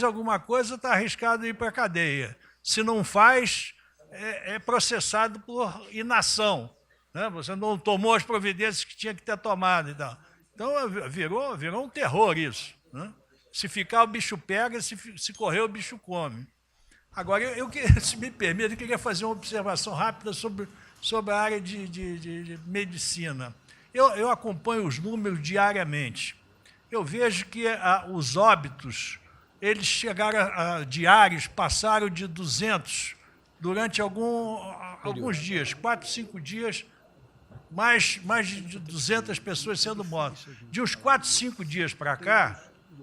S19: alguma coisa, está arriscado ir para a cadeia. Se não faz, é processado por inação. Né? Você não tomou as providências que tinha que ter tomado. Então virou um terror isso. Né? Se ficar, o bicho pega, se correr, o bicho come. Agora, se me permite, eu queria fazer uma observação rápida sobre a área de medicina. Eu acompanho os números diariamente. Eu vejo que os óbitos, eles chegaram diários, passaram de 200 durante alguns dias, 4, 5 dias, mais de 200 pessoas sendo mortas. De uns 4, 5 dias para cá,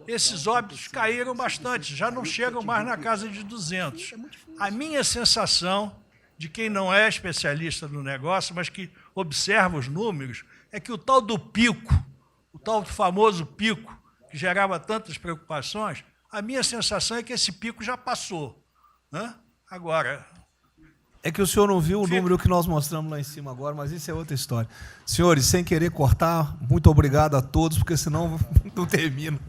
S19: esses óbitos caíram bastante, já não chegam mais na casa de 200. A minha sensação, de quem não é especialista no negócio, mas que observa os números, é que o tal do pico, o tal do famoso pico, que gerava tantas preocupações, a minha sensação é que esse pico já passou. Né? Agora...
S1: É que o senhor não viu o número que nós mostramos lá em cima agora, mas isso é outra história. Senhores, sem querer cortar, muito obrigado a todos, porque senão não termino.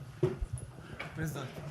S1: Presidente.